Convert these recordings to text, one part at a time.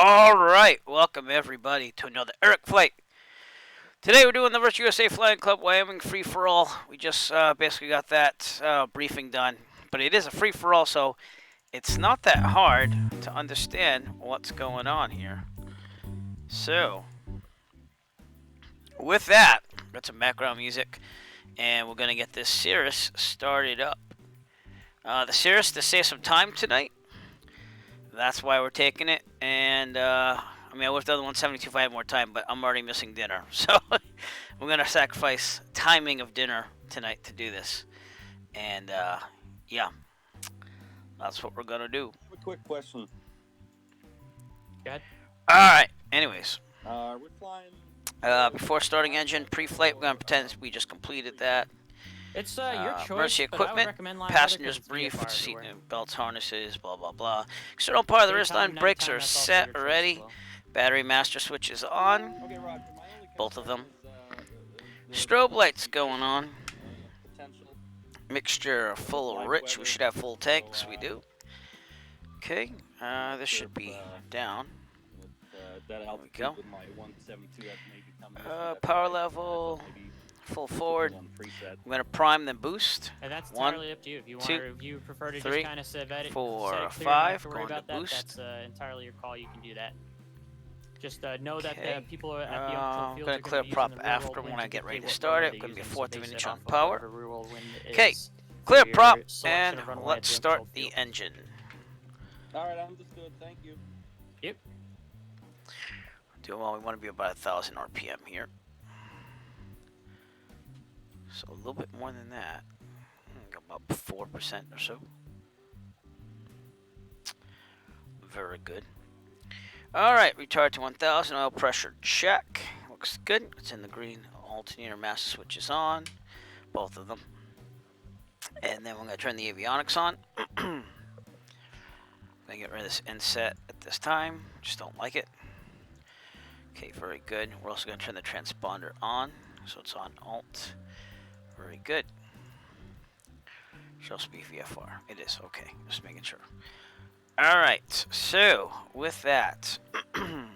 All right, welcome everybody to another Eric flight. Today we're doing the Virtual USA Flying Club Wyoming free for all. We just basically got that briefing done, but it is a free for all, so it's not that hard to understand what's going on here. So, with that, got some background music, and we're gonna get this Cirrus started up. The Cirrus to save some time tonight. That's why we're taking it, and I mean, I would have done the 172 if I had more time, but I'm already missing dinner, so we're gonna sacrifice timing of dinner tonight to do this, and yeah, that's what we're gonna do. A quick question. Go ahead. All right. Anyways, We're flying. before starting engine pre-flight, we're gonna pretend we just completed that. It's your choice. Emergency but I would equipment, recommend line passengers weather 'cause it's briefed, VFR seat everywhere. belts, harnesses, blah blah blah. External part of the wrist line brakes are set already. Battery master switch is on. Okay, Roger. My only Both of them. is, Strobe lights going on. potential. Mixture full of rich. We should have full tanks. We do. Okay. This should be down. That altitude go. With my 172, that may become Power level. Full forward. I'm gonna prime then boost. And that's One, entirely up to you. If you want, two, if you prefer to three, just kind of set it, 4, set it clear and not 5, have to worry going to about that, boost. that's entirely your call. You can do that. Just know that Okay. the people at the I'm field gonna are clear be prop using the real-world after when wind I to get ready to dictate start what it. they're Gonna be a using, so fourth base of an it inch on off of power. whatever real-world wind Okay. is Clear for your prop selection and of runway let's to start unfold the field. engine. All right, understood. Thank you. Yep. Well, we want to be about 1,000 RPM here. So a little bit more than that. About 4% or so. Very good. Alright, retard to 1,000. Oil pressure check. Looks good. It's in the green. Alternator master switch is on. Both of them. And then we're going to turn the avionics on. I'm going to get rid of this inset at this time. Just don't like it. Okay, very good. We're also going to turn the transponder on. So it's on alt. Very good. Should also be VFR. It is. Okay, just making sure. Alright, so with that, we'll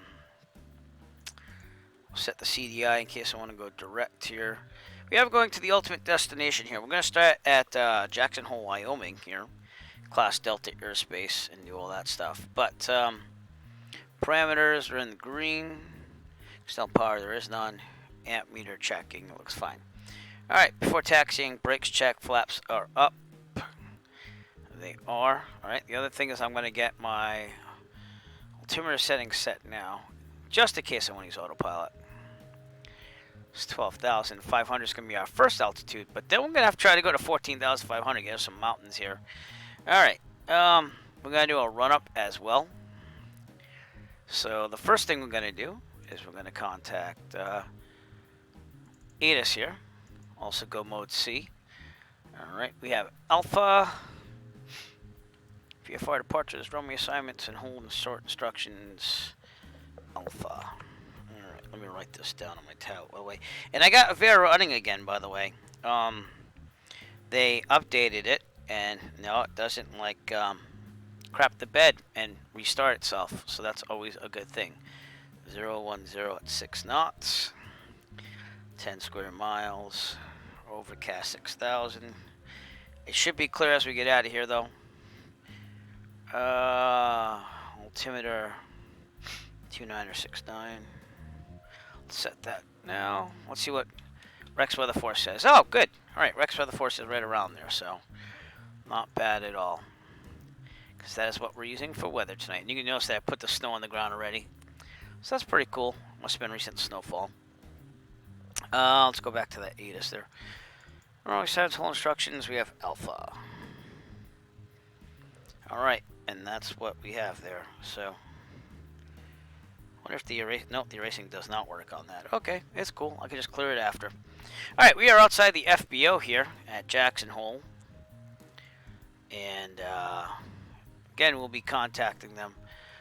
set the CDI in case I want to go direct here. We have going to the ultimate destination here. We're going to start at Jackson Hole, Wyoming here. Class Delta airspace and do all that stuff. But parameters are in the green. External power, there is none. Amp meter checking, it looks fine. Alright, before taxiing, brakes check, flaps are up. They are. Alright, the other thing is I'm going to get my altimeter settings set now, just in case I want to use autopilot. It's 12,500 is going to be our first altitude, but then we're going to have to try to go to 14,500, get some mountains here. Alright, we're going to do a run-up as well. So the first thing we're going to do is we're going to contact ATIS here. Also go mode C. Alright, we have Alpha. VFR departures, runway assignments, and hold and sort instructions. Alpha. Alright, let me write this down on my tab. By the way. And I got Avera running again, by the way. They updated it, and no, it doesn't like crap the bed and restart itself. So that's always a good thing. 010 at 6 knots. 10 square miles. Overcast 6,000. It should be clear as we get out of here, though. Altimeter 2969. Let's set that now. Let's see what Rex Weather Force says. Oh, good. Alright, Rex Weather Force is right around there, so not bad at all. Because that is what we're using for weather tonight. And you can notice that I put the snow on the ground already. So that's pretty cool. Must have been recent snowfall. Let's go back to that ATIS there. Alright, whole instructions. We have Alpha. Alright, and that's what we have there. So, wonder if the erasing... No, the erasing does not work on that. Okay, it's cool. I can just clear it after. Alright, we are outside the FBO here at Jackson Hole. And, again, we'll be contacting them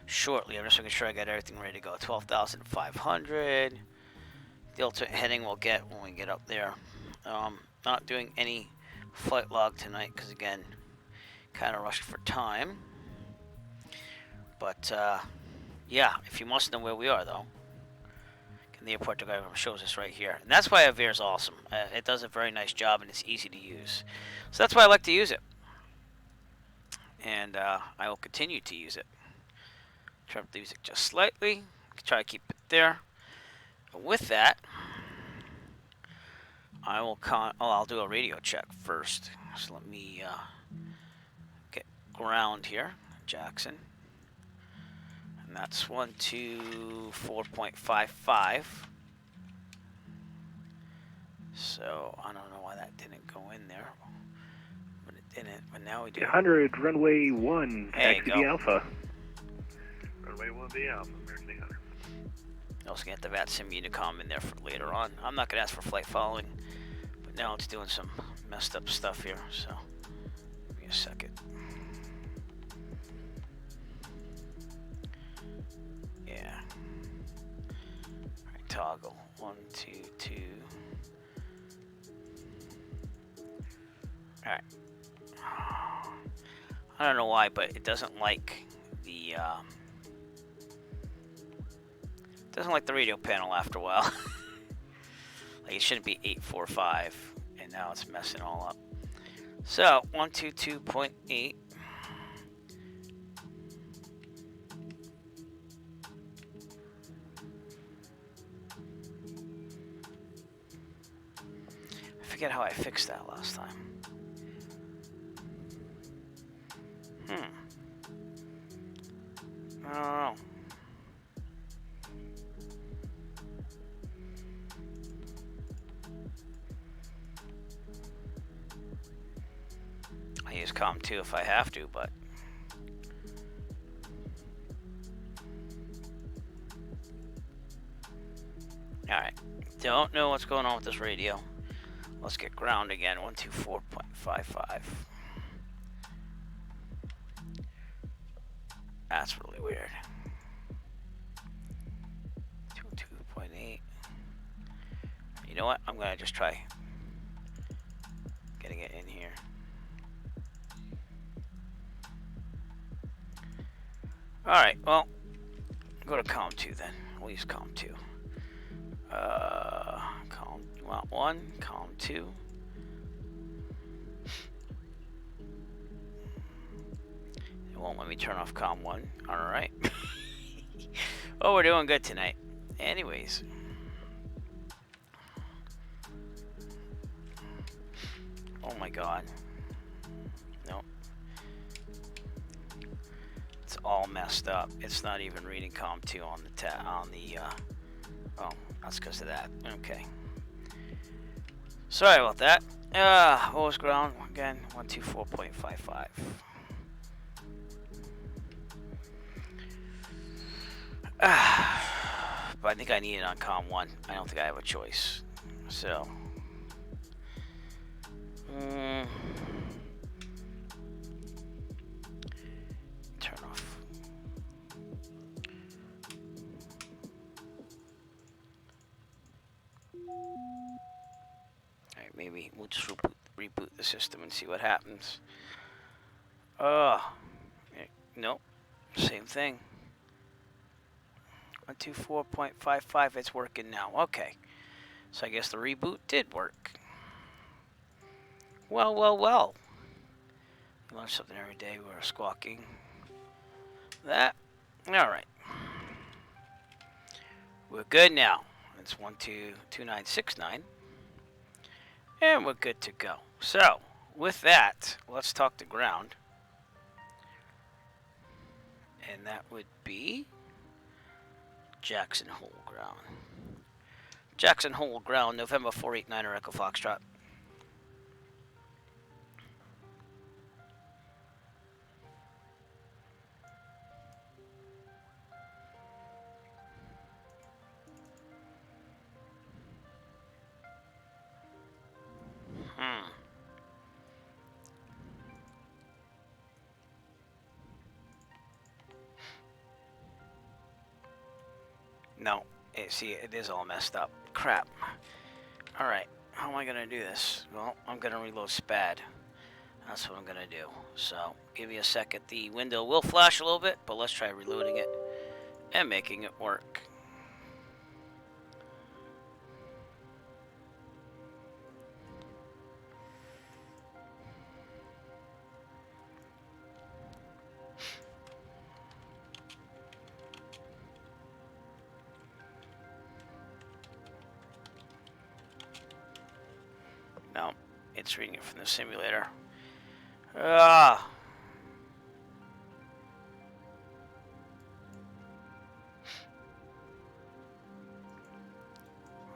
shortly. I'm just making sure I got everything ready to go. 12,500. The ultimate heading we'll get when we get up there. Not doing any flight log tonight because, again, kind of rushed for time. But Yeah, if you must know where we are, though. The airport diagram shows us right here. And that's why Avere is awesome. It does a very nice job, and it's easy to use. So that's why I like to use it. And I will continue to use it. Turn up the music just slightly. Try to keep it there. With that, I will I'll do a radio check first. So let me get ground here, Jackson. And that's 124.55. So I don't know why that didn't go in there. But it didn't, but now we do. 100, runway 1, taxi go. the Alpha. Runway 1B Alpha, American 800. I also get the VATSIM Unicom in there for later on. I'm not going to ask for flight following, but now it's doing some messed up stuff here, so give me a second. Yeah. Alright, toggle. 1, 2, 2. Alright. I don't know why, but it doesn't like the radio panel after a while. Like it shouldn't be 845, and now it's messing all up. So 122.8. I forget how I fixed that last time. I don't know. I use COM2 if I have to, but alright. Don't know what's going on with this radio. Let's get ground again. 124.55. That's really weird. 22.8. You know what? I'm gonna just try getting it in here. Alright, well, go to COM2 then. We'll use COM2. COM1, COM2. It won't let me turn off COM1. Alright. Oh, we're doing good tonight. Anyways. Oh my god. Nope. It's all messed up. It's not even reading COM2 on the oh, that's because of that. Okay. Sorry about that. What was ground? Again, 124.55. But I think I need it on COM1. I don't think I have a choice. So. Turn off. Alright, maybe we'll just reboot the system and see what happens. Nope. Same thing. 124.55, it's working now. Okay. So I guess the reboot did work. Well, well, well. We learn something every day. We're squawking. That. Alright. We're good now. It's 122969. And we're good to go. So, with that, let's talk to ground. And that would be Jackson Hole Ground. Jackson Hole Ground, November 489 Echo Foxtrot. No, see, it is all messed up. Crap. Alright, how am I going to do this? Well, I'm going to reload SPAD. That's what I'm going to do. So, give me a second. The window will flash a little bit, but let's try reloading it. and making it work. No, it's reading it from the simulator. Ah.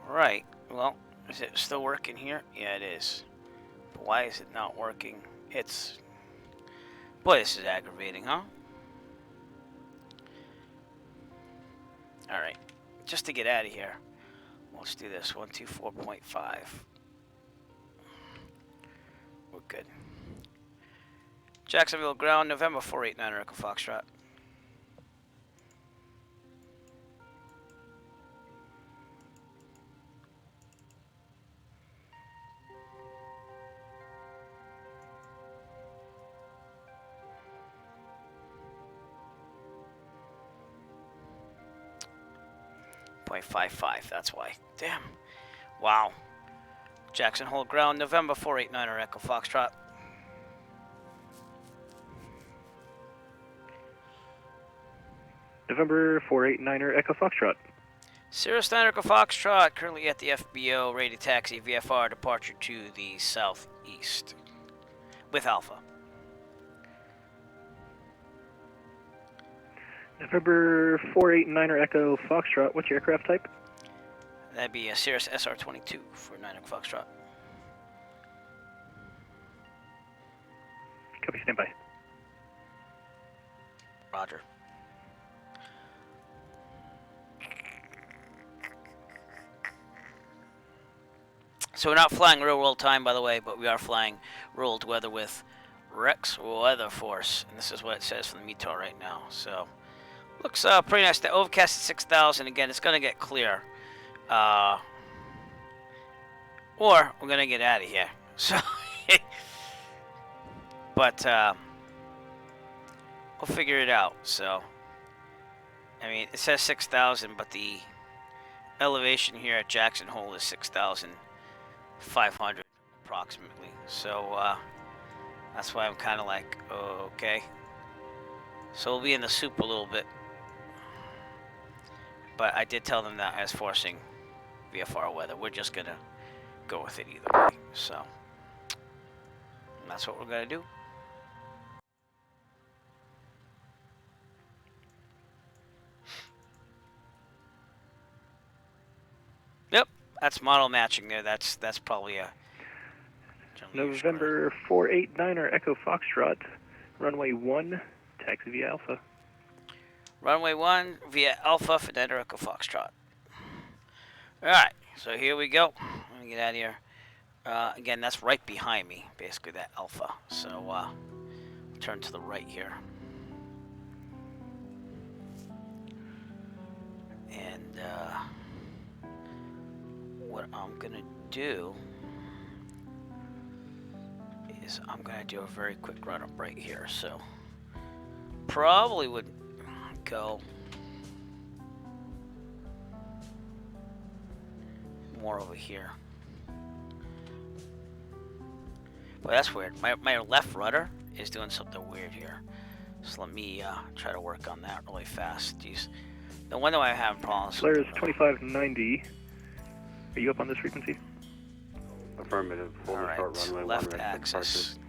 Right. Well, is it still working here? Yeah, it is. But why is it not working? It's... Boy, this is aggravating, huh? Alright. Just to get out of here. Let's do this. 124.5. We're good. Jacksonville ground, November 489 Echo Foxtrot. .55, that's why. Damn. Wow. Jackson hold ground, November 489 Echo Foxtrot. November 489er Echo Foxtrot. Cirrus 9 Echo Foxtrot, currently at the FBO, ready to taxi VFR departure to the southeast. With Alpha. November 489er Echo Foxtrot. What's your aircraft type? That'd be a Cirrus SR22 for 9 Echo Foxtrot. Copy, standby. Roger. So we're not flying real world time, by the way, but we are flying real world weather with Rex Weather Force, and this is what it says from the METAR right now. So looks pretty nice. The overcast at 6,000. Again, it's gonna get clear, or we're gonna get out of here. So, but we'll figure it out. So, I mean, it says 6,000, but the elevation here at Jackson Hole is 6,500 approximately. So that's why I'm kind of like, oh, okay. So we'll be in the soup a little bit. But I did tell them that I was forcing VFR weather. We're just gonna go with it either way. So that's what we're gonna do. Yep, that's model matching there. That's probably a November 489er Echo Foxtrot. Runway 1, taxi via Alpha. Runway 1 via Alpha for Niner Echo Foxtrot. Alright, so here we go. Let me get out of here. Again, that's right behind me, basically, that Alpha. So, turn to the right here. And, what I'm gonna do is I'm gonna do a very quick run up right here. So, probably would go more over here. Boy, that's weird. My left rudder is doing something weird here. So let me try to work on that really fast. Jeez. No wonder why I have problems. Cirrus 2590. Are you up on this frequency? Affirmative. Full All right, short runway left 1 axis.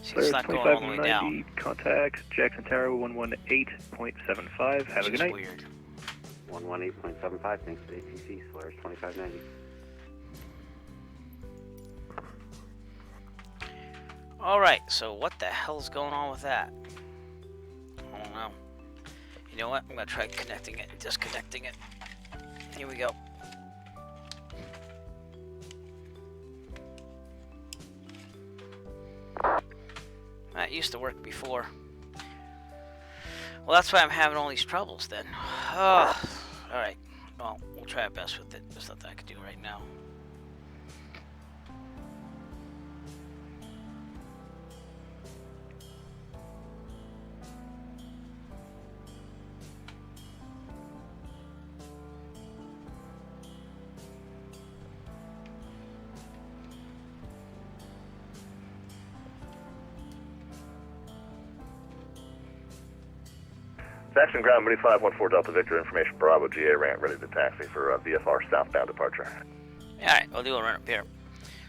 See, Cirrus it's not going all the way 2590, down. contact Jackson Tower 118.75. Have a good night. Weird. 118.75, thanks to ATC, Solaris 2590. Alright, so what the hell's going on with that? I don't know. You know what? I'm going to try connecting it and disconnecting it. Here we go. That used to work before. Well, that's why I'm having all these troubles then. Oh, alright. Well, we'll try our best with it. There's nothing I can do right now. Taxiing ground, Moody 514 Delta Victor, information Bravo, GA ramp, ready to taxi for VFR southbound departure. Alright, we'll do a run up here.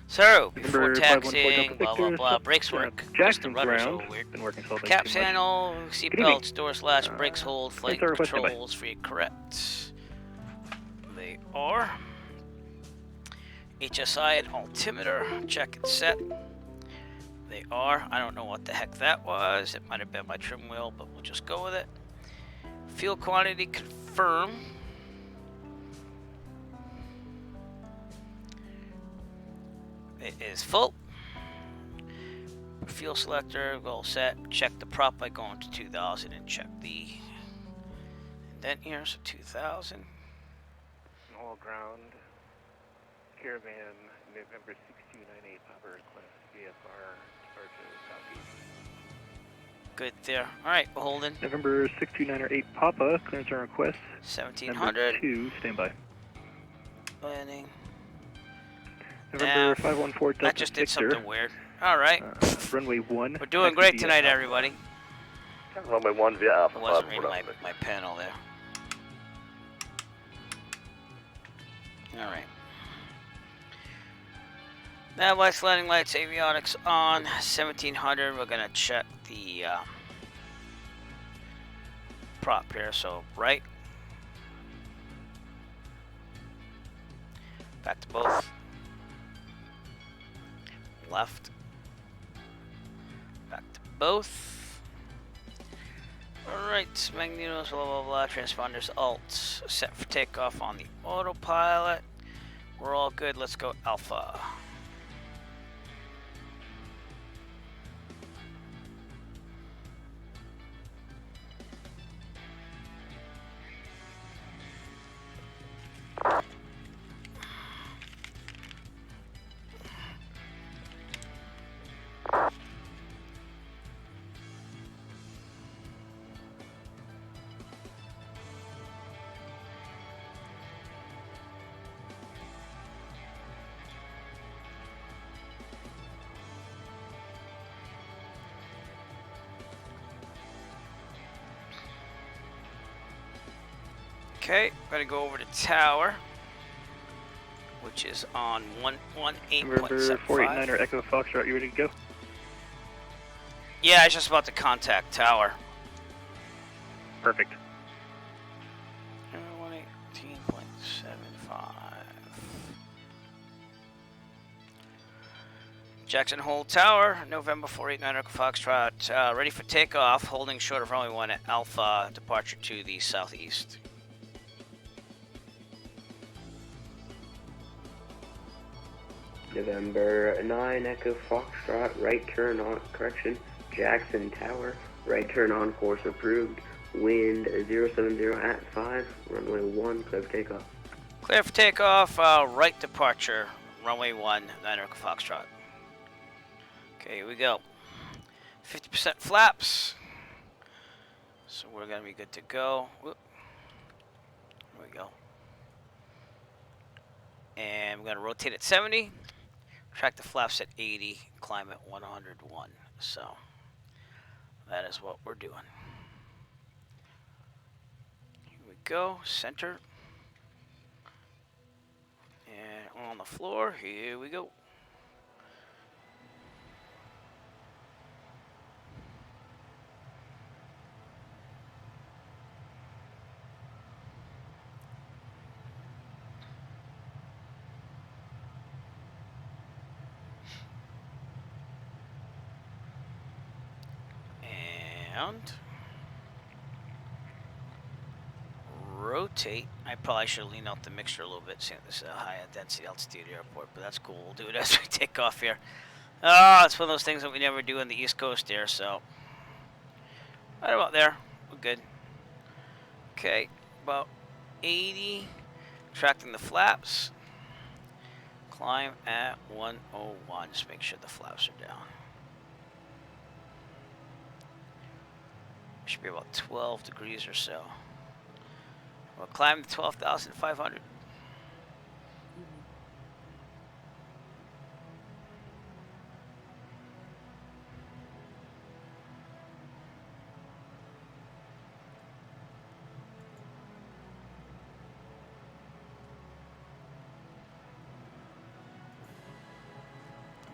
So, before Number 514 taxiing, Delta blah blah Victor, blah, brakes work, just the Jackson rudder's a ground. little weird. Been working so thank Caps you much. handle, Good evening. seatbelts, door slash, brakes hold, flight answer our question, bye. controls for you, correct. They are. HSI and altimeter, check and set. They are. I don't know what the heck that was. It might have been my trim wheel, but we'll just go with it. Fuel quantity confirm. It is full. Fuel selector, goal set. Check the prop by going to 2000 and check the indent here. So 2000. All ground. Caravan, November 6298, Papa request, VFR, departure southeast. Good there. Alright, we're holding. November 6298, Papa, clearance and request. 1700. Number 2, standby. Landing. November 514, Delta That just did Victor. something weird. Alright. Runway 1. We're doing great tonight, everybody. Runway 1 via Alpha I wasn't 514 reading Delta my panel there. Alright. Now, lights, landing lights, avionics on. 1700. We're going to check the prop here. So, right. Back to both. Left. Back to both. Alright, magnetos, blah blah blah, transponders, alt, set for takeoff on the autopilot. We're all good, let's go Alpha. Okay, gotta go over to tower, which is on November 118.75. 489er, Echo Foxtrot, you ready to go? Yeah, I was just about to contact tower. Perfect. 118.75. Jackson Hole Tower, November 489 Echo Foxtrot, ready for takeoff, holding short of runway 1 at Alpha, departure to the southeast. November 9 Echo Foxtrot, right turn on, correction, Jackson Tower, right turn on course approved, wind 070 at 5, runway 1, clear for takeoff. Clear for takeoff, right departure, runway 1, 9 Echo Foxtrot. Okay, here we go. 50% flaps. So we're gonna be good to go. Whoop. Here we go. And we're gonna rotate at 70. Track the flaps at 80, climb at 101. So that is what we're doing. Here we go, center. And on the floor, here we go. And rotate. I probably should lean out the mixture a little bit, seeing this is a high density altitude airport, but that's cool. We'll do it as we take off here. Oh, it's one of those things that we never do on the East Coast here, so right about there. We're good. Okay, about 80. Tracking the flaps. Climb at 101. Just make sure the flaps are down. Should be about 12 degrees or so. We'll climb to 12,500.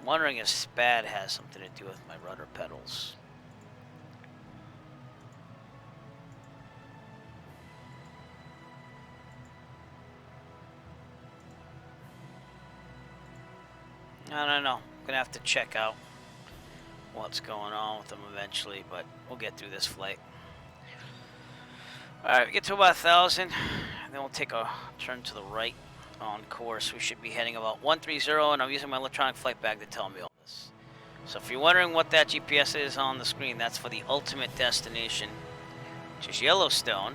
wondering if SPAD has something to do with my rudder pedals. I don't know. I'm gonna have to check out what's going on with them eventually, but we'll get through this flight. Alright, we get to about 1,000, and then we'll take a turn to the right on course. We should be heading about 130, and I'm using my electronic flight bag to tell me all this. So if you're wondering what that GPS is on the screen, that's for the ultimate destination, which is Yellowstone.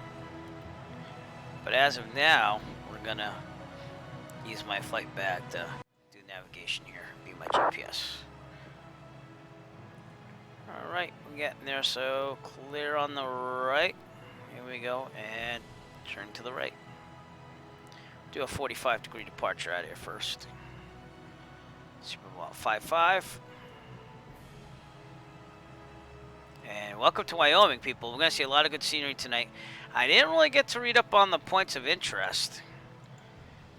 But as of now, we're gonna use my flight bag to do navigation here, be my GPS. Alright, we're getting there, so clear on the right. Here we go, and turn to the right. Do a 45-degree departure out of here first. Superball 55. And welcome to Wyoming, people. We're going to see a lot of good scenery tonight. I didn't really get to read up on the points of interest,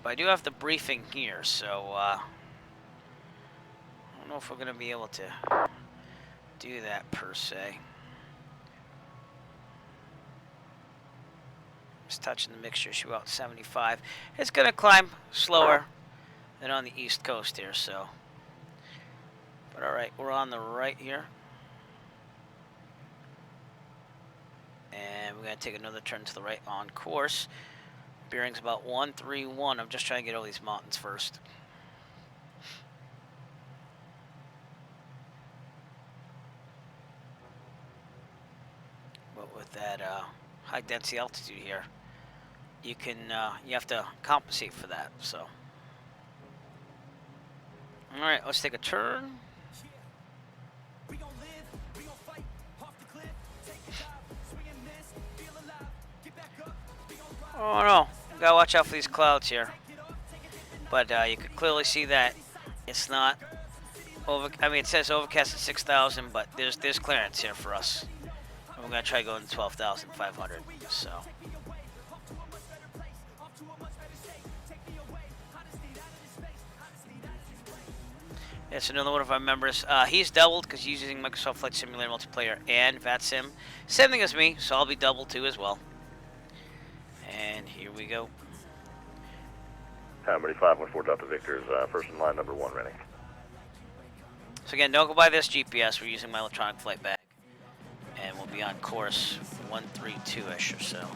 but I do have the briefing here, so I don't know if we're going to be able to do that per se. Just touching the mixture, shoot out 75. It's going to climb slower than on the east coast here, so. But alright, we're on the right here. And we're going to take another turn to the right on course. Bearing's about 131. I'm just trying to get over these mountains first. But with that high density altitude here, you can you have to compensate for that. So, all right, let's take a turn. Oh no, gotta watch out for these clouds here. But you can clearly see that it's not over. I mean, it says overcast at 6,000, but there's clearance here for us. And we're gonna try going to 12,500. So. It's another one of our members. He's doubled because he's using Microsoft Flight Simulator Multiplayer and VATSIM. Same thing as me, so I'll be doubled too as well. And here we go. Time ready 514 Delta Victor is first in line, number 1 ready. So again, don't go by this GPS. We're using my electronic flight bag. And we'll be on course 132-ish or so.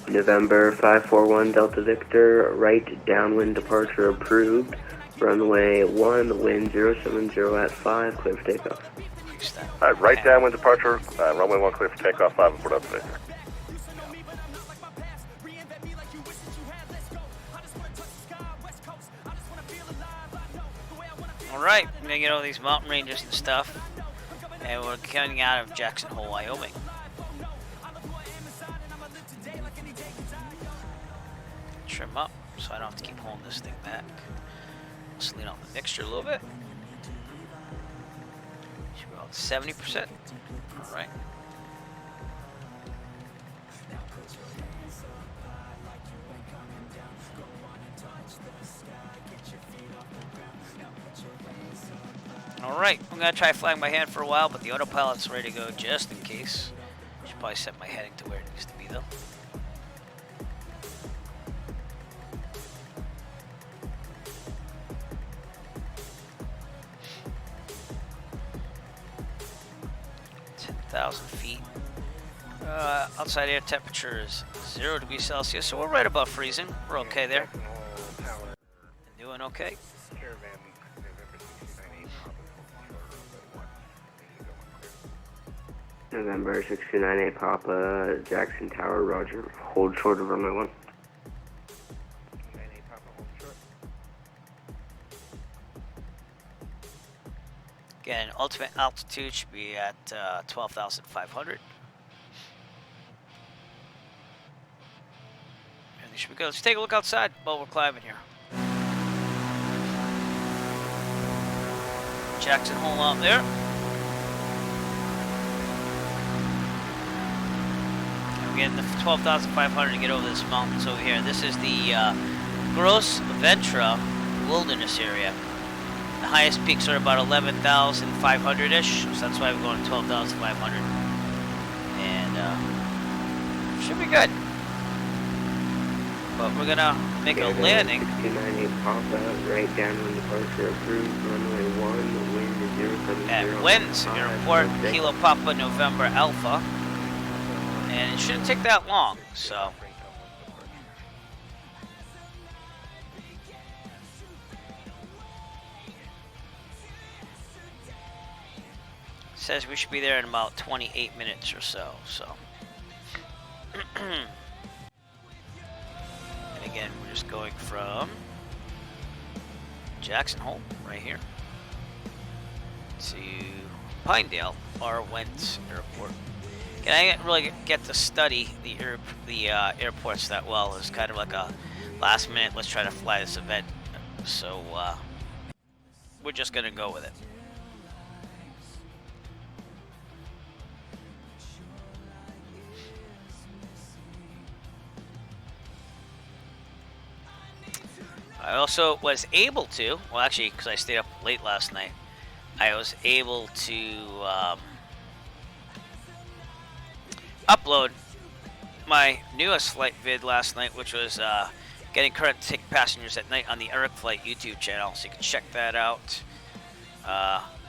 November 541 Delta Victor, right downwind departure approved. Runway 1, wind 070 at 5, clear for takeoff. Alright, right downwind departure, runway 1 clear for takeoff, 514 Delta Victor. Alright, we're gonna get over these mountain ranges and stuff. And we're coming out of Jackson Hole, Wyoming. Trim up so I don't have to keep holding this thing back. Let's lean on the mixture a little bit. Should be about 70%. Alright. Alright, I'm going to try flying by hand for a while, but the autopilot's ready to go just in case. Should probably set my heading to where it needs to be though. Feet. Outside air temperature is 0 degrees Celsius, so we're right above freezing. We're okay there. Doing okay. November 628 Papa, Jackson Tower, roger. Hold short of runway 1. Again, ultimate altitude should be at 12,500. Everything should be good. Let's take a look outside while we're climbing here. Jackson Hole out there. And we're getting the 12,500 to get over this mountains over here. This is the Gross Ventra Wilderness area. The highest peaks are about 11,500-ish, so that's why we're going to 12,500. And should be good. But we're gonna make a landing. 628 Papa, right downwind departure approved, runway 1, wind 070. At winds, airport, Kilo Papa November Alpha. And it shouldn't take that long, so. Says we should be there in about 28 minutes or so, and again, we're just going from Jackson Hole, right here, to Pinedale, or Wentz Airport. And I didn't really get to study the airports that well. It was kind of like a last minute, let's try to fly this event. So we're just gonna go with it. I also was able to, well actually, because I stayed up late last night, I was able to upload my newest flight vid last night, which was getting current to take passengers at night on the Eric Flight YouTube channel, so you can check that out.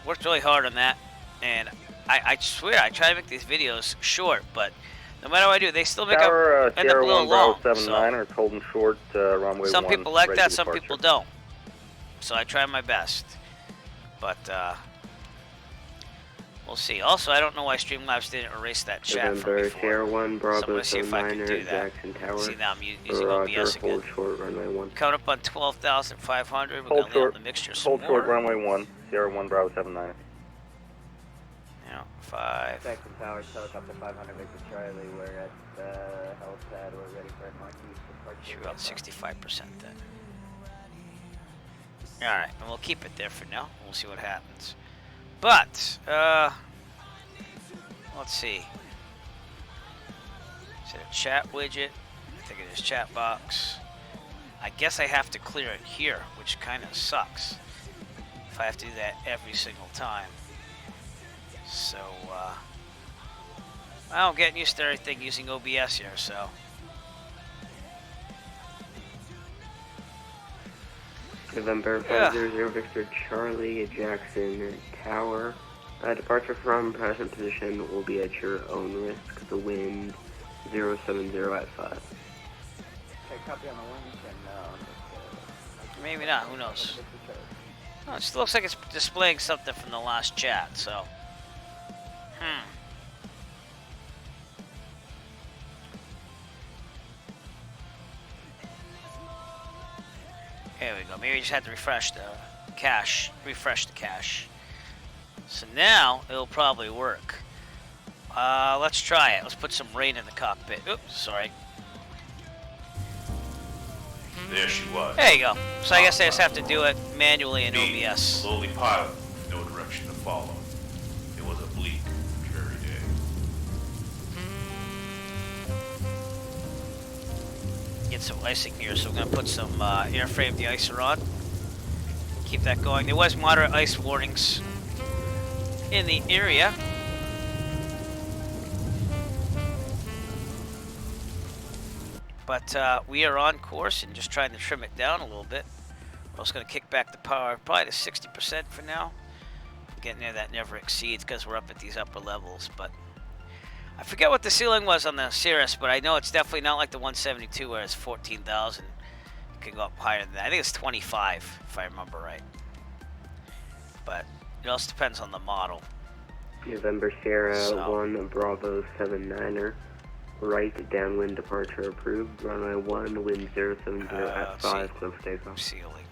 Worked really hard on that, and I swear I try to make these videos short, but no matter what I do, they still make Tower, end up a little long. 79 or holding short, runway Some 1. people like ready that, for some departure. people don't. So I try my best, but we'll see. Also, I don't know why Streamlabs didn't erase that chat from November, before. Sierra 1, So I'm Bravo gonna see if I can 79er, do that. Jackson Tower. See, now I'm using Roger, OBS again. hold short, runway 1. Coming up on 12,500. We're Hold gonna short. land the mixture some Hold more. short, runway 1. Sierra 1, Bravo 79. Yeah, 5. Jackson Tower, helicopter 500 Victor Charlie. We're at the helipad. We're ready for Northeast departure. Shoot, about 65% then. All right, and we'll keep it there for now. We'll see what happens. But let's see. Is it a chat widget? I think it is chat box. I guess I have to clear it here, which kind of sucks if I have to do that every single time. So, I'm getting used to everything using OBS here, so. November 500 Victor Charlie, Jackson Tower. Departure from present position will be at your own risk. The wind 070 at 5. Okay, copy on the wings and Maybe not, who knows? Victor Charlie. Oh, it still looks like it's displaying something from the last chat, so. There we go. Maybe we just had to refresh the cache. So now it'll probably work. Let's try it. Let's put some rain in the cockpit. Oops, sorry. There she was. There you go. So I guess I just have to do it manually in Me, OBS. slowly pilot, with no direction to follow. It was a bleak, dreary day. Get some icing here, so we're gonna put some airframe de-icer on. Keep that going. There was moderate ice warnings in the area. But we are on course and just trying to trim it down a little bit. We're also gonna kick back the power probably to 60% for now. Getting there, that never exceeds because we're up at these upper levels, but I forget what the ceiling was on the Cirrus, but I know it's definitely not like the 172 where it's 14,000. It can go up higher than that. I think it's 25 if I remember right. But it also depends on the model. November Sierra So. 1 Bravo 79er. Right downwind departure approved. Runway 1, wind 070 at 5, clear for takeoff. Ceiling.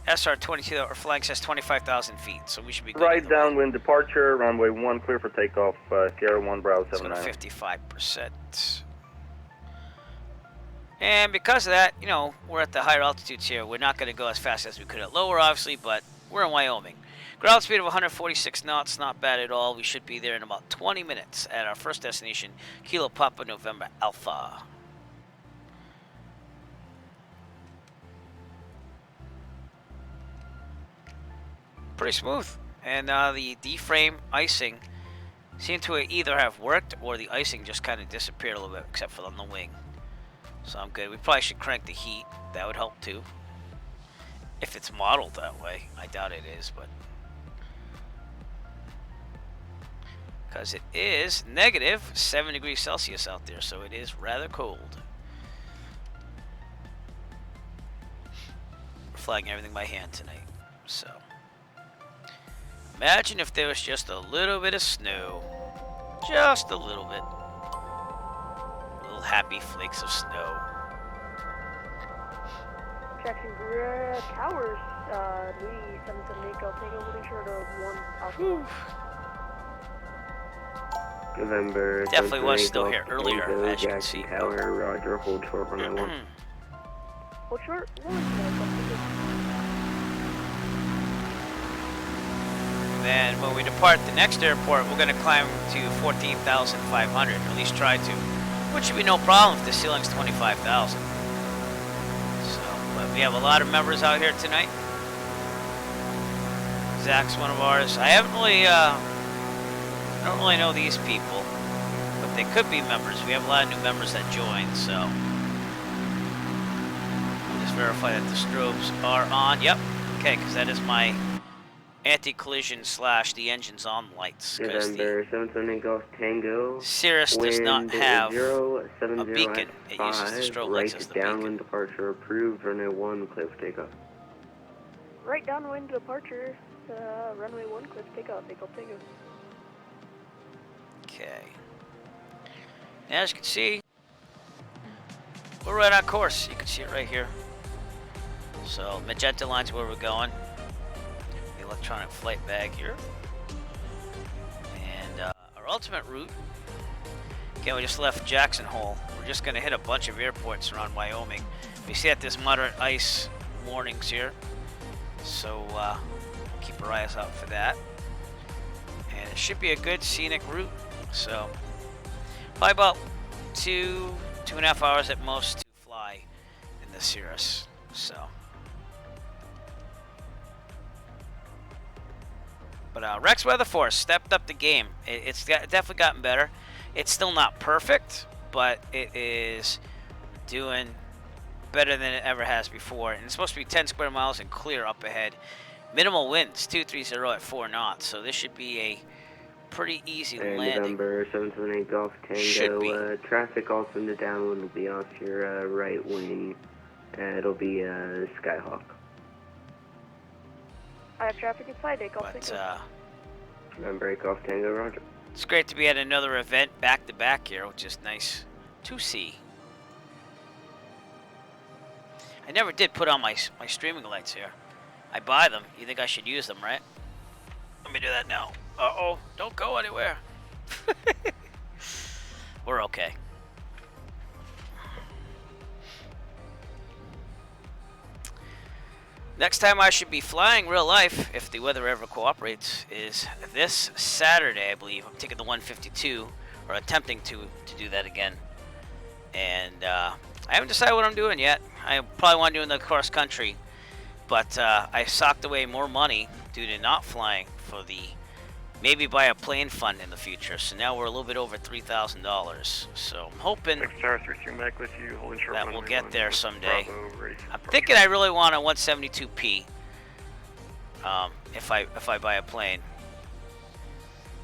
SR22 that we're flying says 25,000 feet, so we should be good. Right either way. downwind departure, runway 1, clear for takeoff. Sierra 1, Bravo Let's go to 79. 55%. And because of that, you know, we're at the higher altitudes here. We're not going to go as fast as we could at lower, obviously, but we're in Wyoming. Ground speed of 146 knots, not bad at all. We should be there in about 20 minutes at our first destination, Kilo Papa November Alpha. pretty smooth. And the D-frame icing seemed to either have worked or the icing just kind of disappeared a little bit, except for on the wing. So I'm good. We probably should crank the heat. That would help too. If it's modeled that way. I doubt it is, but... because it is negative 7 degrees Celsius out there, so it is rather cold. We're flying everything by hand tonight, so... imagine if there was just a little bit of snow. Just a little bit. Little happy flakes of snow. Jackson Towers, Lee 778 Golf Tango, holding short of 1 Alpha. November. Definitely was still here earlier, Tango, as you can Jackson see. Tower, Roger, hold short 191. Hold short 1 Tango. Then when we depart the next airport, we're going to climb to 14,500, or at least try to, which should be no problem if the ceiling's 25,000. So, but we have a lot of members out here tonight. Zach's one of ours. I haven't really, I don't really know these people, but they could be members. We have a lot of new members that joined, so I'll just verify that the strobes are on. Yep. Okay, because that is my anti-collision / the engine's on lights. November 778 Golf Tango. Cirrus does not have a 070 beacon. It uses the strobe lights as right the downwind beacon. departure approved, runway 1, clear for takeoff. Right downwind departure, runway 1, clear for takeoff, Golf Tango. Okay. As you can see, we're right on course. You can see it right here. So magenta line's where we're going. The electronic flight bag here. And our ultimate route. Again, we just left Jackson Hole. We're just going to hit a bunch of airports around Wyoming. We see that there's moderate ice warnings here. So keep our eyes out for that. And it should be a good scenic route. So probably about 2.5 hours at most to fly in the Cirrus. So, but Rex Weather Force stepped up the game. It's definitely gotten better. It's still not perfect, but it is doing better than it ever has before. And it's supposed to be 10 square miles and clear up ahead. Minimal winds, 230 at 4 knots. So this should be a pretty easy landing. November 778 Golf Tango. Traffic also in the downwind will be off your right wing. It'll be Skyhawk. I have traffic inside, Golf Tango. November 8 Golf Tango, roger. It's great to be at another event back to back here, which is nice to see. I never did put on my streaming lights here. I buy them. You think I should use them, right? Let me do that now. Uh-oh, don't go anywhere. We're okay. Next time I should be flying real life, if the weather ever cooperates, is this Saturday, I believe. I'm taking the 152, or attempting to do that again. And I haven't decided what I'm doing yet. I probably want to do another cross country, but I socked away more money due to not flying for the maybe buy a plane fund in the future. So now we're a little bit over $3,000. So I'm hoping that we'll get there someday. I'm thinking I really want a 172p if I buy a plane,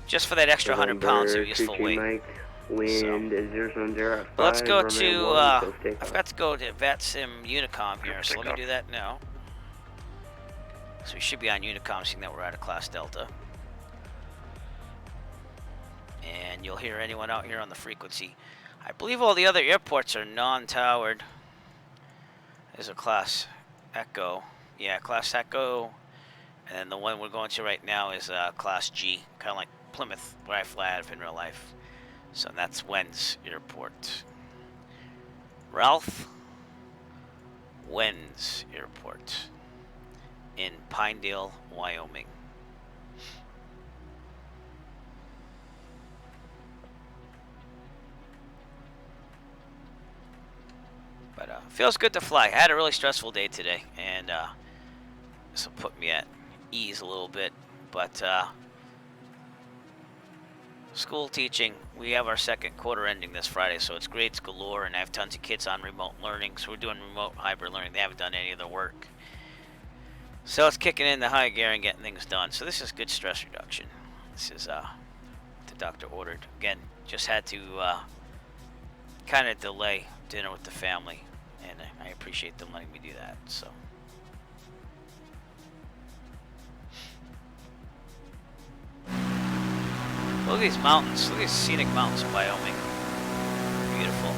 just for that extra 100 pounds of useful weight. Wind is 070 at 5. Let's go to I takeoff. forgot to go to VATSIM Unicom here, so let me do that now. So we should be on Unicom, seeing that we're out of Class Delta. And you'll hear anyone out here on the frequency. I believe all the other airports are non-towered. There's a Class Echo. Yeah, Class Echo. And then the one we're going to right now is Class G. Kind of like Plymouth, where I fly out of in real life. So that's Wenz Airport. Ralph Wenz Airport in Pinedale, Wyoming. But feels good to fly. I had a really stressful day today, and this will put me at ease a little bit. But school teaching, we have our second quarter ending this Friday, so it's grades galore, and I have tons of kids on remote learning, so we're doing remote hybrid learning. They haven't done any of the work. So it's kicking in the high gear and getting things done. So this is good stress reduction. This is the doctor ordered. Again, just had to kind of delay dinner with the family, and I appreciate them letting me do that. So. Look at these mountains. Look at these scenic mountains in Wyoming. Beautiful.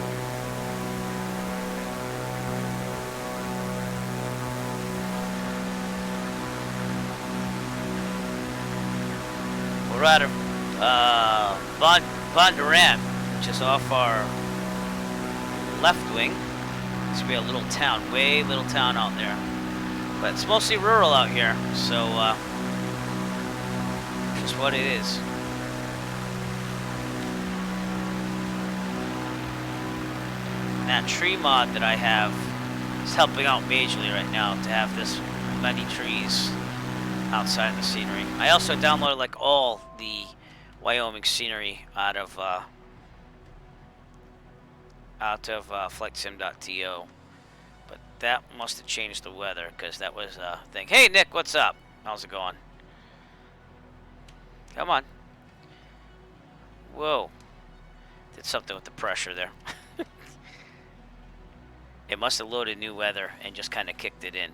We're out of Von Durant, which is off our left wing. This will be a little town, way little town out there. But it's mostly rural out here, so just what it is. That tree mod that I have is helping out majorly right now to have this many trees outside of the scenery. I also downloaded like all the Wyoming scenery out of flightsim.to, but that must have changed the weather because that was a thing. Hey Nick, what's up? How's it going? Come on. Whoa. Did something with the pressure there. It must have loaded new weather and just kind of kicked it in.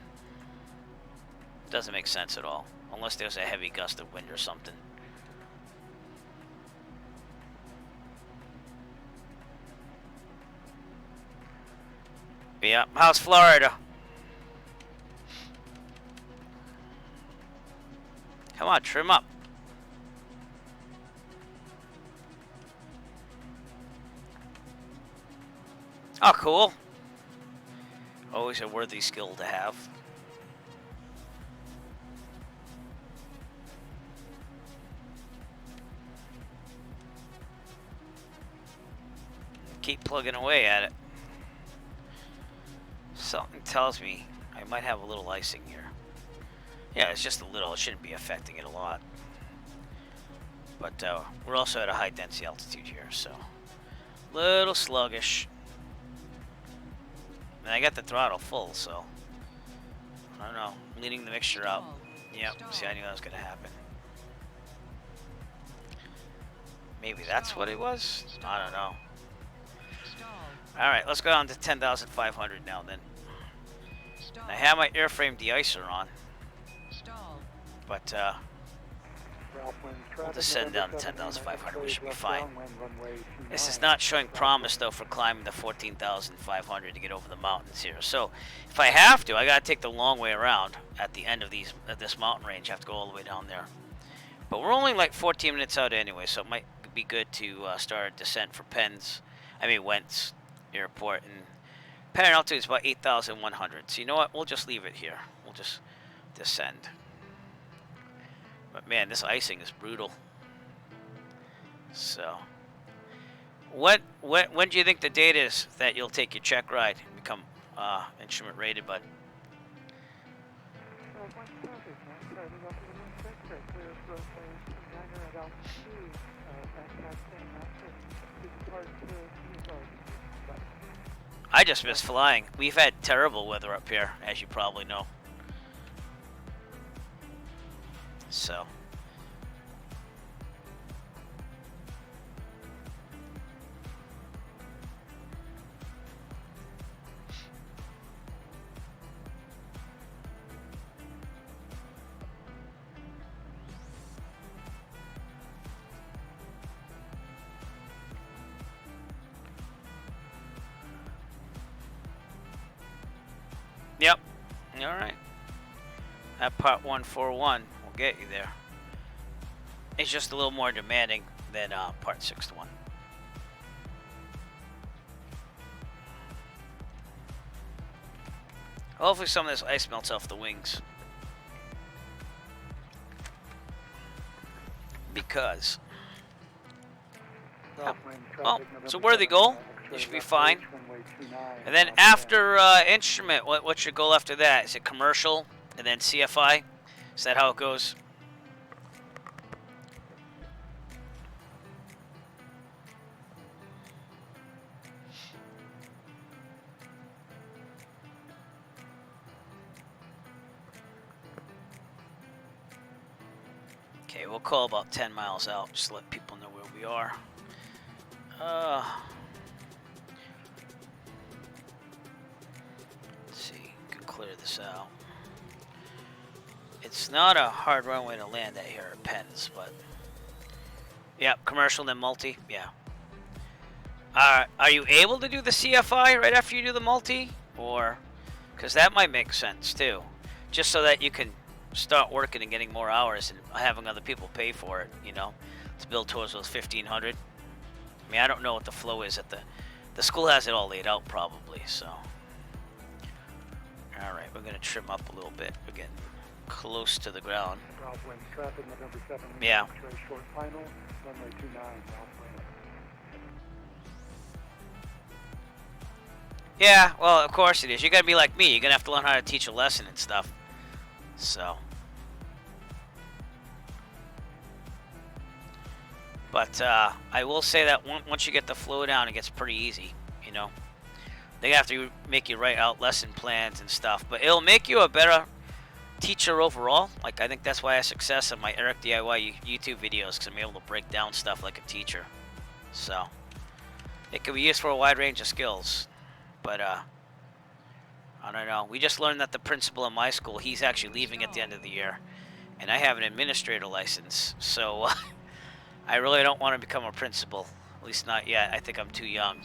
Doesn't make sense at all. Unless there's a heavy gust of wind or something. Yeah, how's Florida? Come on, trim up. Oh, cool. Always a worthy skill to have. Keep plugging away at it. Something tells me I might have a little icing here. Yeah, it's just a little. It shouldn't be affecting it a lot. But we're also at a high density altitude here, so a little sluggish. And I got the throttle full, so I don't know. I'm leading the mixture out. Yep, see, I knew that was going to happen. Maybe that's what it was? I don't know. Alright, let's go down to 10,500 now then. I have my airframe de-icer on. But we'll descend down to 10,500. We should be fine. This is not showing promise though for climbing the 14,500 to get over the mountains here. So if I have to, I gotta take the long way around at the end of this mountain range. I have to go all the way down there. But we're only like 14 minutes out anyway, so it might be good to start a descent for Wentz Airport. And Penn altitude is about 8,100. So you know what? We'll just leave it here. We'll just descend. But man, this icing is brutal. So, when do you think the date is that you'll take your check ride and become instrument rated, bud? I just miss flying. We've had terrible weather up here, as you probably know. So. Yep. All right. That part 141 will get you there. It's just a little more demanding than part 61. Hopefully some of this ice melts off the wings. Because... well, it's a worthy goal. You should be fine. And then after instrument, what's your goal after that? Is it commercial and then CFI? Is that how it goes? Okay, we'll call about 10 miles out, just to let people know where we are. Let's see, can clear this out. It's not a hard runway to land at here at Penn's, but yeah, commercial then multi, yeah. Are you able to do the CFI right after you do the multi, or because that might make sense too, just so that you can start working and getting more hours and having other people pay for it, you know, to build towards those 1,500. I mean, I don't know what the flow is at the school has it all laid out probably, so. All right, we're gonna trim up a little bit. We're getting close to the ground. Southwind traffic, November 7. Yeah. Very short final, runway 29, Southwind. Yeah, well, of course it is. You're gonna be like me. You're gonna have to learn how to teach a lesson and stuff. So. But I will say that once you get the flow down, it gets pretty easy, you know. They have to make you write out lesson plans and stuff, but it'll make you a better teacher overall. Like, I think that's why I have success in my Eric DIY YouTube videos, because I'm able to break down stuff like a teacher. So, it can be used for a wide range of skills. But, I don't know. We just learned that the principal in my school, he's actually leaving at the end of the year. And I have an administrator license, so I really don't want to become a principal. At least not yet. I think I'm too young.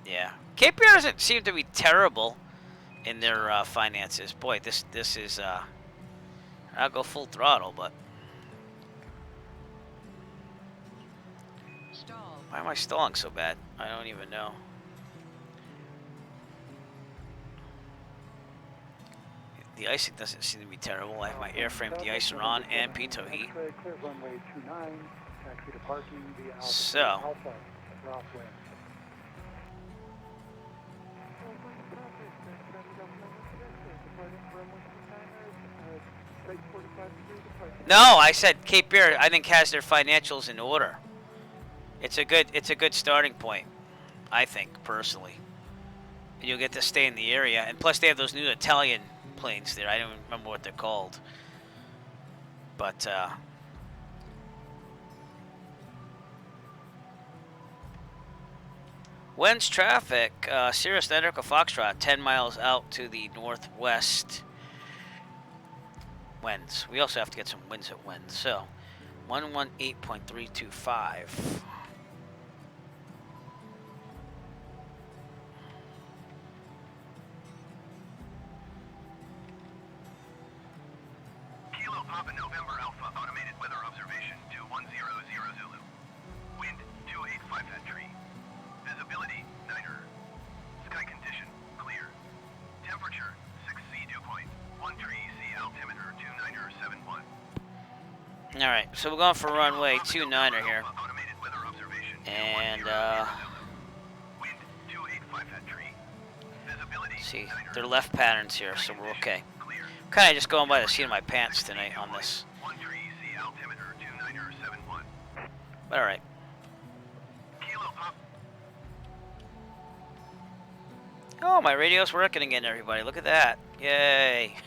Yeah. Cape Air doesn't seem to be terrible in their finances. Boy, this is, I'll go full throttle, but. Why am I stalling so bad? I don't even know. The icing doesn't seem to be terrible. I have my airframe de-icer on and pitot heat. Clear runway 29, taxi to parking via Alpha. So. Alpha, Southwind. No, I said Cape Air, I think, has their financials in order. It's a good starting point, I think, personally. And you'll get to stay in the area, and plus they have those new Italian planes there. I don't remember what they're called, but When's traffic? Cirrus Echo Foxtrot, 10 miles out to the northwest. Winds. We also have to get some winds at winds. So, 118.325. Kilo Papa November Alpha automated weather observation 2100 Zulu. Wind 285 at tree. Visibility 9er. Sky condition clear. Temperature 6C dew point. 1 tree C altimeter 29er71. Alright, so we're going for runway 29er here. And see, they're left patterns here, so we're okay. Kind of just going by the seat of my pants tonight on this. But alright. Oh, my radio's working again, everybody. Look at that. Yay.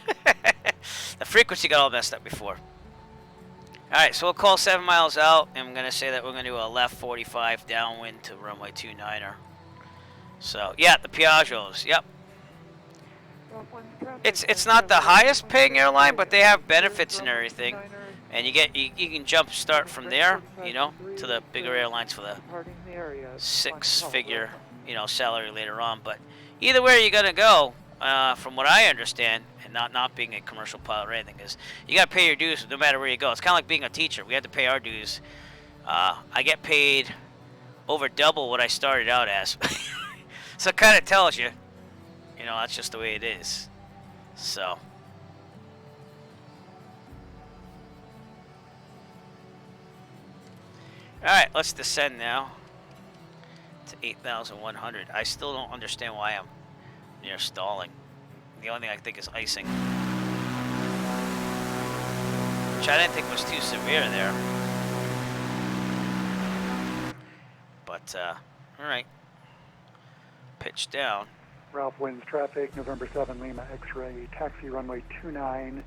The frequency got all messed up before. Alright, so we'll call 7 miles out, and I'm going to say that we're going to do a left 45 downwind to runway 29er. So, yeah, the Piaggios, yep. It's not the highest paying airline, but they have benefits and everything. And you can jump start from there, you know, to the bigger airlines for the 6-figure, you know, salary later on. But either way you're going to go, from what I understand, and not being a commercial pilot or anything, is you got to pay your dues no matter where you go. It's kind of like being a teacher. We have to pay our dues. I get paid over double what I started out as. So it kind of tells you, you know, that's just the way it is. So. Alright, let's descend now to 8,100. I still don't understand why I'm near stalling. The only thing I think is icing. which I didn't think was too severe there. But, all right. Pitch down. Ralph winds traffic, November 7 Lima X-ray, taxi runway 29,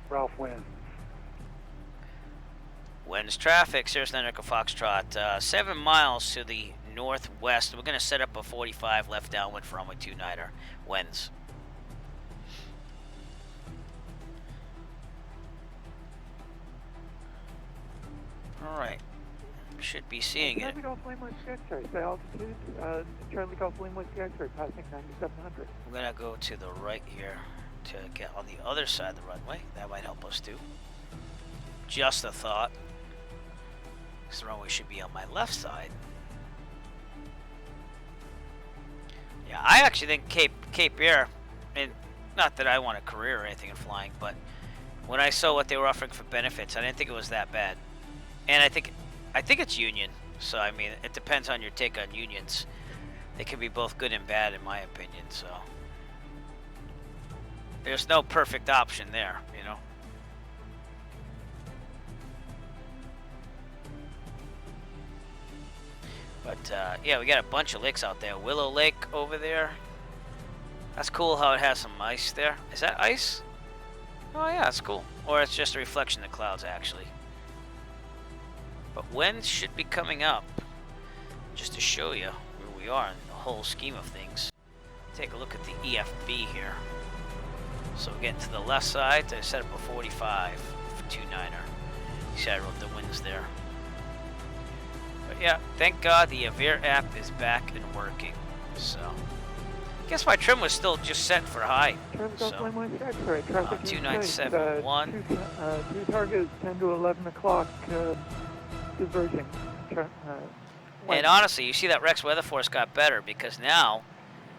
Ralph winds. Winds traffic, Cirrus Echo Foxtrot, 7 miles to the northwest. We're going to set up a 45 left downwind for runway 29er. Winds. All right. Should be seeing it. Charlie Golf Lima X-ray, the altitude, Charlie Golf Lima X-ray, passing 9,700. We're going to go to the right here to get on the other side of the runway. That might help us too. Just a thought. Because the runway should be on my left side. Yeah, I actually think Cape Air, and not that I want a career or anything in flying, but when I saw what they were offering for benefits, I didn't think it was that bad. And I think it's union. So I mean, it depends on your take on unions. They can be both good and bad, in my opinion. So there's no perfect option there, you know. But yeah, we got a bunch of lakes out there. Willow Lake over there. That's cool how it has some ice there. Is that ice? Oh yeah, that's cool. Or it's just a reflection of the clouds, actually. But winds should be coming up. Just to show you where we are in the whole scheme of things. Take a look at the EFB here. So we're getting to the left side. I set up a 45 for 29er. You see I wrote the winds there. But yeah, thank God the Avere app is back and working. So, I guess my trim was still just set for high. So, 2971. Two targets, 10 to 11 o'clock, diverging. And honestly, you see that Rex weather force got better because now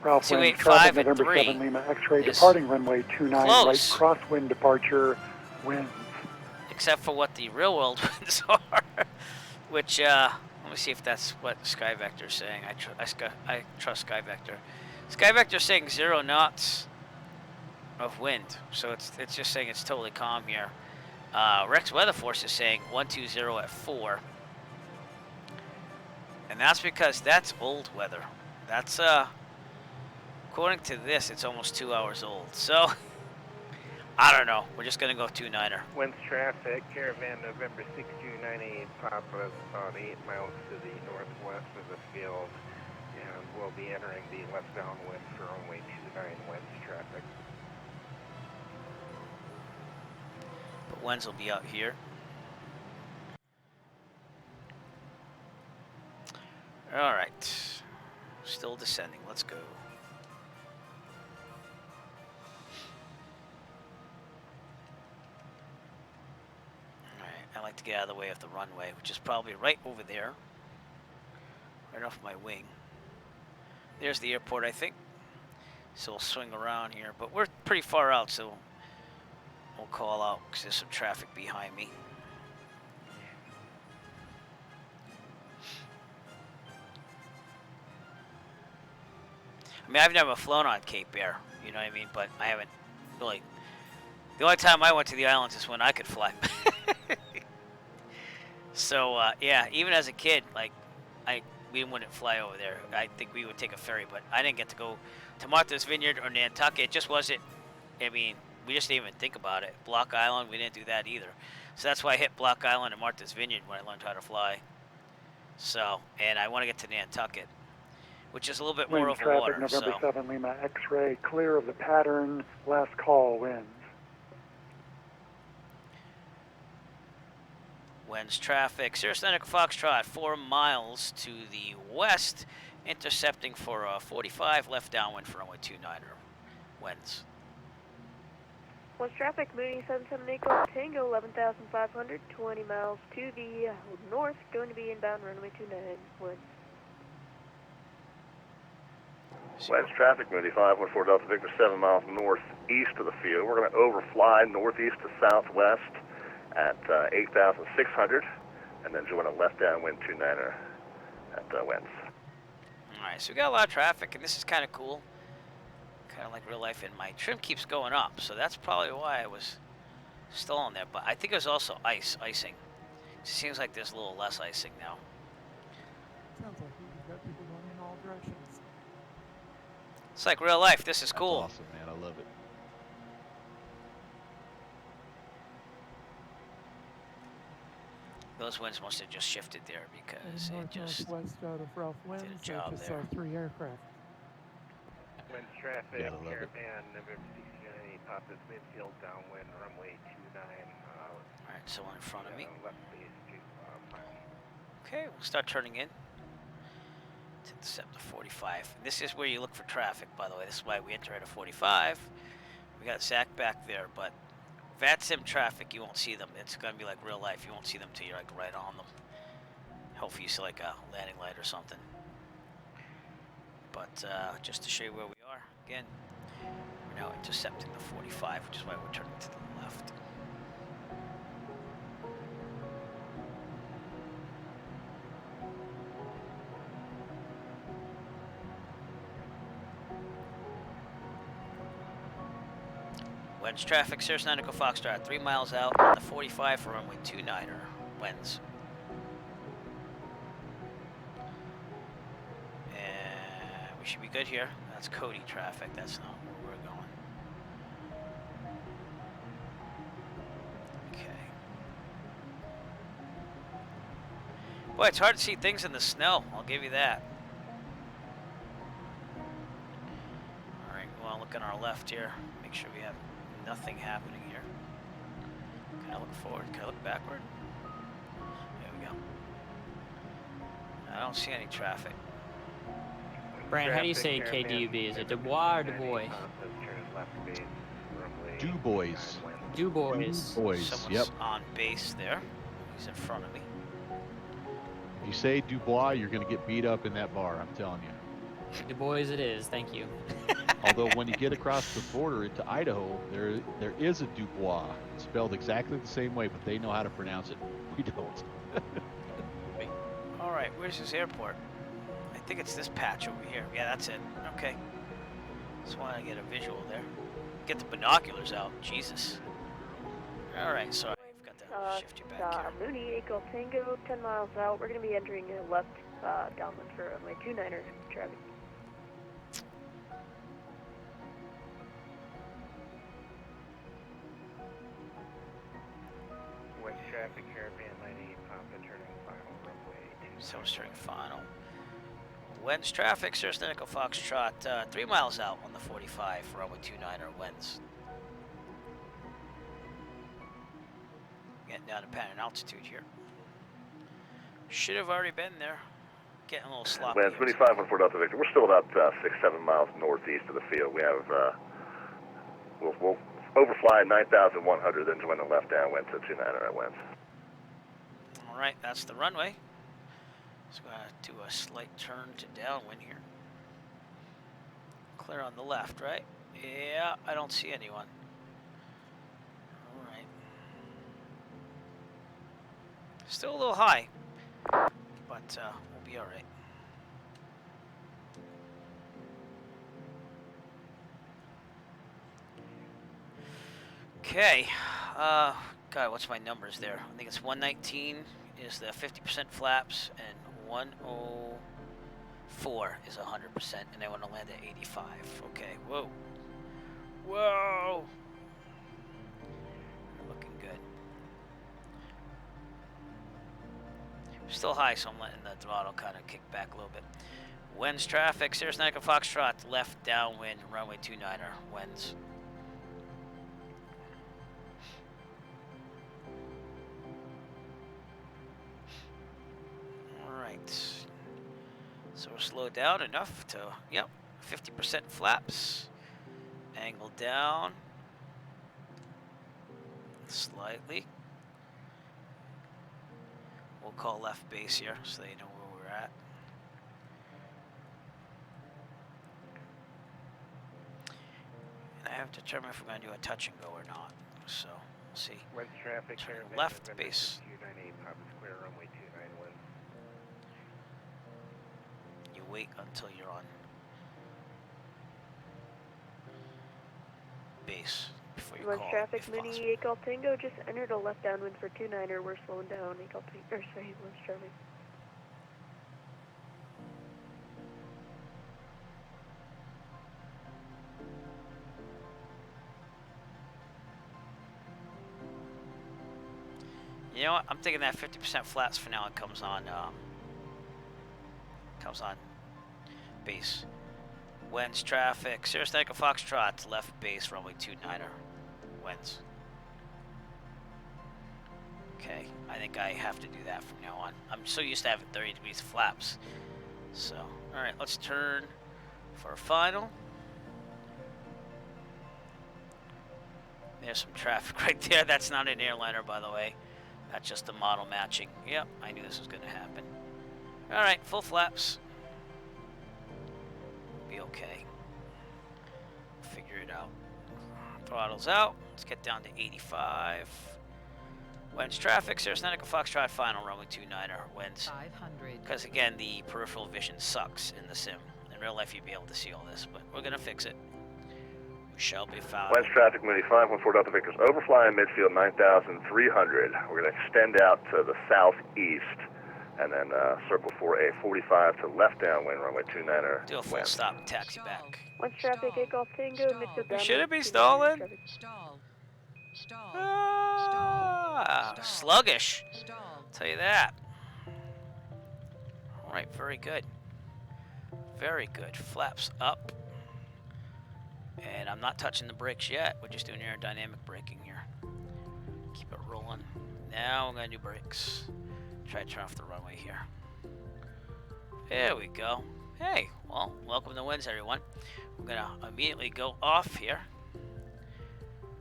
Ralph winds 285 traffic, and November 3 7 Lima X-ray, departing runway 29, close. right crosswind departure, winds. Except for what the real world winds are, which let me see if that's what SkyVector is saying. I trust SkyVector. SkyVector is saying 0 knots of wind, so it's just saying it's totally calm here. Rex Weather Force is saying 120 at 4, and that's because that's old weather. That's according to this, it's almost 2 hours old. So I don't know. We're just gonna go 29er. Winds traffic, Caravan November 6298 Papa about 8 miles to the northwest of the field, and we'll be entering the left downwind for runway 29 winds traffic. But winds will be out here. All right. Still descending. Let's go. I like to get out of the way of the runway, which is probably right over there. Right off my wing. There's the airport, I think. So we'll swing around here. But we're pretty far out, so we'll call out because there's some traffic behind me. I mean, I've never flown on Cape Air, you know what I mean? But I haven't really... The only time I went to the islands is when I could fly. So, yeah, even as a kid, like, we wouldn't fly over there. I think we would take a ferry, but I didn't get to go to Martha's Vineyard or Nantucket. It just wasn't, I mean, we just didn't even think about it. Block Island, we didn't do that either. So that's why I hit Block Island and Martha's Vineyard when I learned how to fly. So, and I want to get to Nantucket, which is a little bit more Winds over traffic, water. November So. 7 Lima X-ray, clear of the pattern, last call, winds. Winds traffic, Cirrus Echo Foxtrot, 4 miles to the west, intercepting for 45 left downwind for runway 29er. Winds. Winds traffic, Mooney 77 Echo Tango, 11,500, 20 miles to the north, going to be inbound runway 29, winds. Winds traffic, Moody 514 Delta Victor, 7 miles northeast of the field. We're going to overfly northeast to southwest at 8,600, and then join a left downwind 29er at winds. Alright, so we got a lot of traffic, and this is kind of cool. Kind of like real life, and my trim keeps going up, so that's probably why I was Still on there, but I think there's also icing. Seems like there's a little less icing now. Sounds like you've got people going in all directions. It's like real life. This is cool. That's awesome, man. I love it. Those winds must have just shifted there because it just Northwest out of Ralph Winds, did a job just there. saw 3 aircraft. Winds traffic, Gotta love it. Caravan, November 69, pop this midfield downwind, runway 29. Alright, someone in front of me. Left base to final. Okay, we'll start turning in. To intercept the 45. This is where you look for traffic, by the way. This is why we enter at a 45. We got Zach back there, but VATSIM traffic, you won't see them. It's going to be like real life. You won't see them till you're like right on them. Hopefully you see like a landing light or something. But just to show you where we are, again, we're now intercepting the 45, which is why we're turning to the left. Winds traffic, Cirrus 9 Echo Foxtrot, 3 miles out on the 45 for runway 29er. Winds. And we should be good here. That's Cody traffic. That's not where we're going. Okay. Boy, it's hard to see things in the snow. I'll give you that. Alright, well, look on our left here. Make sure we have nothing happening here. Can I look forward? Can I look backward? There we go. I don't see any traffic. Brand, how do you say KDUB? Is it Dubois or Dubois? Du Bois. Du Bois. Du Bois. Someone's Yep. on base there. He's in front of me. If you say Dubois, you're going to get beat up in that bar. I'm telling you. Du Bois it is. Thank you. Although when you get across the border into Idaho, there is a Dubois. It's spelled exactly the same way, but they know how to pronounce it. We don't. All right, where's this airport? I think it's this patch over here. Yeah, that's it. Okay. Just wanted to get a visual there. Get the binoculars out. Jesus. All right, sorry. I've got to shift you back here. Mooney, Echo Tango, 10 miles out. We're going to be entering a left downwind for runway 29er traffic. West traffic, Caravan 98, Papa turning final, runway 29. Someone's turning final. Winds traffic, Cirrus Echo Foxtrot, 3 miles out on the 45 for runway 29er winds. Getting down to Pan altitude here. Should have already been there. Getting a little sloppy. Winds 25 14 Delta Victor. We're still about 6-7 miles northeast of the field. We have we'll overfly 9,100, then join the left downwind to 29er at winds. All right, that's the runway. So I'm going to do a slight turn to downwind here. Clear on the left, right? Yeah, I don't see anyone. All right. Still a little high, but we'll be all right. Okay. God, what's my numbers there? I think it's 119 is the 50% flaps, and 104 is 100%, and I want to land at 85. Okay, whoa. Whoa! Looking good. Still high, so I'm letting the throttle kind of kick back a little bit. Winds traffic, Cirrus 9 Echo Foxtrot, left downwind, runway 29er, winds. So we're slowed down enough to, yep, 50% flaps. Angle down slightly. We'll call left base here so they know where we're at. And I have to determine if we're going to do a touch and go or not. So we'll see. West traffic, Turn Caravan left November base. 298, Papa Square, runway 29 winds. You wait until you're on base. before you West call, traffic, if Mini possible. 8 Golf Tango just entered a left downwind for 29er. We're slowing down 8 Golf Tango, or sorry, West traffic. You know what? I'm thinking that 50% flats for now. It comes on base. Winds traffic. Cirrus Echo Foxtrot left base runway 29er. Winds. Okay, I think I have to do that from now on. I'm so used to having 30 degrees flaps. So, all right, let's turn for a final. There's some traffic right there. That's not an airliner, by the way. That's just the model matching. Yep, I knew this was going to happen. All right, full flaps. Be okay. Figure it out. Throttles out. Let's get down to 85. Winds traffic. Cirrus Echo Foxtrot final runway 29er. Winds. 500. Because again, the peripheral vision sucks in the sim. In real life, you'd be able to see all this, but we're going to fix it. We shall be found. West traffic, Moody 514 Delta Victor's overflying midfield 9,300. We're going to extend out to the southeast and then circle for a 45 to left downwind runway 29er. Do a full stop and taxi back. West traffic, 8 Golf Tango, midfield downwind. Should it be 29er stalling? traffic. Sluggish. Tell you that. All right, very good. Very good. Flaps up. And I'm not touching the brakes yet. We're just doing aerodynamic braking here. Keep it rolling. Now we're going to do brakes. Try to turn off the runway here. There we go. Hey, well, welcome to Winds, everyone. We're going to immediately go off here.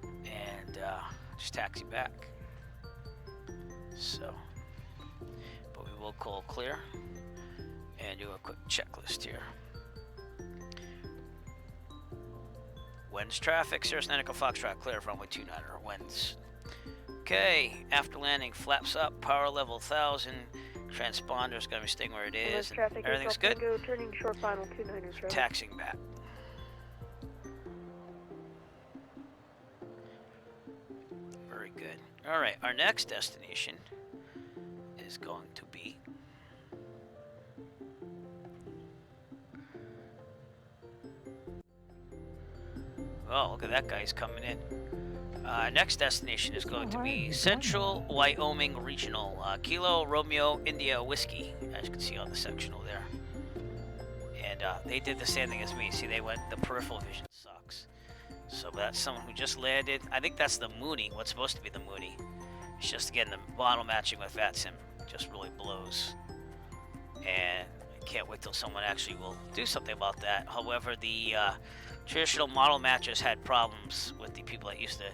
And just taxi back. So, but we will call clear. And do a quick checklist here. Winds traffic, Cirrus Echo Foxtrot clear from runway 29er. Winds. Okay, after landing, flaps up, power level 1000. Transponder's gonna be staying where it is. West traffic, Everything's 8 Golf good. Tango, turning short final 29er traffic. Taxiing back. Very good. All right, our next destination is going to be oh, look at that guy, he's coming in. Next destination is going to be Central Wyoming Regional. Kilo Romeo India Whiskey, as you can see on the sectional there. And they did the same thing as me. See, they went, the peripheral vision sucks. So that's someone who just landed. I think that's the Mooney, what's supposed to be the Mooney. It's just, again, the model matching with VATSIM just really blows. And I can't wait till someone actually will do something about that. However, the traditional model matchers had problems with the people that used to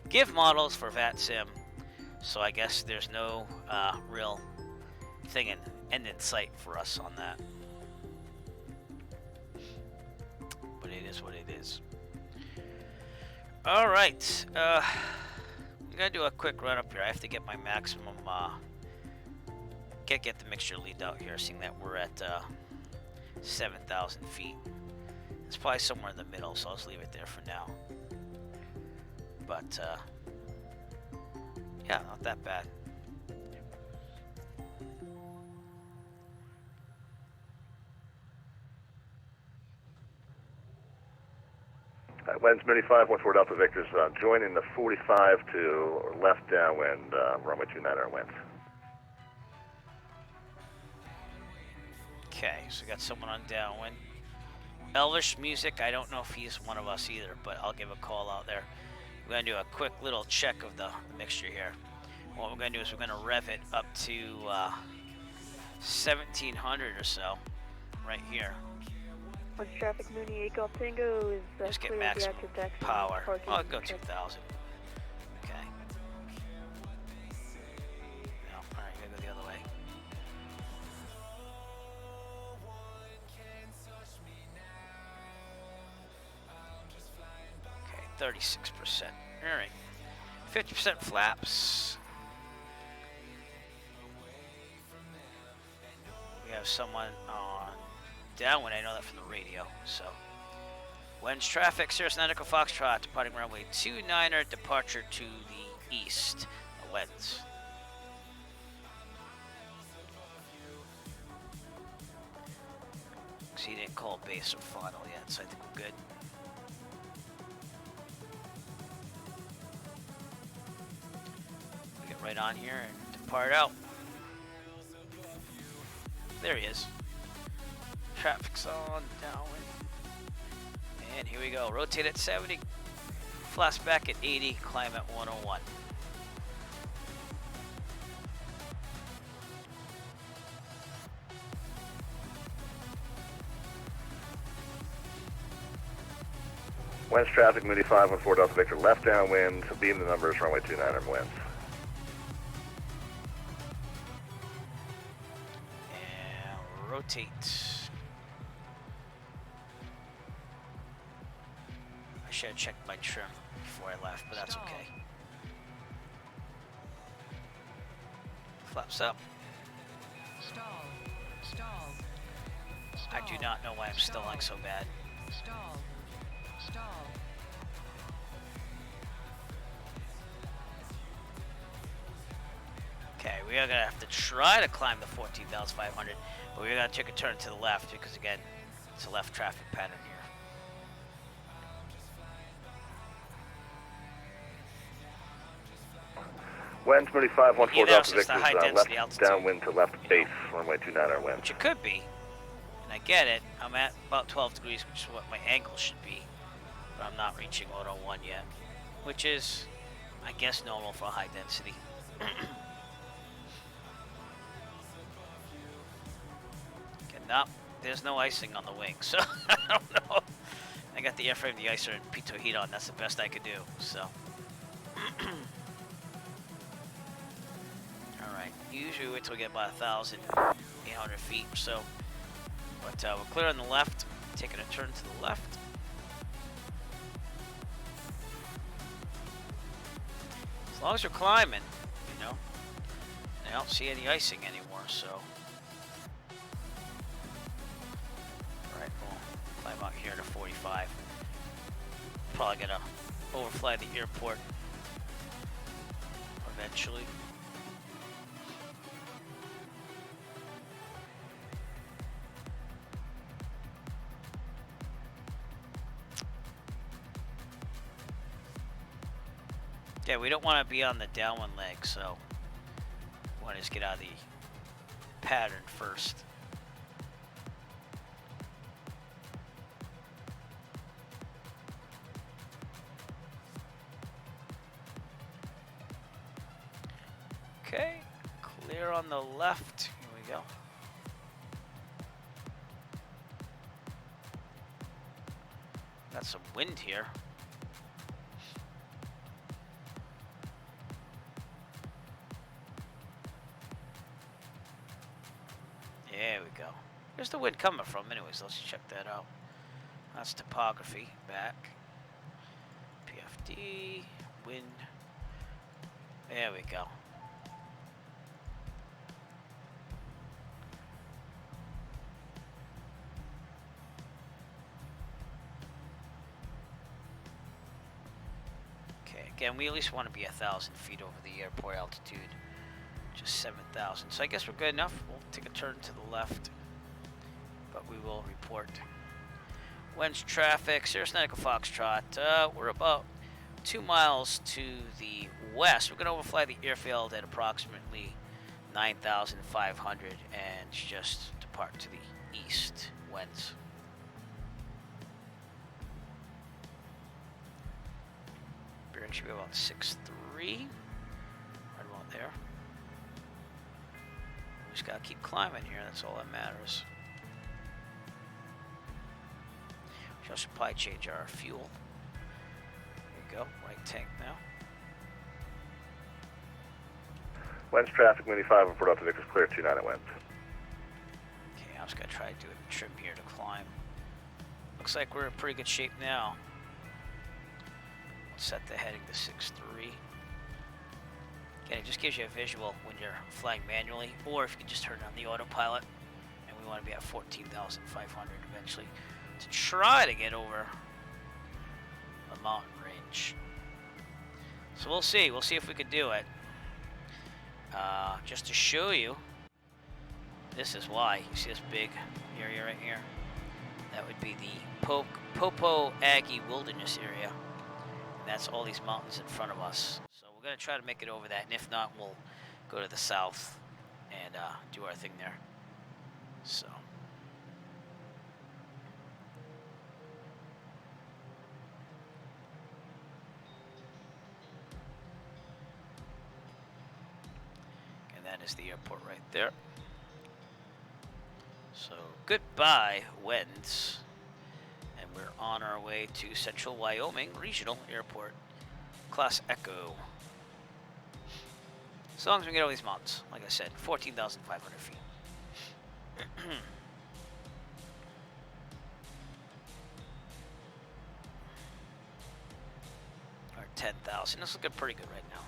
give models for VATSIM. So I guess there's no real thing end in sight for us on that. But it is what it is. All right. I'm going to do a quick run up here. I have to get my maximum, get the mixture lead out here, seeing that we're at 7,000 feet. It's probably somewhere in the middle, so I'll just leave it there for now. But, yeah, not that bad. Winds Moody 514 Delta Victor's joining the 45 to left downwind runway 29er winds. Okay, so we got someone on downwind. Elvish Music, I don't know if he's one of us either, but I'll give a call out there. We're going to do a quick little check of the mixture here. What we're going to do is we're going to rev it up to 1,700 or so, right here. West traffic, Mooney 8 Golf Tango is Just get clear of the maximum active taxi. power. Parking I'll go check. 2,000. Okay. No, alright, gotta go the other way. Okay, 36%. Alright. 50% flaps. We have someone on downwind. I know that from the radio, so Winds traffic, Cirrus Echo Foxtrot, departing runway 29er, departure to the east. The winds. So he didn't call base or final yet, so I think we're good. We get right on here and depart out. There he is. Traffic's on, downwind. And here we go. Rotate at 70. Flaps back at 80. Climb at 101. Winds traffic, Moody 514 Delta Victor, left downwind, beam the numbers, runway 29er winds. And rotate. I should have checked my trim before I left, but that's okay. Flaps up. Stall. Stall. I do not know why I'm stalling so bad. Stall. Stall. Okay, we are gonna have to try to climb the 14,500, but we're gonna take a turn to the left because again, it's a left traffic pattern here. Winds, Moody 514 Either Delta it's the Victor, high left density altitude, downwind to left base, runway 29er winds. which it could be, and I get it. I'm at about 12 degrees, which is what my angle should be, but I'm not reaching 101 yet, which is, I guess, normal for high density. Okay, now there's no icing on the wing, so I don't know. I got the airframe, the icer, and pitot heat on. That's the best I could do. So. Alright, usually we wait till we get about 1,800 feet or so. But we're clear on the left, taking a turn to the left. As long as we're climbing, you know. I don't see any icing anymore, so. Alright, we'll climb out here to 45. Probably gonna overfly the airport eventually. Yeah, we don't want to be on the downwind leg, so we want to just get out of the pattern first. Okay, clear on the left. Here we go. Got some wind here. There we go. Where's the wind coming from anyways? Let's check that out. That's topography. Back. PFD. Wind. There we go. Okay, again, we at least want to be 1,000 feet over the airport altitude. Just 7,000. So I guess we're good enough. We'll take a turn to the left, but we will report. Winds traffic, Cirrus Echo Foxtrot. We're about 2 miles to the west. We're going to overfly the airfield at approximately 9,500 and just depart to the east. Winds. Bearing should be about 6'3". Right about there. We just gotta keep climbing here, that's all that matters. We shall supply change our fuel. There we go, right tank now. Winds traffic, Moody 514 Delta Victor, clear 29 winds. Okay, I'm just gonna try to do a trim here to climb. Looks like we're in pretty good shape now. We'll set the heading to 6'3". Again, it just gives you a visual when you're flying manually, or if you can just turn on the autopilot. And we want to be at 14,500 eventually to try to get over mountain range. So we'll see. We'll see if we can do it. Just to show you, this is why. You see this big area right here? That would be the Popo Aggie Wilderness area. And that's all these mountains in front of us. So we're going to try to make it over that. And if not, we'll go to the south and do our thing there. So. And that is the airport right there. So goodbye, winds. And we're on our way to Central Wyoming Regional Airport, Class Echo. As long as we get all these mountains, like I said, 14,500 feet. Or 10,000. This is looking pretty good right now.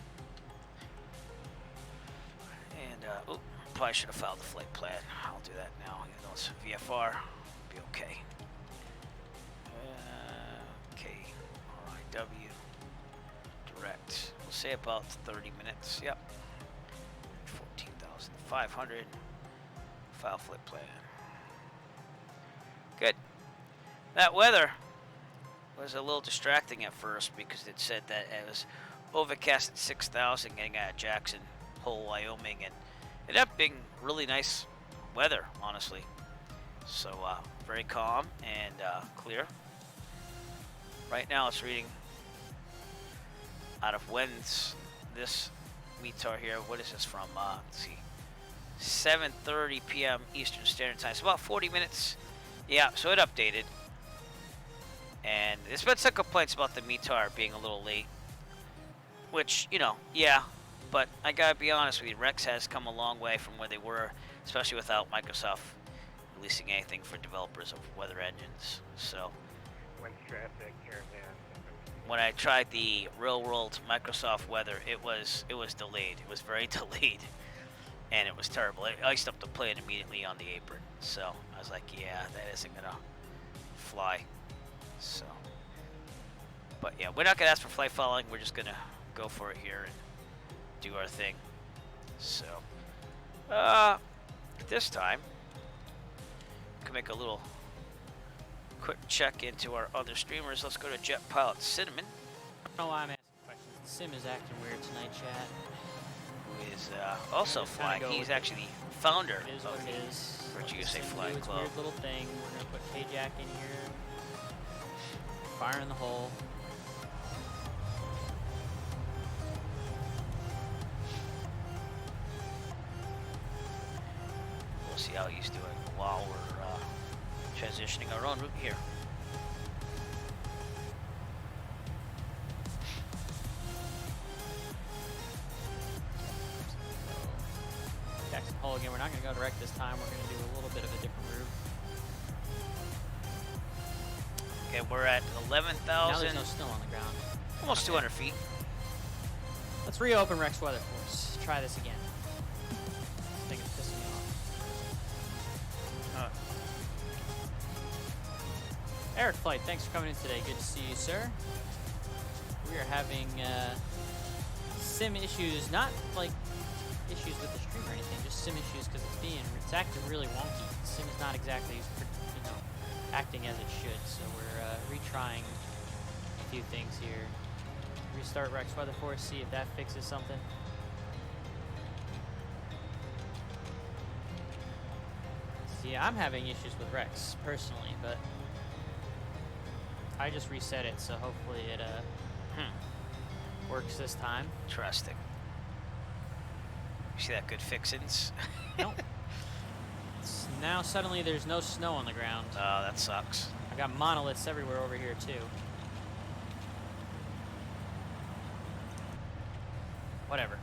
And, oh, probably should have filed the flight plan. I'll do that now. Even though it's VFR, be okay. Okay, RIW, direct. We'll say about 30 minutes. Yep. 14,500. File flight plan. Good. That weather was a little distracting at first because it said that it was overcast at 6,000 getting out of Jackson Hole, Wyoming, and it ended up being really nice weather, honestly. So very calm and clear. Right now it's reading out of winds. This METAR here, what is this from? Let's see, 7:30 p.m. Eastern Standard Time. So about 40 minutes. Yeah, so it updated. And there's been some complaints about the METAR being a little late. Which, you know, yeah. But I gotta be honest with you, Rex has come a long way from where they were, especially without Microsoft releasing anything for developers of weather engines. So Wind traffic, caravan. when I tried the real world Microsoft weather, it was delayed. It was very delayed, and it was terrible. I used to have to play it immediately on the apron. So I was like, yeah, that isn't gonna fly. So, but yeah, we're not gonna ask for flight following. We're just gonna go for it here and do our thing. So, this time, we can make a little quick check into our other streamers. Let's go to Jet Pilot Cinnamon. I don't know why I'm asking questions. The sim is acting weird tonight, chat. Who is also flying. He's actually the founder It is of what it is. Where'd you Let the say sim do Flying its Club? weird little thing. We're gonna put K-Jack in here. Fire in the hole. We'll see how he's doing while we're transitioning our own route here. Jackson Hole again. We're not gonna go direct this time. We're gonna do a little bit of a different route. Okay, we're at Now 11,000, there's no snow on the ground. almost 200 feet. Let's reopen Rex Weather Force. Try this again. This thing is pissing me off. Eric Flight, thanks for coming in today. Good to see you, sir. We are having sim issues, not like issues with the stream or anything, just sim issues because it's acting really wonky. The sim is not exactly, acting as it should. So we're retrying a few things here. Restart Rex Weather Force, see if that fixes something. See, I'm having issues with Rex personally, but I just reset it, so hopefully it works this time. Interesting. You see that good fixins? Nope. Now suddenly there's no snow on the ground. Oh, that sucks. I got monoliths everywhere over here too. Whatever.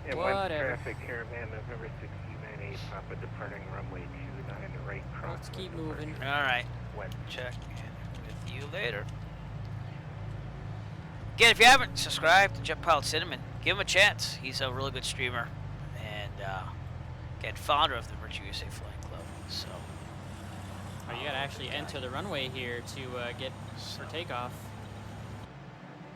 Yeah, Whatever. wind traffic, caravan, November 6298, Papa departing runway 29, right cross. Let's keep moving. All right. Wind. Check in with you later. Again, if you haven't subscribed to Jet Pilot Cinnamon, give him a chance. He's a really good streamer, and again, founder of the Virtue USA Flying Club. So, Oh, you gotta actually enter the runway here to get for takeoff.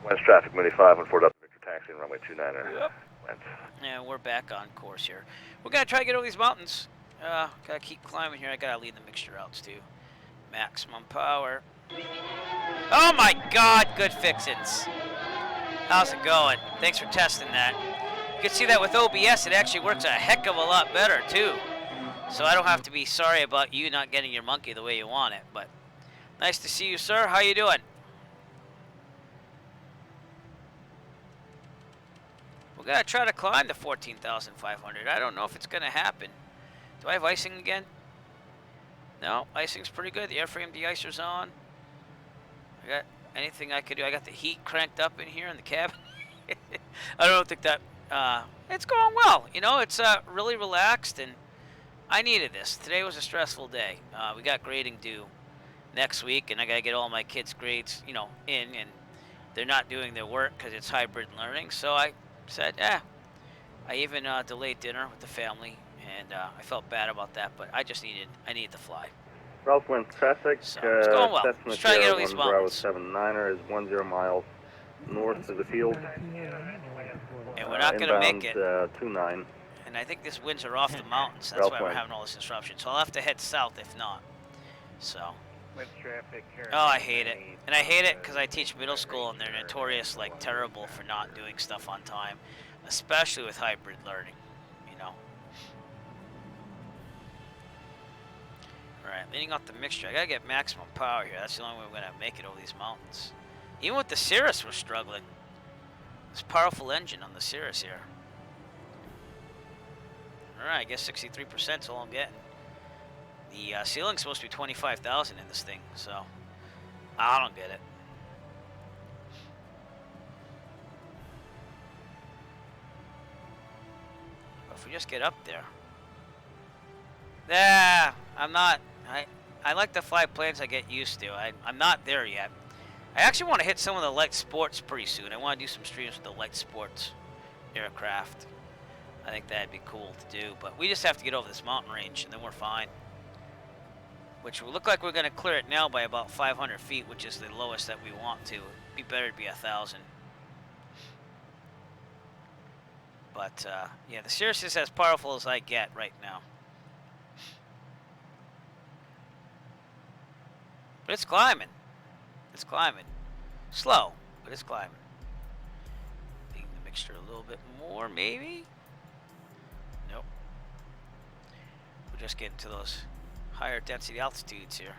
West traffic, Mooney 514 Delta Victor taxiing runway 29er. Yep. Went. And we're back on course here. We're gonna try to get over these mountains. Gotta keep climbing here. I gotta lead the mixture routes too. Maximum power. Oh my God! Good fixins. How's it going? Thanks for testing that. You can see that with OBS, it actually works a heck of a lot better too. So I don't have to be sorry about you not getting your monkey the way you want it. But nice to see you, sir. How you doing? We're gonna try to climb the 14,500. I don't know if it's gonna happen. Do I have icing again? No, icing's pretty good. The airframe de-icer's on. I got anything I could do. I got the heat cranked up in here in the cabin. I don't think that it's going well. You know, it's really relaxed, and I needed this. Today was a stressful day. We got grading due next week, and I gotta get all my kids' grades, you know, in, and they're not doing their work because it's hybrid learning. So I said, I even delayed dinner with the family, and I felt bad about that, but I needed to fly. Ralph Wins traffic. So it's going well. Let's try to get over these mountains. 79er is 10 miles north of the field. And we're not going to make it. 29. And I think these winds are off the mountains. That's why we're having all this disruption. So I'll have to head south if not. So. With traffic here. Oh, I hate it. And I hate it because I teach middle school, and they're notorious, like, terrible for not doing stuff on time, especially with hybrid learning, you know. All right, leading off the mixture. I gotta get maximum power here. That's the only way we're gonna make it over these mountains. Even with the Cirrus, we're struggling. This powerful engine on the Cirrus here. All right, I guess 63% is all I'm getting. The ceiling's supposed to be 25,000 in this thing, so I don't get it. But if we just get up there. I'm not. I like to fly planes I get used to. I'm not there yet. I actually want to hit some of the light sports pretty soon. I want to do some streams with the light sports aircraft. I think that'd be cool to do. But we just have to get over this mountain range, and then we're fine. Which will look like we're going to clear it now by about 500 feet, which is the lowest that we want to. It'd be better to be 1,000. But, yeah, the Cirrus is as powerful as I get right now. But it's climbing. It's climbing. Slow, but it's climbing. Making the mixture a little bit more, maybe? Nope. We're just getting to those higher density altitudes here,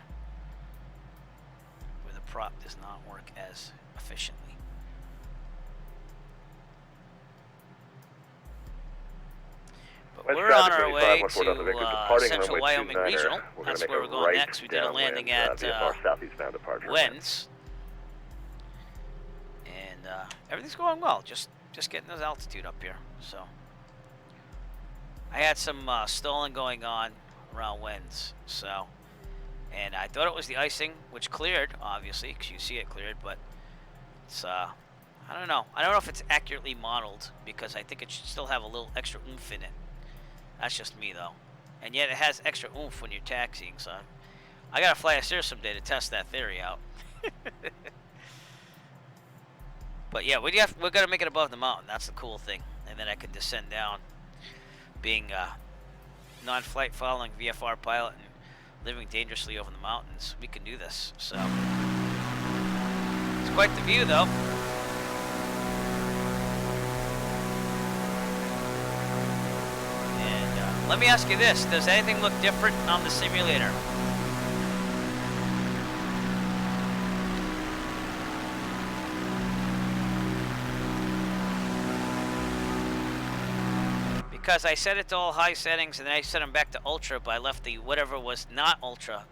where the prop does not work as efficiently. But we're on our way to Central Wyoming Regional. That's where we're going next. We did a landing at Wens. And everything's going well. Just getting this altitude up here. So I had some stalling going on around Wens. So, and I thought it was the icing, which cleared, obviously, because you see it cleared. But it's I don't know. I don't know if it's accurately modeled, because I think it should still have a little extra oomph in it. That's just me, though. And yet it has extra oomph when you're taxiing, so I gotta fly a Cirrus someday to test that theory out. But yeah, we're gonna make it above the mountain. That's the cool thing. And then I can descend down, being a non-flight following VFR pilot and living dangerously over the mountains. We can do this. So it's quite the view, though. Let me ask you this, does anything look different on the simulator? Because I set it to all high settings and then I set them back to ultra, but I left the whatever was not ultra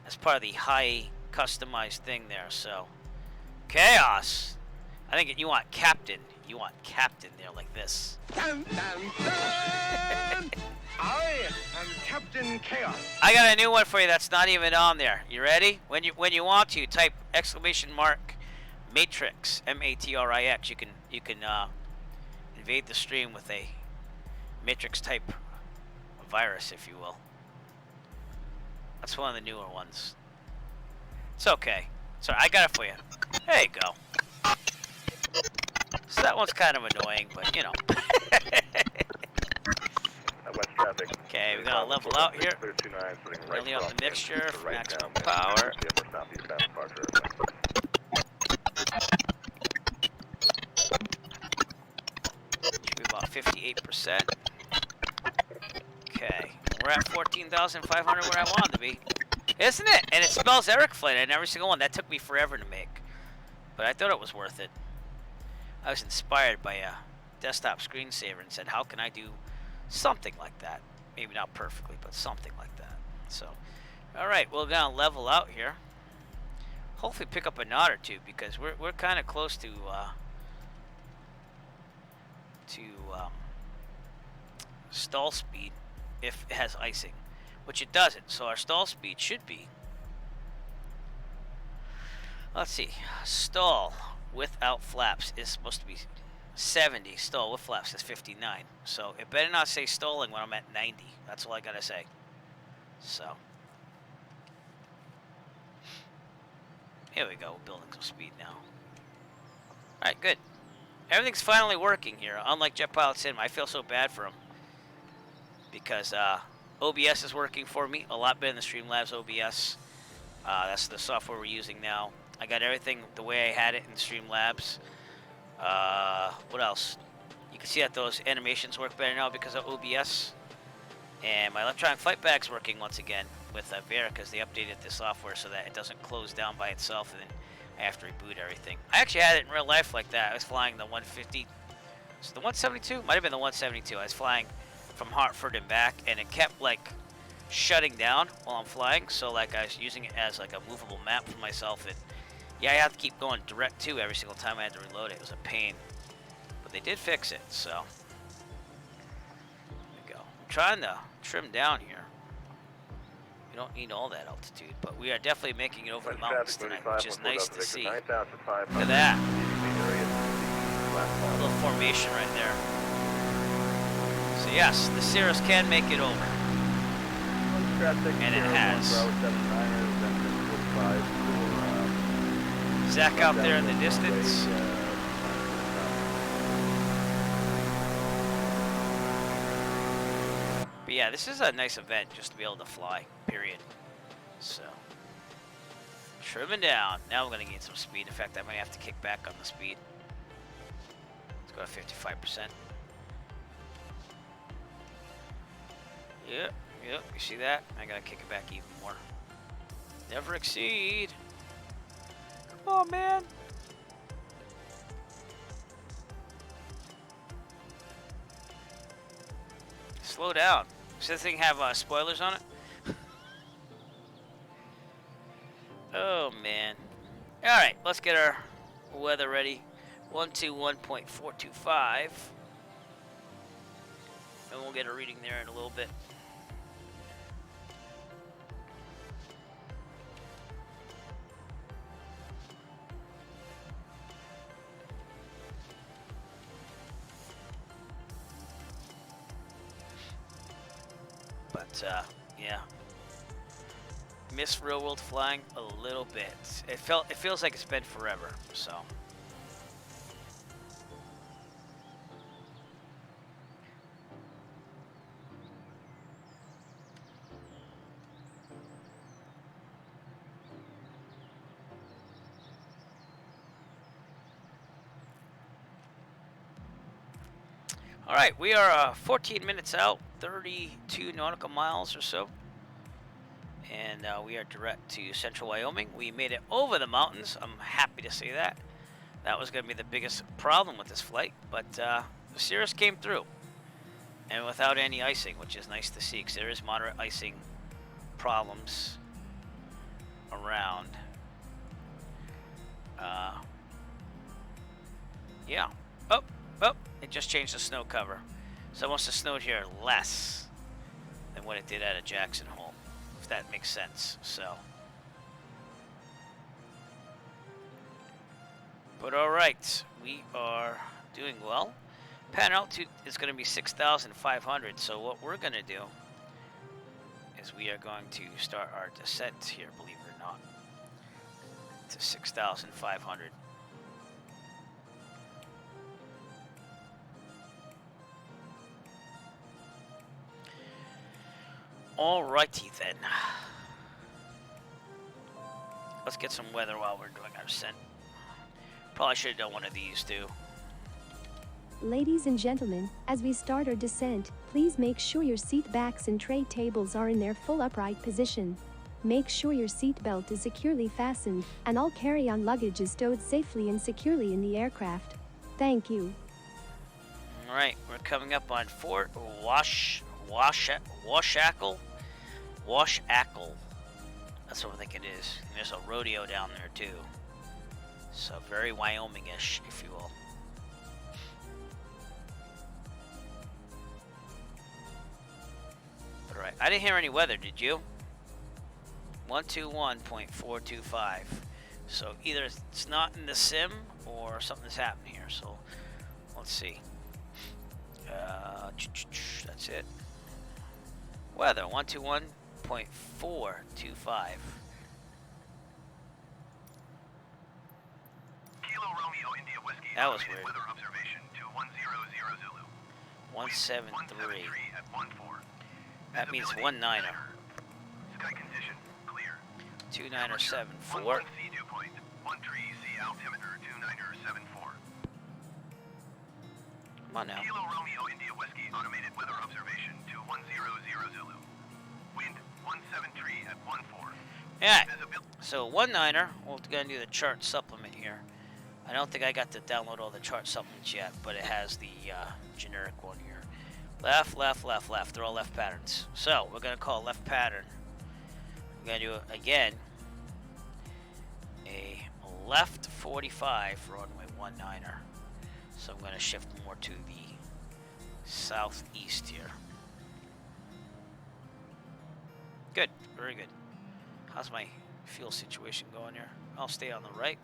as part of the high customized thing there, so. Chaos! I think you want captain. You want captain there like this. Dun, dun, dun. I am Captain Chaos. I got a new one for you that's not even on there. You ready? When you want to, type !! Matrix, MATRIX. You can invade the stream with a Matrix type virus, if you will. That's one of the newer ones. It's okay. Sorry, I got it for you. There you go. So that one's kind of annoying, but you know. West traffic. Okay, we're gonna level out here. Really up the mixture for maximum power. Should be about 58%. Okay, we're at 14,500 where I wanted to be. Isn't it? And it spells Eric Flynn in every single one. That took me forever to make. But I thought it was worth it. I was inspired by a desktop screensaver and said, how can I do something like that? Maybe not perfectly, but something like that. So, alright, we're gonna level out here. Hopefully pick up a knot or two, because we're kind of close to stall speed if it has icing, which it doesn't. So our stall speed should be, let's see, stall without flaps is supposed to be 70. Stall with flaps is 59. So it better not say stalling when I'm at 90. That's all I gotta say. So here we go, building some speed now. Alright, good. Everything's finally working here, unlike Jet Pilot Sim. I feel so bad for him, because OBS is working for me a lot better than Streamlabs OBS. That's the software we're using now. I got everything the way I had it in Streamlabs. What else? You can see that those animations work better now because of OBS. And my electronic flight bag's working once again with Vera, because they updated the software so that it doesn't close down by itself and then I have to reboot everything. I actually had it in real life like that. I was flying the 150. So the 172? Might have been the 172. I was flying from Hartford and back, and it kept like shutting down while I'm flying. So like I was using it as like a movable map for myself, and yeah, I have to keep going direct to every single time I had to reload it. It was a pain, but they did fix it. So there we go. I'm trying to trim down here. We don't need all that altitude, but we are definitely making it over the mountains tonight, which is nice to see. Look at that. A little formation right there. So yes, the Cirrus can make it over. And it has. Zach out there in the distance. But yeah, this is a nice event just to be able to fly, period. So, trimming down. Now we're going to gain some speed. In fact, I might have to kick back on the speed. Let's go to 55%. Yep, you see that? I got to kick it back even more. Never exceed. Come on, man. Slow down. Does this thing have spoilers on it? Oh, man. Alright, let's get our weather ready. 121.425. And we'll get a reading there in a little bit. But, yeah. Miss real world flying a little bit. It feels like it's been forever, so. All right, we are 14 minutes out, 32 nautical miles or so. And we are direct to central Wyoming. We made it over the mountains. I'm happy to say that. That was going to be the biggest problem with this flight. But the Cirrus came through. And without any icing, which is nice to see, because there is moderate icing problems around. Yeah. Oh, it just changed the snow cover. So it must have snowed here less than what it did out of Jackson Hole, if that makes sense. So, but all right, we are doing well. Pattern altitude is going to be 6,500. So what we're going to do is we are going to start our descent here, believe it or not, to 6,500. Alrighty then. Let's get some weather while we're doing our descent. Probably should have done one of these too. Ladies and gentlemen, as we start our descent, please make sure your seat backs and tray tables are in their full upright position. Make sure your seat belt is securely fastened, and all carry-on luggage is stowed safely and securely in the aircraft. Thank you. Alright, we're coming up on Fort Washackle. That's what I think it is. And there's a rodeo down there too. So very Wyoming-ish, if you will. Alright, I didn't hear any weather, did you? 121.425. So either it's not in the sim or something's happening here. So let's see. That's it. Weather 121.425. Kilo Romeo India Whiskey. That was automated weird. Weather observation to 100 Zulu. 173. At 14. That means 19er. Sky condition clear. 29er 74. 11 sea dew point. 13 sea altimeter 29er 74. Come on now. Kilo Romeo India Whiskey automated weather observation to 100 Zulu. Wind 173 at 14. Yeah. So 19er. We're gonna do the chart supplement here. I don't think I got to download all the chart supplements yet, but it has the generic one here. Left, left, left, left. They're all left patterns. So we're gonna call left pattern. We're gonna do again a left 45 for runway 19er. So I'm gonna shift more to the southeast here. Good, very good. How's my fuel situation going here? I'll stay on the right.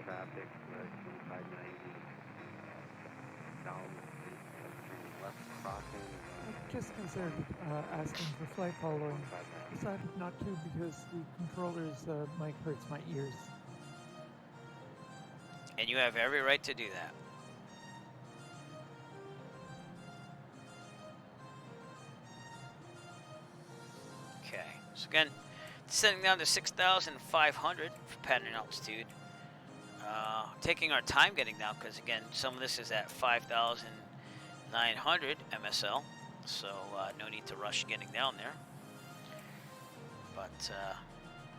Traffic, 590, down, left crossing. I just considered asking for flight following. Decided not to because the controller's mic hurts my ears. And you have every right to do that. Okay, so again, descending down to 6,500 for pattern altitude. Taking our time getting down because again, some of this is at 5,900 MSL, so no need to rush getting down there. But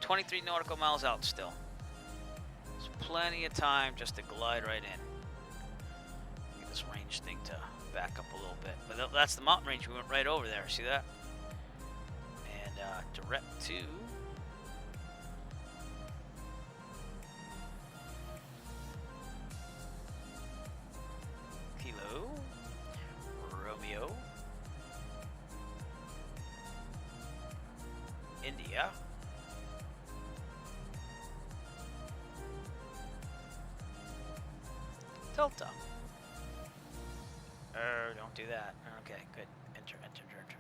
23 nautical miles out still. There's plenty of time just to glide right in. Get this range thing to back up a little bit. But that's the mountain range. We went right over there. See that? And direct to Kilo Romeo India Delta. Don't do that. Okay, good. Enter, enter, enter.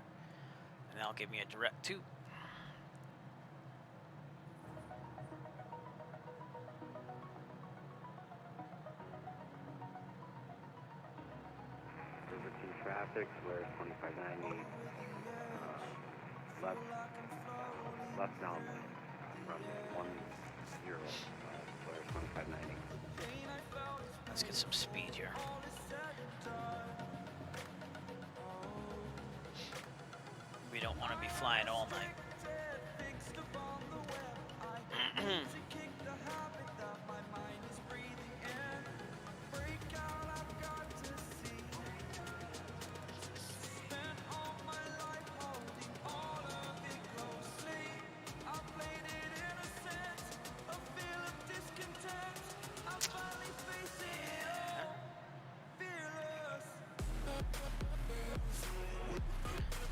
And that'll give me a direct to. Overseas traffic, Square 2590, left downwind, from 10, Square 2590. Let's get some speed here. We don't want to be flying all night.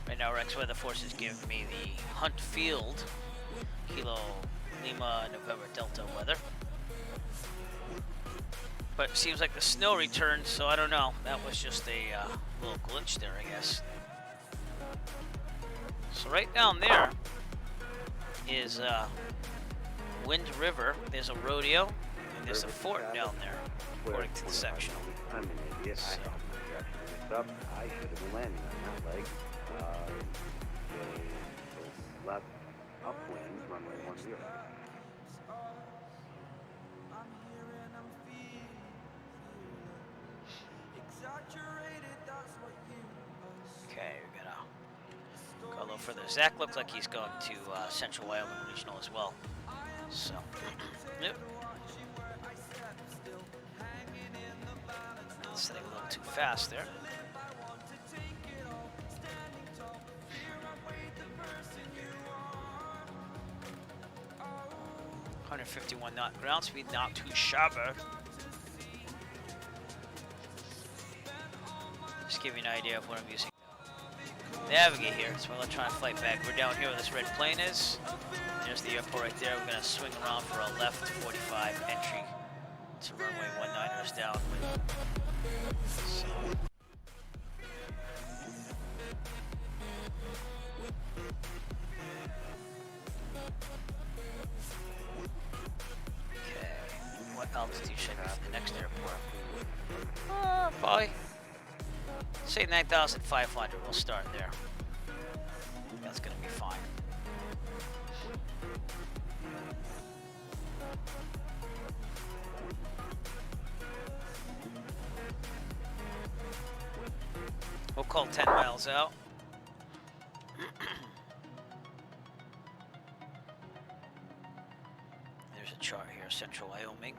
Right now, Rex Weather Force is giving me the Hunt Field, Kilo Lima November Delta weather. But it seems like the snow returned, so I don't know. That was just a little glitch there, I guess. So right down there is Wind River. There's a rodeo, and there's a fort down there, according to the section. I'm an idiot. I have my direction mixed up. I should have been landing on that leg. So left upwind, runway 10. Okay, we gotta go a little further. Zach looks like he's going to Central Wyoming Regional as well. So, yep. This thing a little too fast there. .151 knot ground speed, not too shabby. Just give you an idea of what I'm using. Navigate here. It's my electronic flight bag. We're down here where this red plane is. There's the airport right there. We're gonna swing around for a left 45 entry to runway 19ers down. So. Okay. What altitude should I be for the next airport? Probably. Say 9,500. We'll start there. That's gonna be fine. We'll call 10 miles out. There's a chart here, Central Wyoming.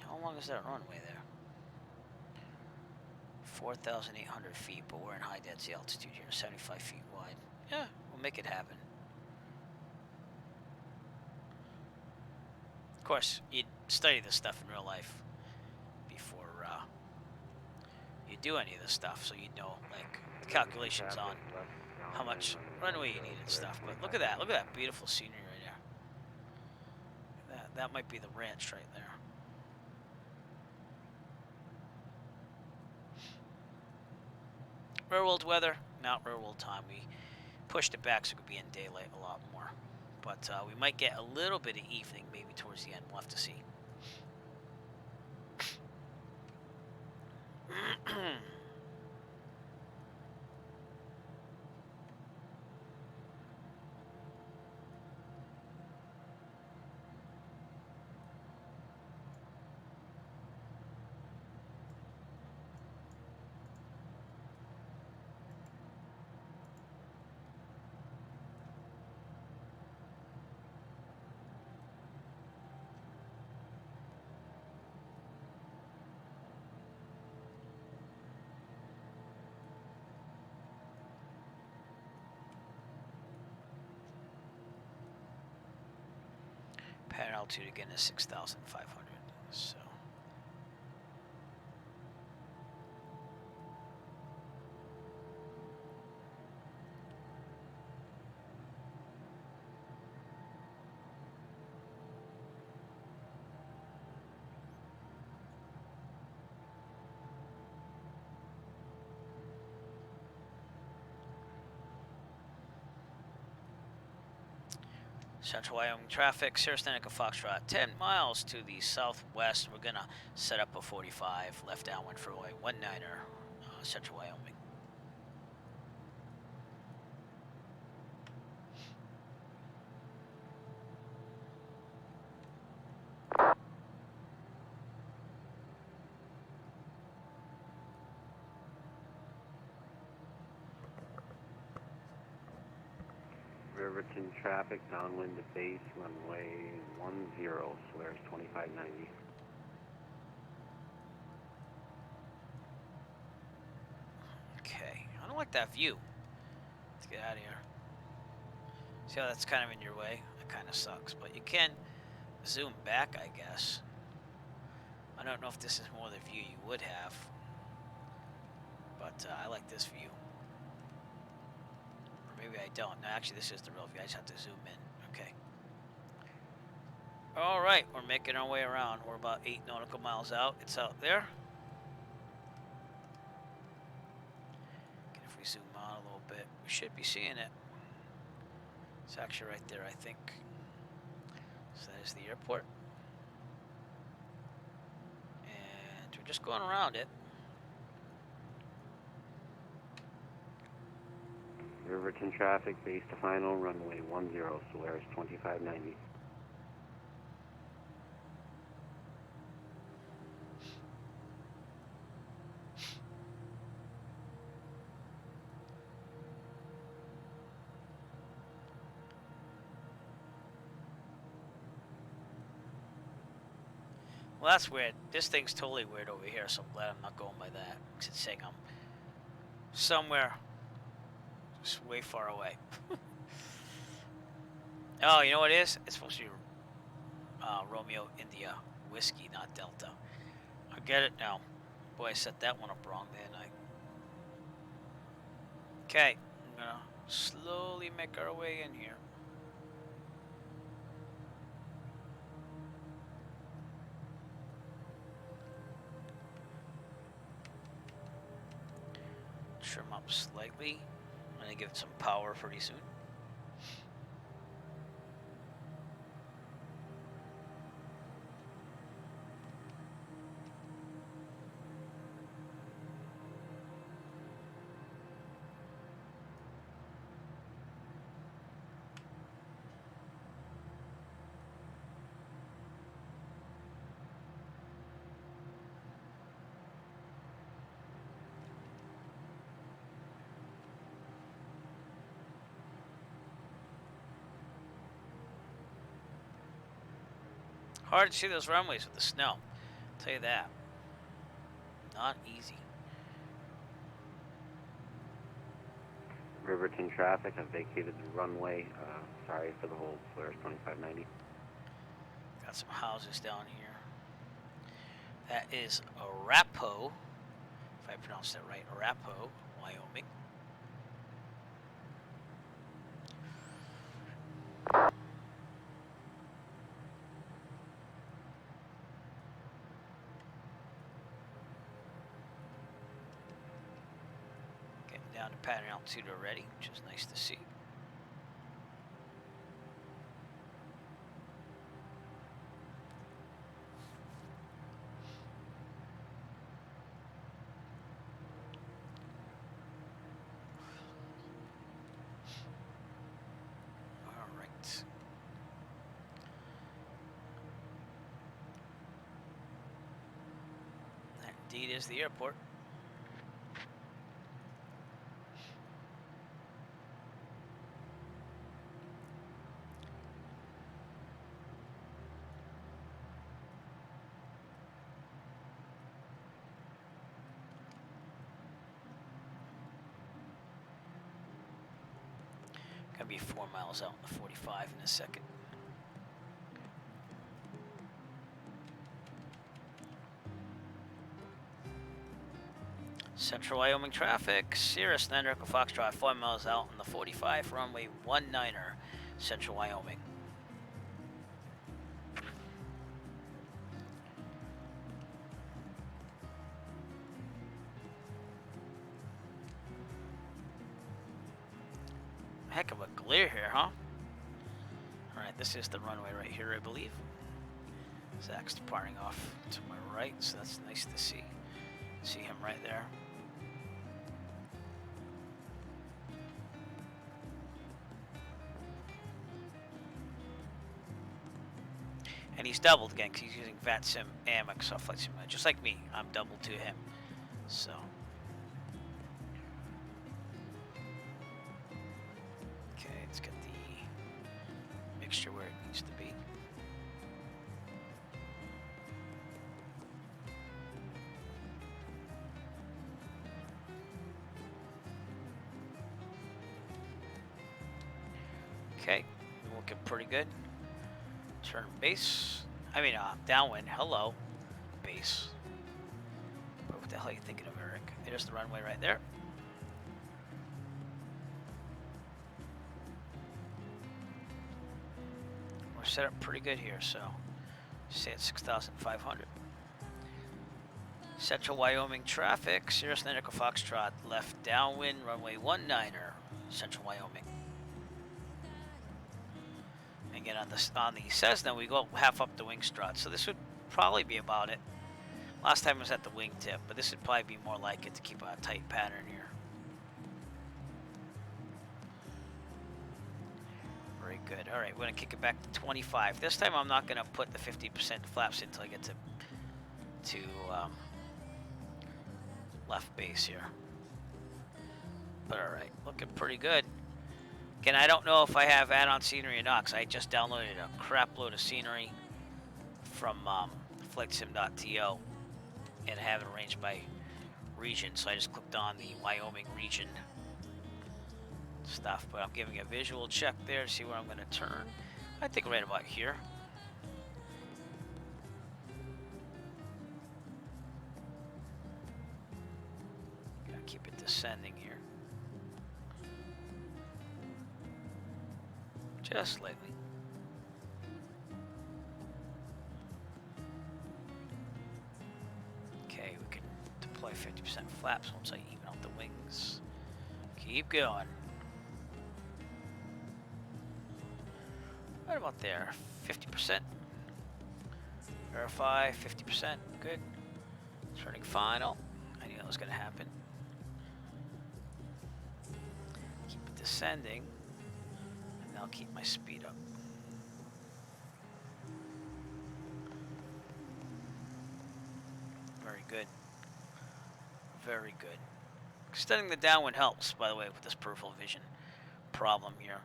How long is that runway there? 4,800 feet, but we're in high density altitude here, 75 feet wide. Yeah, we'll make it happen. Of course, you'd study this stuff in real life before you do any of this stuff, so you'd know, like, the calculations on how much runway you need and stuff. But look at that beautiful scenery right there. That might be the ranch right there. Real world weather, not real world time. We pushed it back so it could be in daylight a lot more. But we might get a little bit of evening maybe towards the end. We'll have to see. Pad altitude again is 6,500. So. Central Wyoming traffic, Cirrus Foxtrot, 10 miles to the southwest. We're gonna set up a 45 left downwind for a 19er, Central Wyoming. Riverton traffic, downwind to base, runway 10, Swears 2590. Okay, I don't like that view. Let's get out of here. See how that's kind of in your way? That kind of sucks, but you can zoom back, I guess. I don't know if this is more the view you would have, but I like this view. Or maybe I don't. No, actually, this is the real view. I just have to zoom in. Okay. All right, we're making our way around. We're about 8 nautical miles out. It's out there. And if we zoom out a little bit, we should be seeing it. It's actually right there, I think. So that is the airport. And we're just going around it. Riverton traffic, base to final, runway 10, Solaris 2590. Well, that's weird. This thing's totally weird over here, so I'm glad I'm not going by that. Because it's saying I'm somewhere just way far away. Oh, you know what it is? It's supposed to be Romeo India Whiskey, not Delta. I get it now. Boy, I set that one up wrong, didn't I? Okay, I'm gonna slowly make our way in here. Trim up slightly. I'm gonna give it some power pretty soon. Hard to see those runways with the snow. I'll tell you that. Not easy. Riverton traffic, I've vacated the runway. Sorry for the hold, Solaris 2590. Got some houses down here. That is Arapahoe, if I pronounced that right, Arapahoe, Wyoming. Getting down to pattern altitude already, which is nice to see. Alright. That indeed is the airport. Gonna be 4 miles out in the 45 in a second. Central Wyoming traffic, Cirrus, 9 Echo Foxtrot, 4 miles out on the 45, runway 19er, Central Wyoming. Heck of a glare here, huh? Alright, this is the runway right here, I believe. Zach's departing off to my right, so that's nice to see. See him right there. And he's doubled again because he's using VATSIM and Microsoft Flight Simulator. Just like me, I'm doubled to him. So. Okay, let's get the mixture where it needs to be. Okay, looking pretty good. Turn base. I mean, downwind. Hello. base. But what the hell are you thinking of, Eric? There's the runway right there. We're set up pretty good here, so stay at 6,500. Central Wyoming traffic, Cirrus Echo Foxtrot, left downwind, runway 19er, Central Wyoming. Again, on the Cessna, we go half up the wing strut, so this would probably be about it. Last time it was at the wingtip, but this would probably be more like it to keep a tight pattern here. Very good. All right, we're going to kick it back to 25. This time I'm not going to put the 50% flaps in until I get to left base here. But all right, looking pretty good. Again, I don't know if I have add-on scenery or not, because I just downloaded a crap load of scenery from flightsim.to and have it arranged by region. So I just clicked on the Wyoming region stuff, but I'm giving a visual check there to see where I'm going to turn. I think right about here. Gotta keep it descending here. Just slightly. Okay, we can deploy 50% flaps once I even out the wings. Keep going. Right about there. 50%. Verify, 50%. Good. Turning final. I knew that was going to happen. Keep it descending. And I'll keep my speed up. Very good. Very good. Extending the downwind helps, by the way, with this peripheral vision problem here.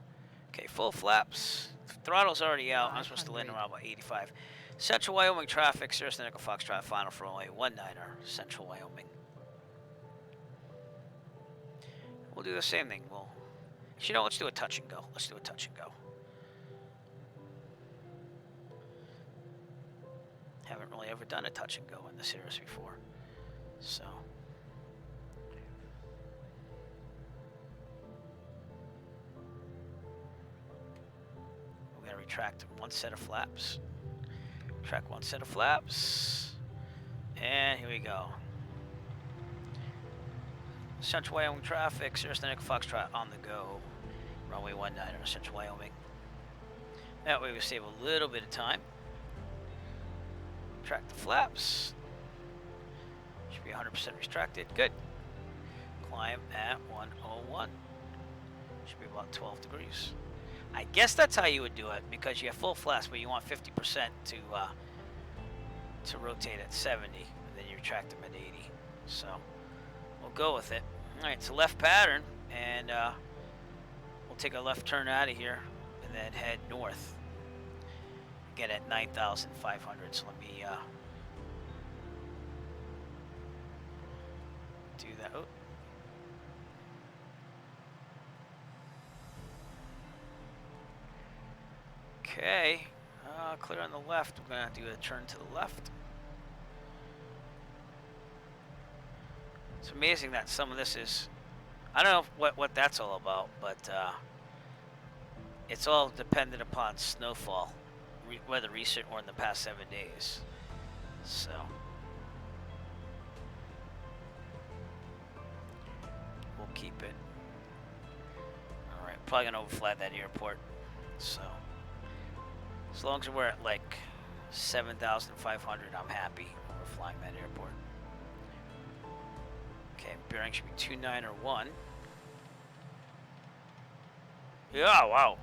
Okay, full flaps. Throttle's already out. I'm supposed to land around about 85. Central Wyoming traffic, Cirrus Echo Foxtrot, final for runway 19er, Central Wyoming. We'll do the same thing. You know, let's do a touch and go. Let's do a touch and go. Haven't really ever done a touch and go in the Cirrus before, so. We're gonna retract one set of flaps. Track one set of flaps, and here we go. Central Wyoming traffic, Cirrus Echo Foxtrot on the go. Runway 19er, Central Wyoming. That way we save a little bit of time. Track the flaps. Should be 100% retracted. Good. Climb at 101. Should be about 12 degrees. I guess that's how you would do it, because you have full flaps, but you want 50% to rotate at 70, and then you retract them at 80. So we'll go with it. All right, it's a left pattern, and we'll take a left turn out of here, and then head north. Get at 9,500. So let me do that. Oh. Okay, clear on the left. We're gonna do a turn to the left. It's amazing that some of this is, I don't know what that's all about, but it's all dependent upon snowfall, whether recent or in the past 7 days. So we'll keep it. All right, probably gonna overfly that airport. So as long as we're at like 7,500, I'm happy overflying that airport. Okay, bearing should be 291. Yeah, wow.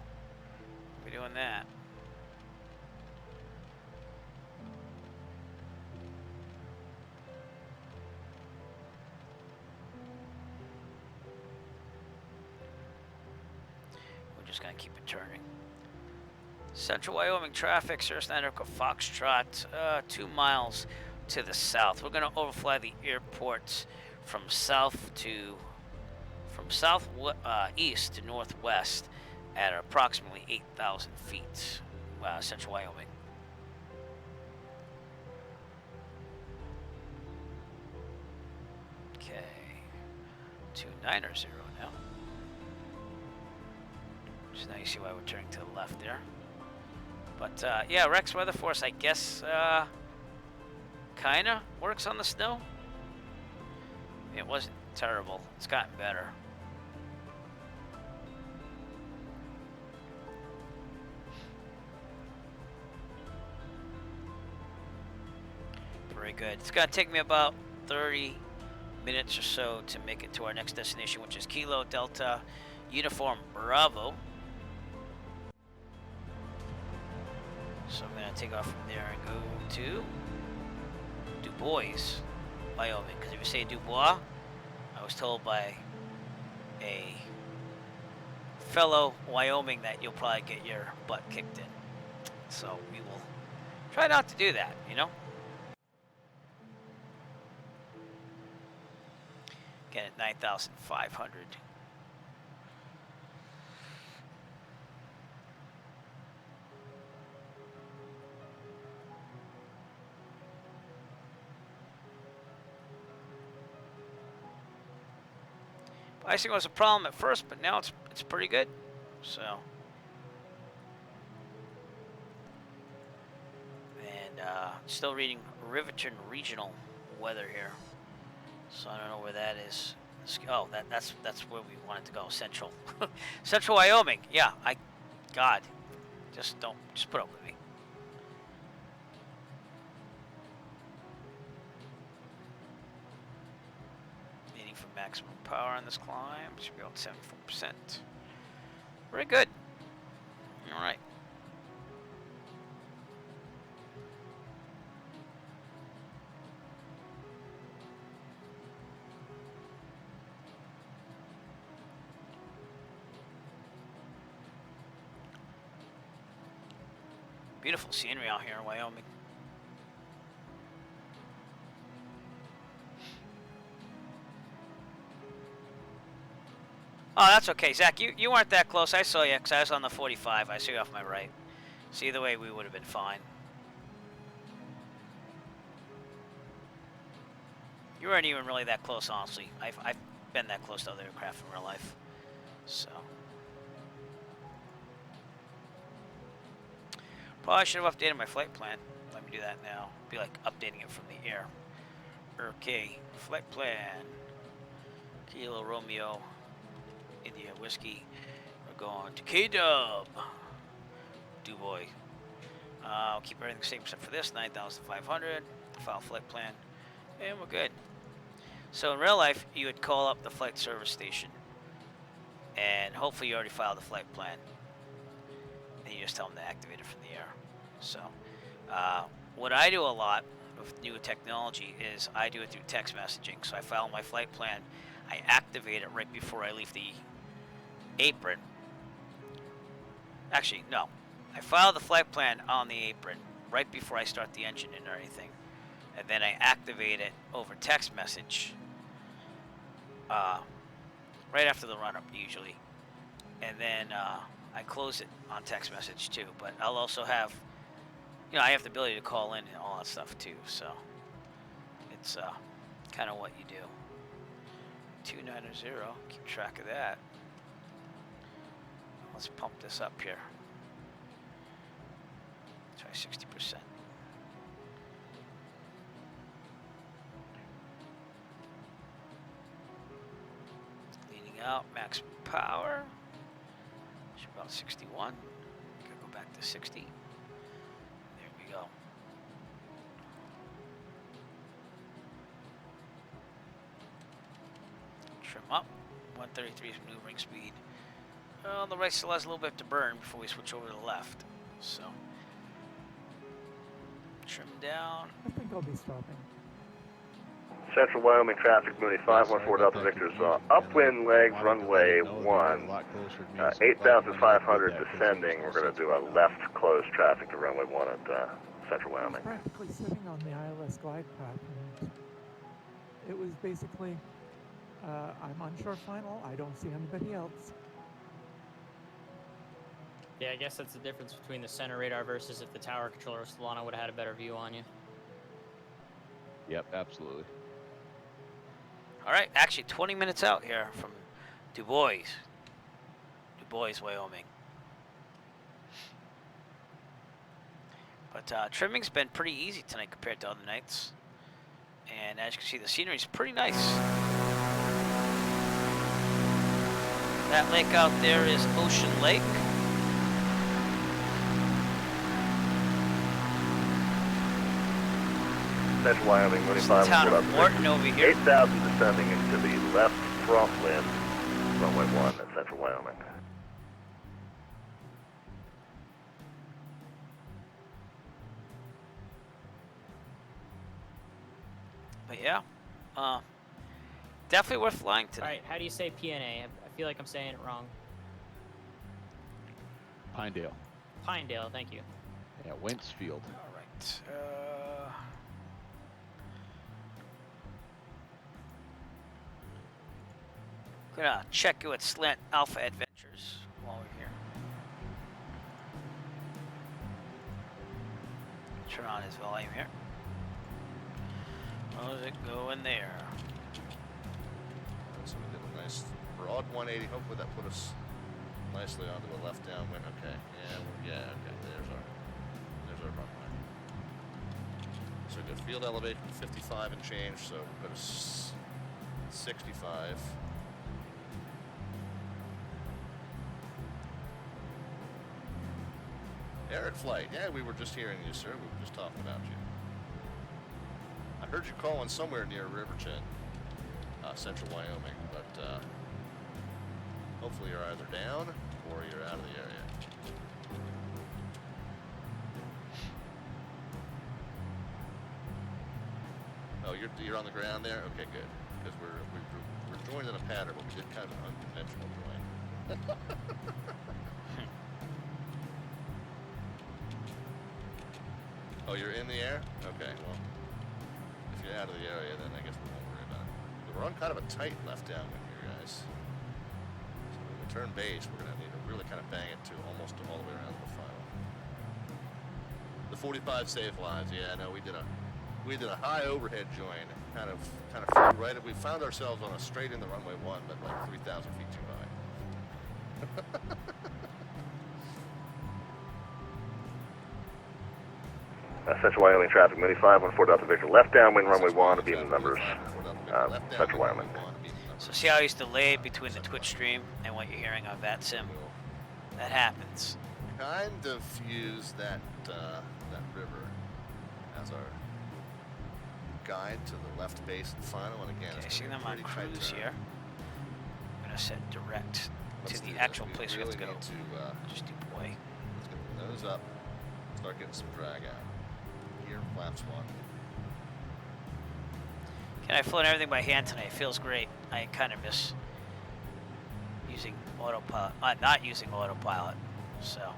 We're doing that. We're just gonna keep it turning. Central Wyoming traffic, Cirrus Echo Foxtrot, 2 miles to the south. We're gonna overfly the airport from southeast to northwest at approximately 8,000 feet, Central Wyoming. 29er 0 now. So now you see why we're turning to the left there. But yeah, Rex Weather Force, I guess, kinda works on the snow. It wasn't terrible. It's gotten better. Very good. It's gonna take me about 30 minutes or so to make it to our next destination, which is Kilo Delta Uniform Bravo. So I'm gonna take off from there and go to Du Bois, Wyoming. Because if you say Dubois, I was told by a fellow Wyoming that you'll probably get your butt kicked in. So we will try not to do that, you know? Again at 9,500. Icing was a problem at first, but now it's pretty good. So, and still reading Riverton Regional weather here. So I don't know where that is. Oh, that's where we wanted to go. Central, Central Wyoming. Yeah, God, just put up with me. Needing for maximum power on this climb. Should be about 74%. Very good. All right. Beautiful scenery out here in Wyoming. Oh, that's okay. Zach, you weren't that close. I saw you because I was on the 45. I saw you off my right. So either way, we would have been fine. You weren't even really that close, honestly. I've been that close to other aircraft in real life. So. Probably should have updated my flight plan. Let me do that now. Be like updating it from the air. Okay, flight plan. Kilo Romeo, India Whiskey. We're going to K-Dub. Du Bois. I'll keep everything the same except for this, 9,500. File flight plan. And we're good. So in real life, you would call up the flight service station. And hopefully you already filed the flight plan. And you just tell them to activate it from the air. So, what I do a lot with new technology is I do it through text messaging. So I file my flight plan, I activate it right before I leave the apron. Actually, no. I file the flight plan on the apron right before I start the engine or anything. And then I activate it over text message right after the run-up usually. And then I close it on text message too. But I'll also have, I have the ability to call in and all that stuff too. So it's kind of what you do. 290, keep track of that. Let's pump this up here. Try 60%. Leaning out, max power. Should be about 61. Gotta go back to 60. There we go. Trim up. 133 is maneuvering speed. Well, the right still has a little bit to burn before we switch over to the left. So, trim down. I think I'll be stopping. Central Wyoming traffic, Mooney 514 Delta Victor's upwind leg, runway 1, 8,500 descending. We're going to do a left close traffic to runway 1 at Central I was Wyoming. practically sitting on the ILS glide path, and it was basically, I'm on short final, I don't see anybody else. Yeah, I guess that's the difference between the center radar versus if the tower controller was still on, I would have had a better view on you. Yep, absolutely. All right, actually 20 minutes out here from Du Bois, Wyoming. But trimming's been pretty easy tonight compared to other nights. And as you can see, the scenery's pretty nice. That lake out there is Ocean Lake. Central Wyoming, This is 25. the town pulled of up Morton over here. 8,000 descending into the left crosswind, runway 1 at Central Wyoming. But yeah, definitely worth flying today. All right, how do you say PNA? I feel like I'm saying it wrong. Pinedale. Pinedale, thank you. Yeah, Wentzfield. All right. Gonna check it with Slant Alpha Adventures while we're here. Turn on his volume here. How's it going there? So we did a nice broad 180. Hopefully that put us nicely onto a left downwind. Okay. Yeah. Okay. There's our runway. So we got field elevation 55 and change. So we'll go to 65. Air at flight. Yeah, we were just hearing you, sir. We were just talking about you. I heard you calling somewhere near Riverton, central Wyoming, but hopefully you're either down or you're out of the area. Oh, you're on the ground there? Okay, good. Because we're joined in a pattern, but we did kind of an unconventional join. Oh, you're in the air? Okay, well, if you're out of the area, then I guess we won't worry about it. But we're on kind of a tight left downwind here, guys. So when we turn base, we're going to need to really kind of bang it to almost all the way around to the final. The 45 safe lines, yeah, no, we did a high overhead join, kind of flew right. We found ourselves on a straight in the runway 1, but like 3,000 feet too high. Central Wyoming traffic, Mooney 514 Delta Victor, left downwind runway 1, beam numbers, Central Wyoming. So see how he's delayed between the Twitch stream and what you're hearing on VATSIM? That happens. Kind of use that river as our guide to the left base and final, and again, Okay, see them on cruise here. I'm gonna set direct to the actual place we have to go. Just deploy. Let's get the nose up, start getting some drag out. Here, flaps 1. Can I float everything by hand tonight? It feels great. I kind of miss using autopilot, not using autopilot. So,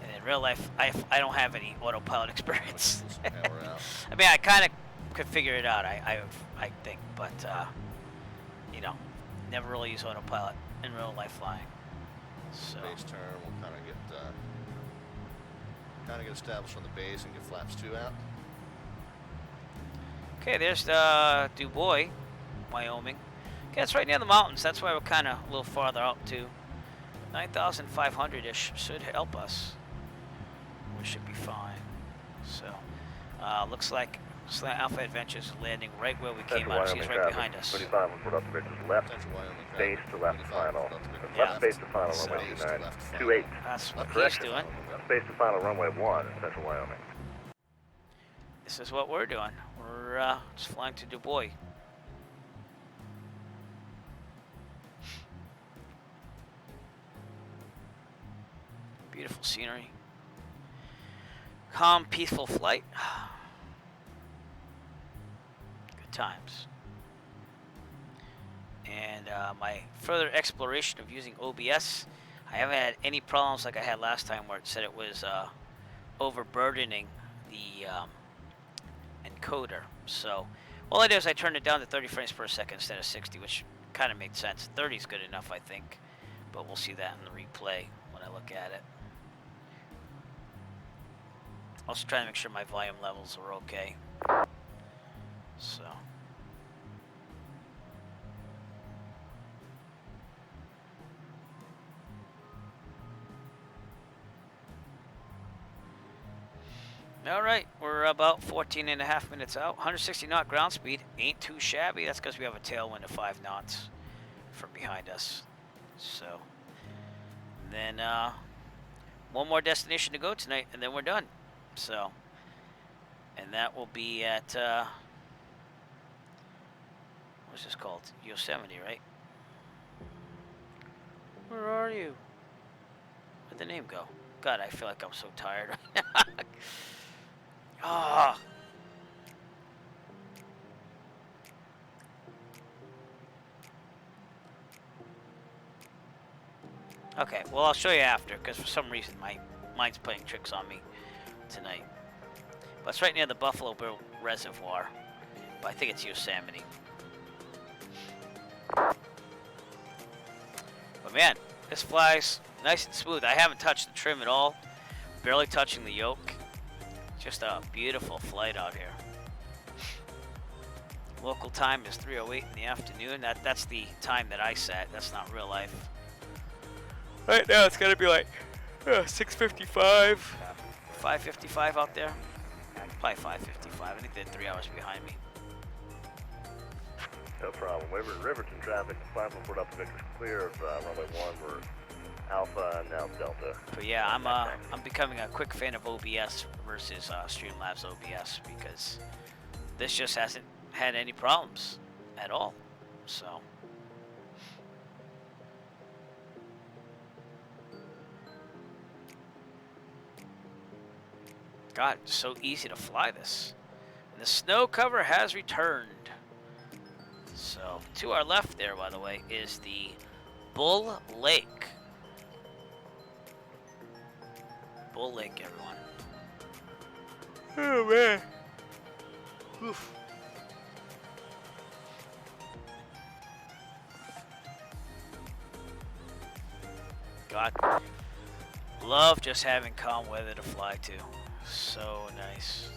and in real life, I don't have any autopilot experience. I mean, I kind of could figure it out. I think, but you know, never really use autopilot in real life flying. So. Base turn, we'll kind of get established on the base and get flaps 2 out. Okay, there's Du Bois, Wyoming. Okay, it's right near the mountains. That's why we're kind of a little farther out too. 9,500-ish should help us. We should be fine. So, looks like Slant Alpha Adventures is landing right where we came out. She's right behind us. 25 Delta Victor's left base to left final. Left base to final runway 2928. That's what Correct. he's doing. Left base to final runway 1 in Central Wyoming. This is what we're doing. We're just flying to Du Bois. Beautiful scenery. Calm, peaceful flight. Good times. And my further exploration of using OBS, I haven't had any problems like I had last time where it said it was overburdening the encoder. So all I did is I turned it down to 30 frames per second instead of 60, which kind of made sense. 30 is good enough, I think, but we'll see that in the replay when I look at it. Also trying to make sure my volume levels are okay. So All right, we're about 14 and a half minutes out. 160 knot ground speed ain't too shabby. That's because we have a tailwind of 5 knots from behind us. So, then one more destination to go tonight, and then we're done. So, and that will be at what's this called? Yosemite, right? Where are you? Where'd the name go? God, I feel like I'm so tired. Ah. Okay, well, I'll show you after, because for some reason my mind's playing tricks on me tonight. But it's right near the Buffalo Bill Reservoir. But I think it's Yosemite. But man, this flies nice and smooth. I haven't touched the trim at all. Barely touching the yoke. Just a beautiful flight out here. Local time is 3:08 in the afternoon. That's the time that I set. That's not real life. Right now it's gonna be like 6:55, 5:55 out there. Probably 5:55. I think they're 3 hours behind me. No problem. Riverton traffic, 514 Delta Victor's clear of runway 1. We're Alpha and now Delta. But yeah, I'm becoming a quick fan of OBS versus Streamlabs OBS because this just hasn't had any problems at all. So. God, it's so easy to fly this. And the snow cover has returned. So, to our left there, by the way, is the Bull Lake. Bull Lake, everyone. Oh, man. Oof. God. Love just having calm weather to fly to. So nice.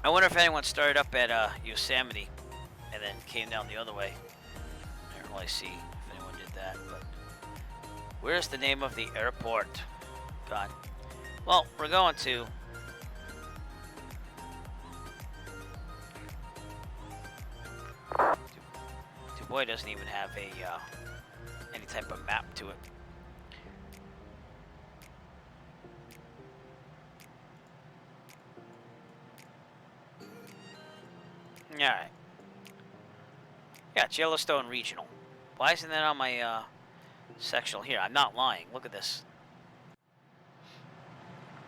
I wonder if anyone started up at Yosemite and then came down the other way. I don't really see if anyone did that, but where's the name of the airport? God. Well, we're going to Dubois doesn't even have a any type of map to it. Alright. Yeah, it's Yellowstone Regional. Why isn't that on my sectional here? I'm not lying. Look at this.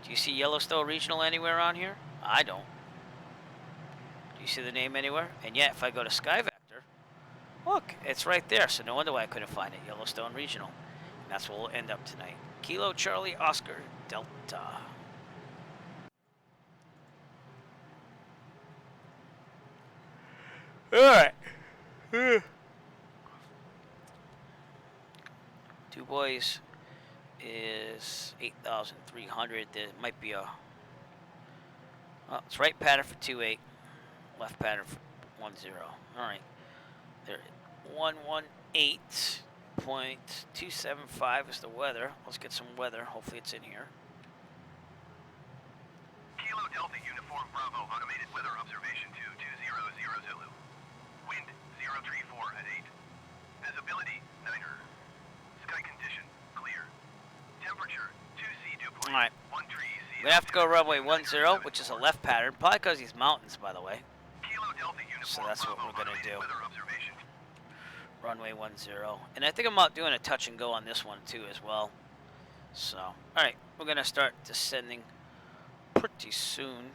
Do you see Yellowstone Regional anywhere on here? I don't. Do you see the name anywhere? And yet, if I go to SkyVector, look, it's right there. So no wonder why I couldn't find it. Yellowstone Regional. And that's where we'll end up tonight. Kilo Charlie Oscar Delta. Alright. Dubois is 8,300. There might be a... Well, it's right pattern for 2.8. Left pattern for 1.0. Alright. There, 118.275 is the weather. Let's get some weather. Hopefully it's in here. Kilo Delta Uniform Bravo automated weather observation 2200 Zulu. Wind 034 at 8. Visibility 9er. Sky condition clear. Temperature 2C dew point. Alright. 1 tree C. We have to go runway 10, which is a left pattern. Probably because these mountains, by the way. Kilo Delta Uniform So that's what Bravo we're going to do. weather observation. Runway 10. And I think I'm out doing a touch and go on this one too as well. So, alright. We're going to start descending pretty soon.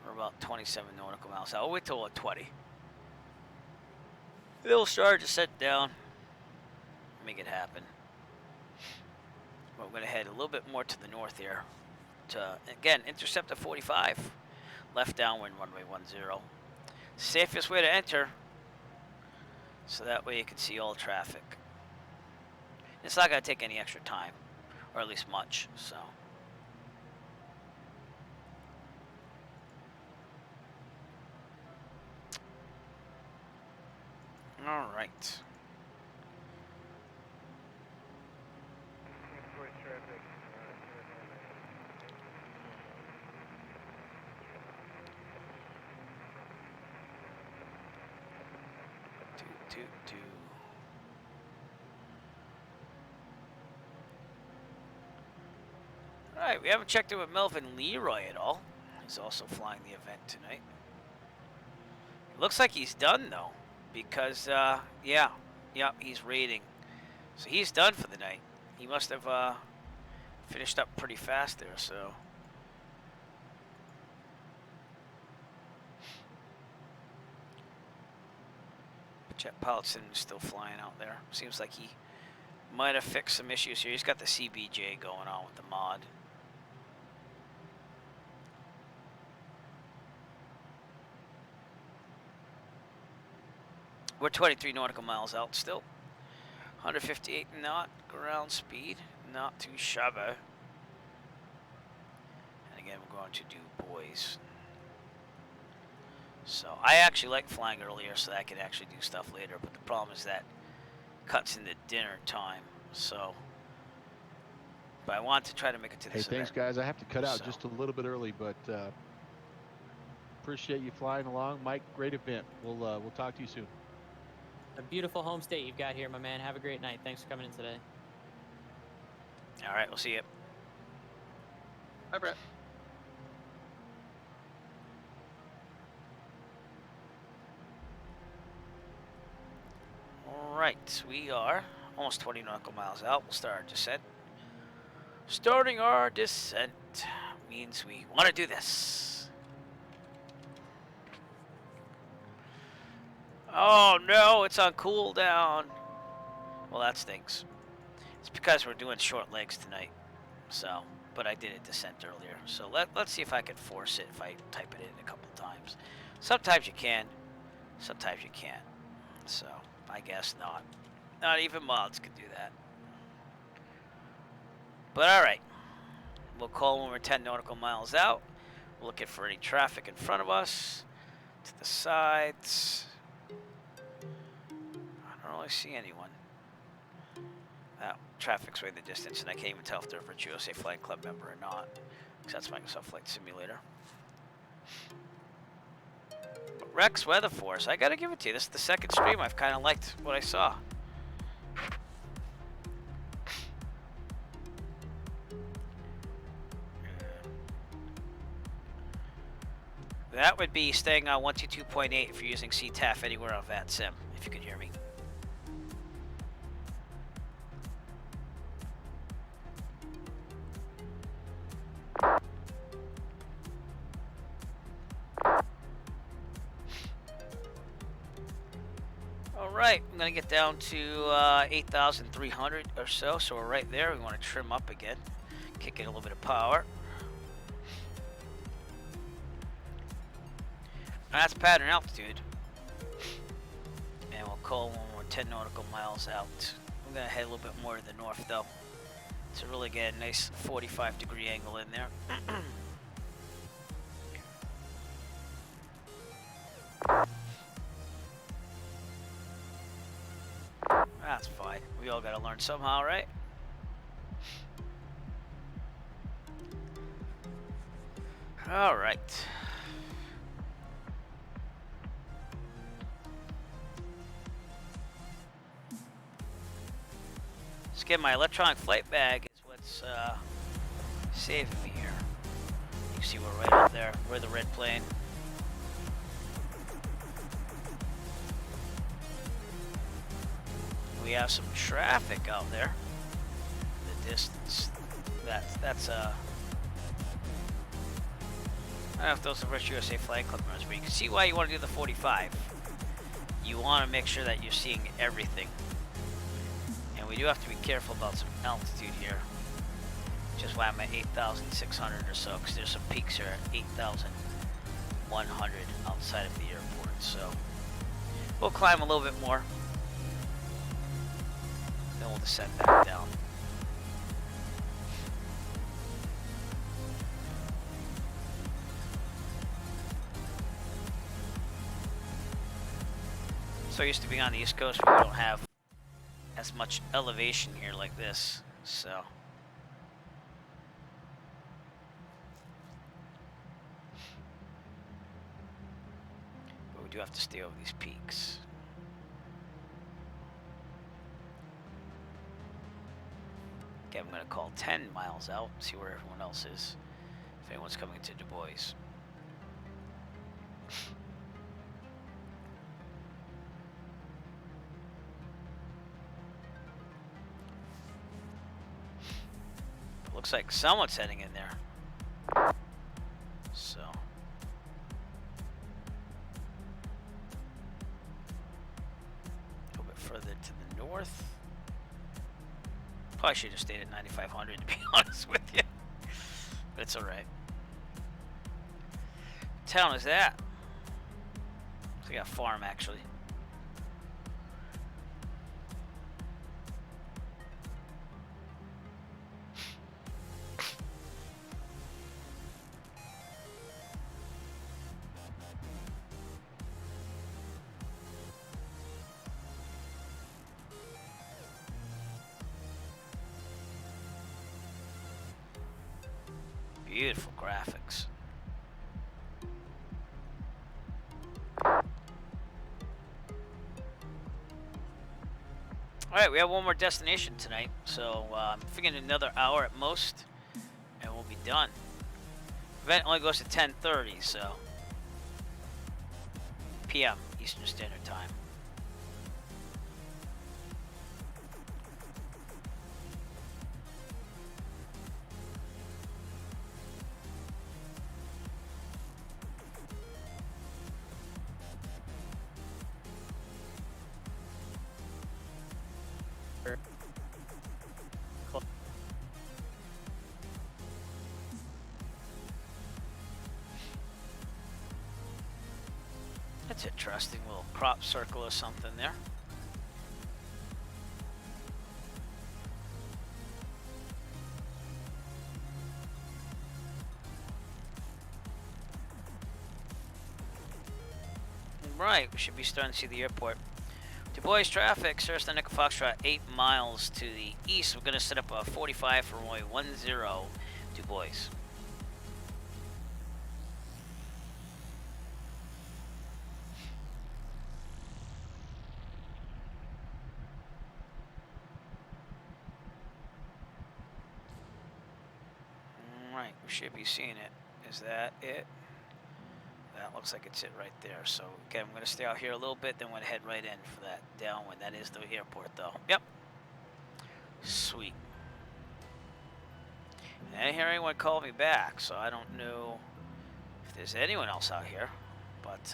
We're about 27 nautical miles out. We'll wait till 20. It'll start to set down. Make it happen. But we're going to head a little bit more to the north here. To, again, intercept at 45. Left downwind, runway 10. Safest way to enter. So that way you can see all traffic. It's not going to take any extra time. Or at least much, so. All right. Force do. Alright, we haven't checked in with Melvin Leroy at all. He's also flying the event tonight. It looks like he's done, though. Because, yeah, he's raiding. So he's done for the night. He must have, finished up pretty fast there, so... Jet Paulson is still flying out there. Seems like he might have fixed some issues here. He's got the CBJ going on with the mod. We're 23 nautical miles out still. 158 knot ground speed. Not too shabby. And again, we're going to do boys. So I actually like flying earlier so that I can actually do stuff later. But the problem is that cuts into dinner time. So, but I want to try to make it to this Hey, thanks, event. guys. I have to cut out So. just a little bit early, but appreciate you flying along, Mike. Great event. We'll talk to you soon. A beautiful home state you've got here, my man. Have a great night. Thanks for coming in today. All right, we'll see you. Hi, Brett. All right, we are almost 20 nautical miles out. We'll start our descent. Starting our descent means we want to do this. Oh no, it's on cooldown. Well, that stinks. It's because we're doing short legs tonight. So, but I did a descent earlier. So let's see if I can force it if I type it in a couple times. Sometimes you can, sometimes you can't. So, I guess not. Not even mods can do that. But alright. We'll call when we're 10 nautical miles out. We're looking for any traffic in front of us. To the sides. I don't really see anyone. Oh, traffic's way in the distance, and I can't even tell if they're a Virtuoso Flight Club member or not. Because that's Microsoft Flight Simulator. But Rex Weather Force, I gotta give it to you. This is the second stream I've kind of liked what I saw. That would be staying on 122.8 if you're using CTAF anywhere on VATSIM, if you can hear me. Alright, I'm going to get down to 8,300 or so we're right there. We want to trim up again, kick in a little bit of power. That's pattern altitude. And we'll call when we're 10 nautical miles out. I'm going to head a little bit more to the north though, to really get a nice 45-degree angle in there. That's fine. We all gotta learn somehow, right? Alright. Let's get my electronic flight bag is what's saving me here. You see we're right up there. We're the red plane. We have some traffic out there in the distance. That's I don't know if those are Virtuoso Flight Club members, but you can see why you want to do the 45. You want to make sure that you're seeing everything. And we do have to be careful about some altitude here. Which is why I'm at 8,600 or so, because there's some peaks here at 8,100 outside of the airport. So we'll climb a little bit more. Then we'll descend back down. So used to being on the East Coast, we don't have as much elevation here like this. So but we do have to stay over these peaks. Okay, I'm going to call 10 miles out, see where everyone else is. If anyone's coming to Du Bois. Looks like someone's heading in there. So. A little bit further to the north. Probably should have stayed at 9,500 to be honest with you. But it's alright. What town is that? Looks like a farm actually. Beautiful graphics. Alright, we have one more destination tonight, so I'm figuring another hour at most, and we'll be done. Event only goes to 10:30, so p.m. Eastern Standard Time. That's interesting, little crop circle or something there. Right, we should be starting to see the airport. Du Bois traffic, Cirrus Echo Foxtrot, 8 miles to the east. We're going to set up a 45 for runway 10, Du Bois. Right, we should be seeing it. Is that it? That looks like it's it right there. So, okay, I'm going to stay out here a little bit, then we're going to head right in for that downwind. That is the airport, though. Yep. Sweet. I didn't hear anyone call me back, so I don't know if there's anyone else out here. But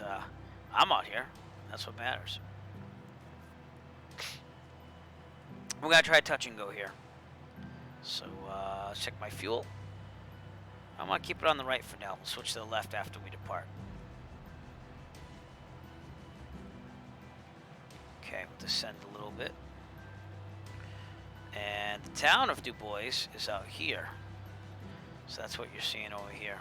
I'm out here. That's what matters. We're going to try touch and go here. So, let's check my fuel. I'm going to keep it on the right for now. We'll switch to the left after we depart. Okay, we'll descend a little bit. And the town of Du Bois is out here. So that's what you're seeing over here.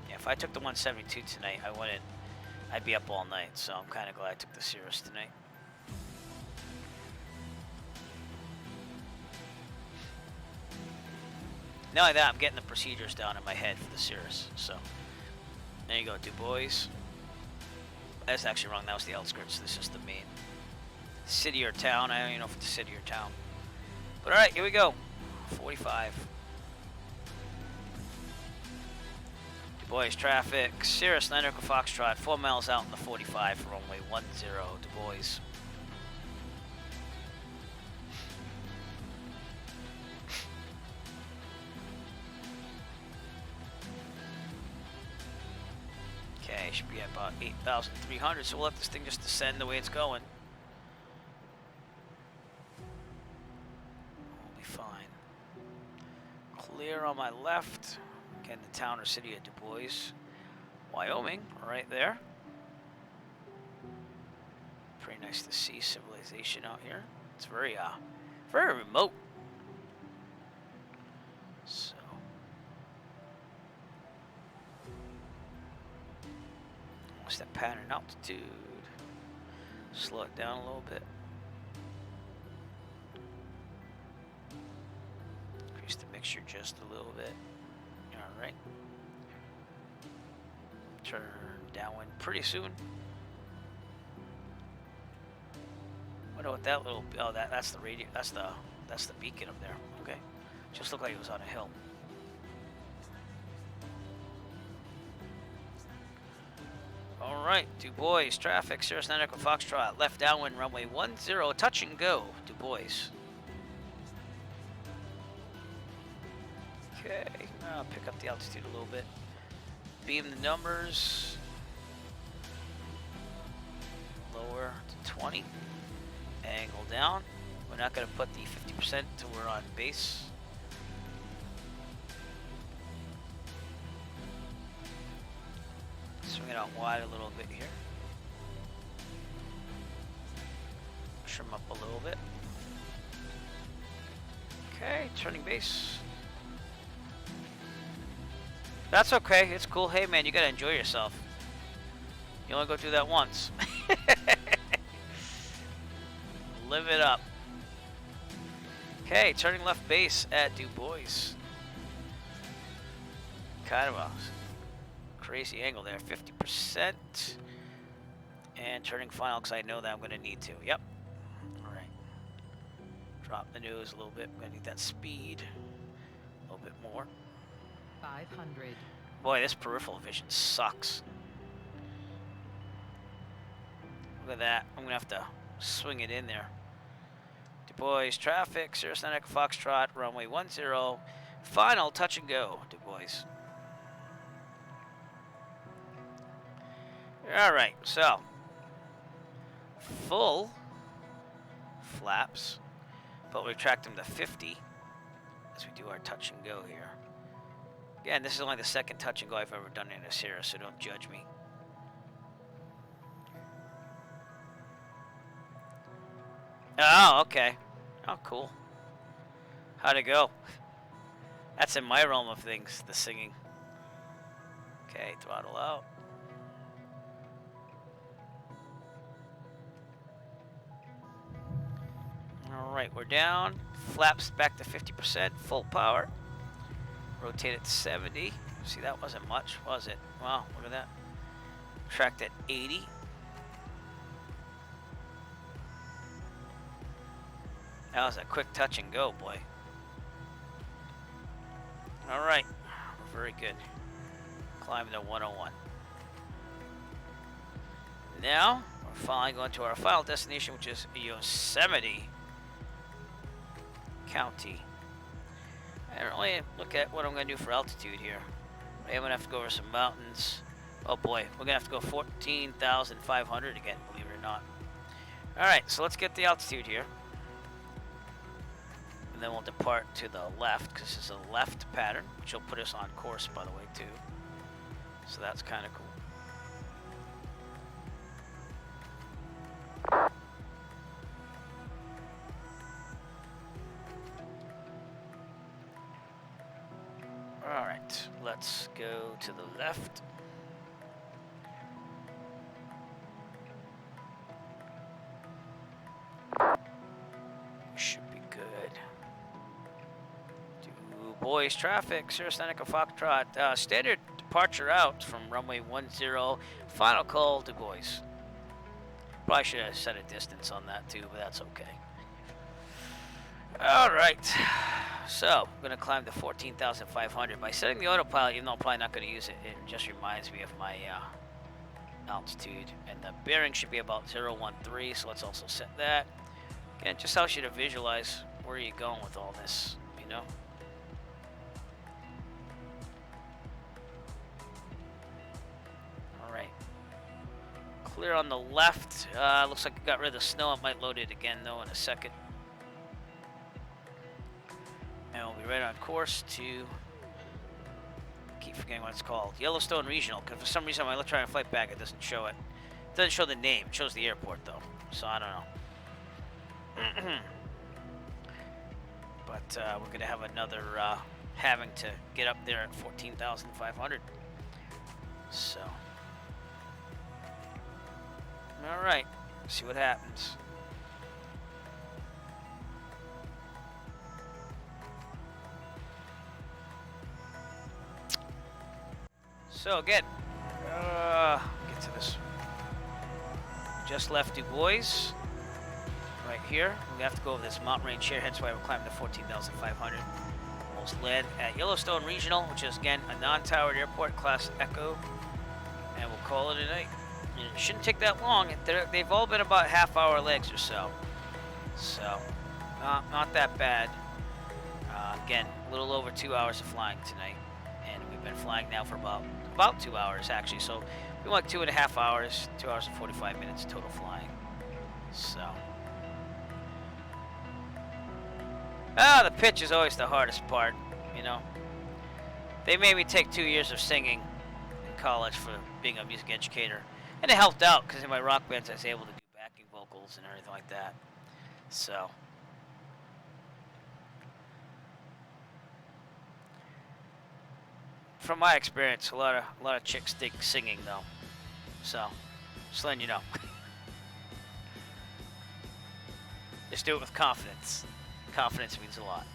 Yeah, if I took the 172 tonight, I'd be up all night. So I'm kind of glad I took the Cirrus tonight. Not only that, I'm getting the procedures down in my head for the Cirrus. So there you go, Du Bois. That's actually wrong. That was the outskirts. This is the main city or town. I don't even know if it's a city or town. But all right, here we go. 45. Du Bois traffic. Cirrus Echo Foxtrot. 4 miles out in the 45 for runway 10. Du Bois. Okay, should be at about 8,300, so we'll let this thing just descend the way it's going. We'll be fine. Clear on my left. Again, the town or city of Du Bois, Wyoming, right there. Pretty nice to see civilization out here. It's very remote. So. What's that pattern altitude? Slow it down a little bit. Increase the mixture just a little bit. Alright. Turn downwind pretty soon. Wonder what that little. Oh, that's the radio. That's the beacon up there. Okay. Just looked like it was on a hill. All right, Du Bois, traffic, Cirrus 9 Echo Foxtrot, left downwind, runway 10, touch and go, Du Bois. Okay, I'll pick up the altitude a little bit. Beam the numbers. Lower to 20. Angle down. We're not going to put the 50% till we're on base. Swing it out wide a little bit here. Trim up a little bit. Okay, turning base. That's okay, it's cool. Hey man, you gotta enjoy yourself. You only go through that once. Live it up. Okay, turning left base at Du Bois. Kind of a crazy angle there, 50%. And turning final because I know that I'm going to need to. Yep. Alright. Drop the nose a little bit. I'm going to need that speed a little bit more. 500. Boy, this peripheral vision sucks. Look at that. I'm going to have to swing it in there. Du Bois, traffic, Cirrus 9 Echo Foxtrot, runway 10. Final touch and go, Du Bois. Alright, so full flaps, but we retract them to 50 as we do our touch and go here. Again, this is only the second touch and go I've ever done in a Cirrus, so don't judge me. Oh, okay. Oh, cool. How'd it go? That's in my realm of things, the singing. Okay, throttle out. Alright, we're down. Flaps back to 50%, full power. Rotate it to 70. See, that wasn't much, was it? Wow, look at that. Tracked at 80. That was a quick touch and go, boy. Alright, very good. Climbing to 101. Now, we're finally going to our final destination, which is Yosemite County. And really look at what I'm going to do for altitude here. I'm going to have to go over some mountains. Oh boy, we're going to have to go 14,500 again, believe it or not. Alright, so let's get the altitude here. And then we'll depart to the left, because this is a left pattern, which will put us on course, by the way, too. So that's kind of cool. Alright, let's go to the left. Should be good. Du Bois, traffic, Cirrus 9 Echo Foxtrot. Standard departure out from runway 10. Final call, Du Bois. Probably should have set a distance on that too, but that's okay. Alright, so I'm going to climb to 14,500. By setting the autopilot, even though I'm probably not going to use it, it just reminds me of my altitude. And the bearing should be about 013, so let's also set that. Again, just helps you to visualize where you're going with all this, you know? Alright. Clear on the left. Looks like I got rid of the snow. I might load it again, though, in a second. And we'll be right on course to, keep forgetting what it's called, Yellowstone Regional, because for some reason when I try and flight back, it doesn't show it. It doesn't show the name, it shows the airport though, so I don't know. But we're going to have another having to get up there at 14,500. So, alright, see what happens. So again, get to this. Just left Du Bois. right here. We have to go over this mountain range here, hence why we're climbing to 14,500. Almost land at Yellowstone Regional, which is again a non-towered airport, class Echo, and we'll call it a night. And it shouldn't take that long. They've all been about half-hour legs or so, so not that bad. Again, a little over 2 hours of flying tonight, and we've been flying now for about 2 hours actually. So we went 2.5 hours, 2 hours and 45 minutes total flying. So. The pitch is always the hardest part, you know. They made me take 2 years of singing in college for being a music educator. And it helped out, because in my rock bands I was able to do backing vocals and everything like that. So. From my experience, a lot of chicks dig singing, though. So, just letting you know. Just do it with confidence. Confidence means a lot.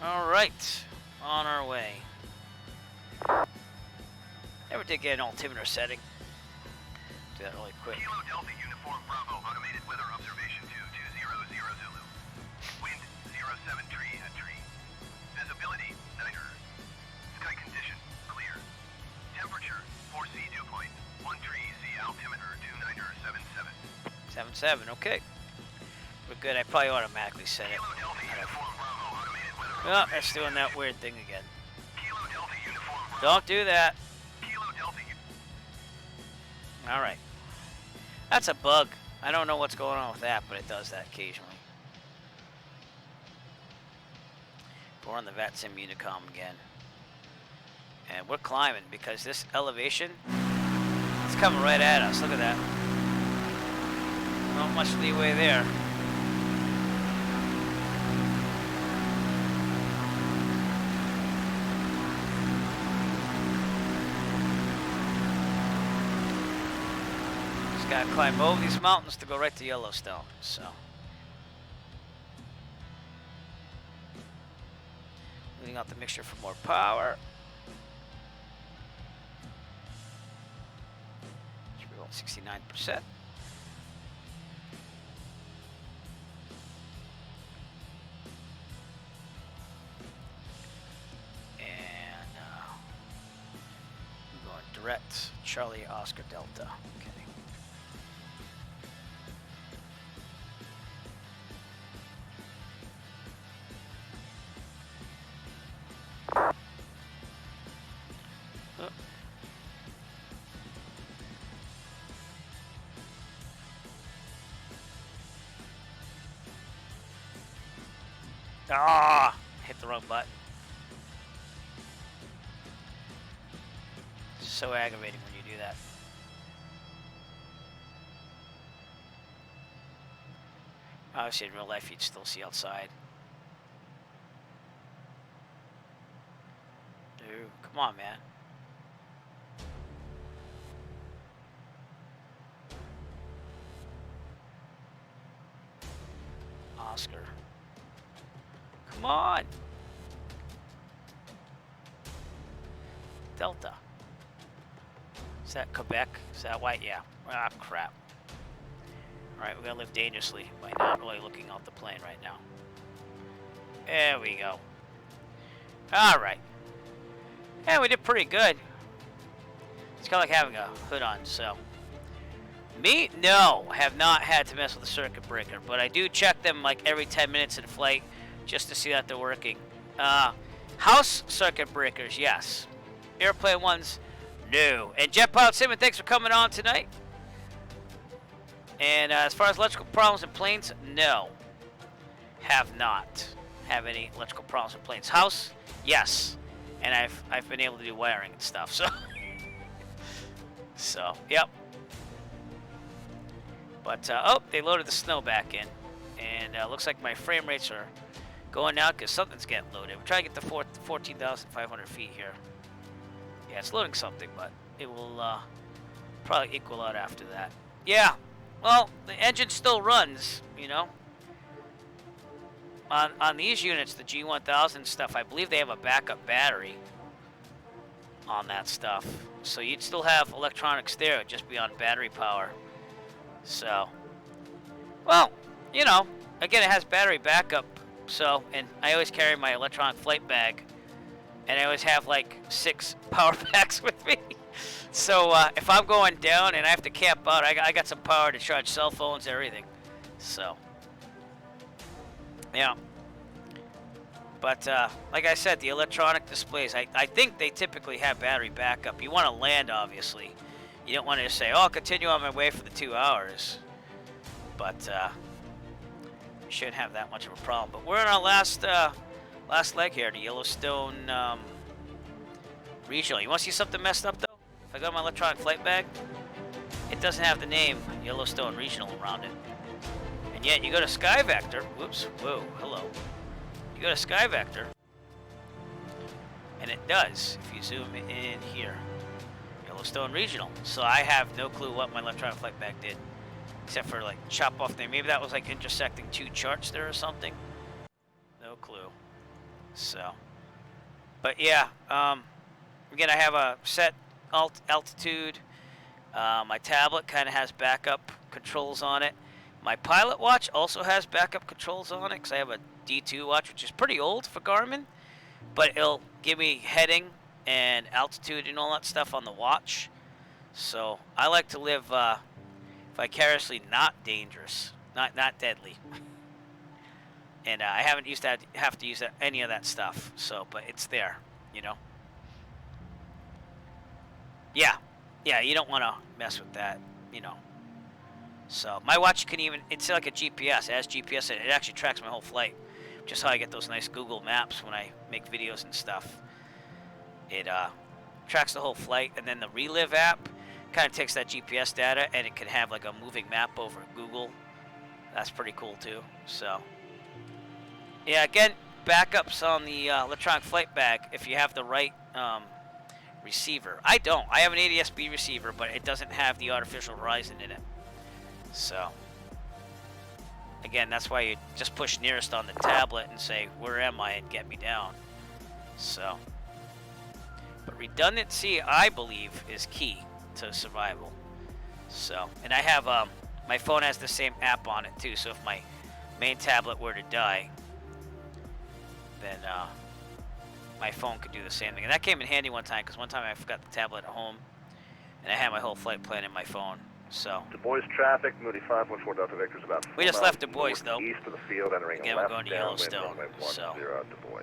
All right, on our way. Never did get an altimeter setting. Do that really quick. Kilo Delta Uniform Bravo, automated weather observation 2200 Zulu. Wind 07 tree at tree. Visibility 9er. Sky condition clear. Temperature 4C dew point. 1 tree Z altimeter 29er 77. 77, okay. We're good. I probably automatically set it. Oh, it's doing that weird thing again. Don't do that. Alright. That's a bug. I don't know what's going on with that, but it does that occasionally. We're on the VATSIM Unicom again. And we're climbing because this elevation is coming right at us. Look at that. Not much leeway there. Just gotta climb over these mountains to go right to Yellowstone, so. Leaving out the mixture for more power. Should be about 69%. Direct Charlie Oscar Delta. Okay. Ah! Hit the wrong button. So aggravating when you do that. Obviously, in real life, you'd still see outside. Dude, come on, man. Oscar. Come on. Delta. Is that Quebec? Is that white? Yeah. Ah, crap. Alright, we're gonna live dangerously by not really looking out the plane right now. There we go. Alright. Yeah, we did pretty good. It's kind of like having a hood on, so. Me? No. Have not had to mess with the circuit breaker, but I do check them like every 10 minutes in flight just to see that they're working. House circuit breakers, yes. Airplane ones, no. And Jet Pilot Simon, thanks for coming on tonight. And as far as electrical problems in planes, no. Have not have any electrical problems in planes. House, yes. And I've been able to do wiring and stuff, so. So, yep. But, oh, they loaded the snow back in. And looks like my frame rates are going now because something's getting loaded. We're trying to get to 14,500 feet here. Yeah, it's loading something, but it will probably equal out after that. Yeah, well, the engine still runs, you know. On these units, the G1000 stuff, I believe they have a backup battery. on that stuff. So you'd still have electronics there, it'd just be on battery power. So, well, you know, again, it has battery backup. So, and I always carry my electronic flight bag, and I always have like 6 power packs with me. So if I'm going down and I have to camp out, I got some power to charge cell phones, everything. So, yeah. But like I said, the electronic displays, I think they typically have battery backup. You want to land, obviously. You don't want to just say, oh, I'll continue on my way for the 2 hours. But you shouldn't have that much of a problem. But we're in our last leg here, the Yellowstone Regional. You want to see something messed up, though? If I go to my electronic flight bag, it doesn't have the name Yellowstone Regional around it. And yet, you go to SkyVector. Whoops. Whoa. Hello. You go to SkyVector, and it does. If you zoom in here, Yellowstone Regional. So I have no clue what my electronic flight bag did, except for like chop off there. Maybe that was like intersecting 2 charts there or something. No clue. So, but yeah. Again, I have a set altitude. My tablet kind of has backup controls on it. My pilot watch also has backup controls on it because I have a D2 watch, which is pretty old for Garmin, but it'll give me heading and altitude and all that stuff on the watch. So I like to live vicariously not dangerous, not deadly. And I haven't used that, have to use any of that stuff. So, but it's there, you know. Yeah, you don't want to mess with that, you know. So my watch can even, it's like a GPS. It has GPS, and it actually tracks my whole flight, which is how I get those nice Google Maps when I make videos and stuff. It tracks the whole flight, and then the Relive app kind of takes that GPS data, and it can have like a moving map over Google. That's pretty cool too. So yeah, again, backups on the electronic flight bag if you have the right receiver. I don't. I have an ADS-B receiver, but it doesn't have the artificial horizon in it. So, again, that's why you just push nearest on the tablet and say, where am I, and get me down. So, but redundancy, I believe, is key to survival. So, and I have, my phone has the same app on it too, so if my main tablet were to die, then my phone could do the same thing. And that came in handy one time, because one time I forgot the tablet at home, and I had my whole flight plan in my phone. So Du Bois traffic, Moody 514 Delta Victor is about 4 we just miles left Du Bois, though. east of the field, entering Again, a we're left going to downwind Yellowstone, runway 10 so Du Bois.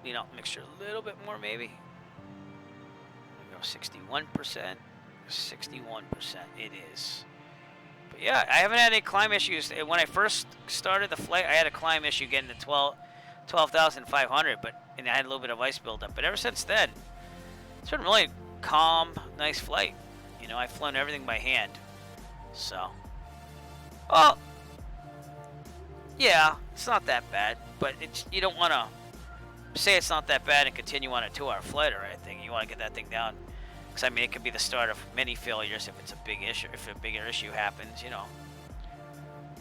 you know, mixture a little bit more maybe. We go 61%, 61%. It is. But yeah, I haven't had any climb issues. When I first started the flight, I had a climb issue getting to 12,500, and I had a little bit of ice buildup. But ever since then, it's been really calm, nice flight. You know, I've flown everything by hand. So, well, yeah, it's not that bad. But it's, you don't want to say it's not that bad and continue on a 2-hour flight or anything. You want to get that thing down. Because, I mean, it could be the start of many failures if it's a big issue, if a bigger issue happens, you know.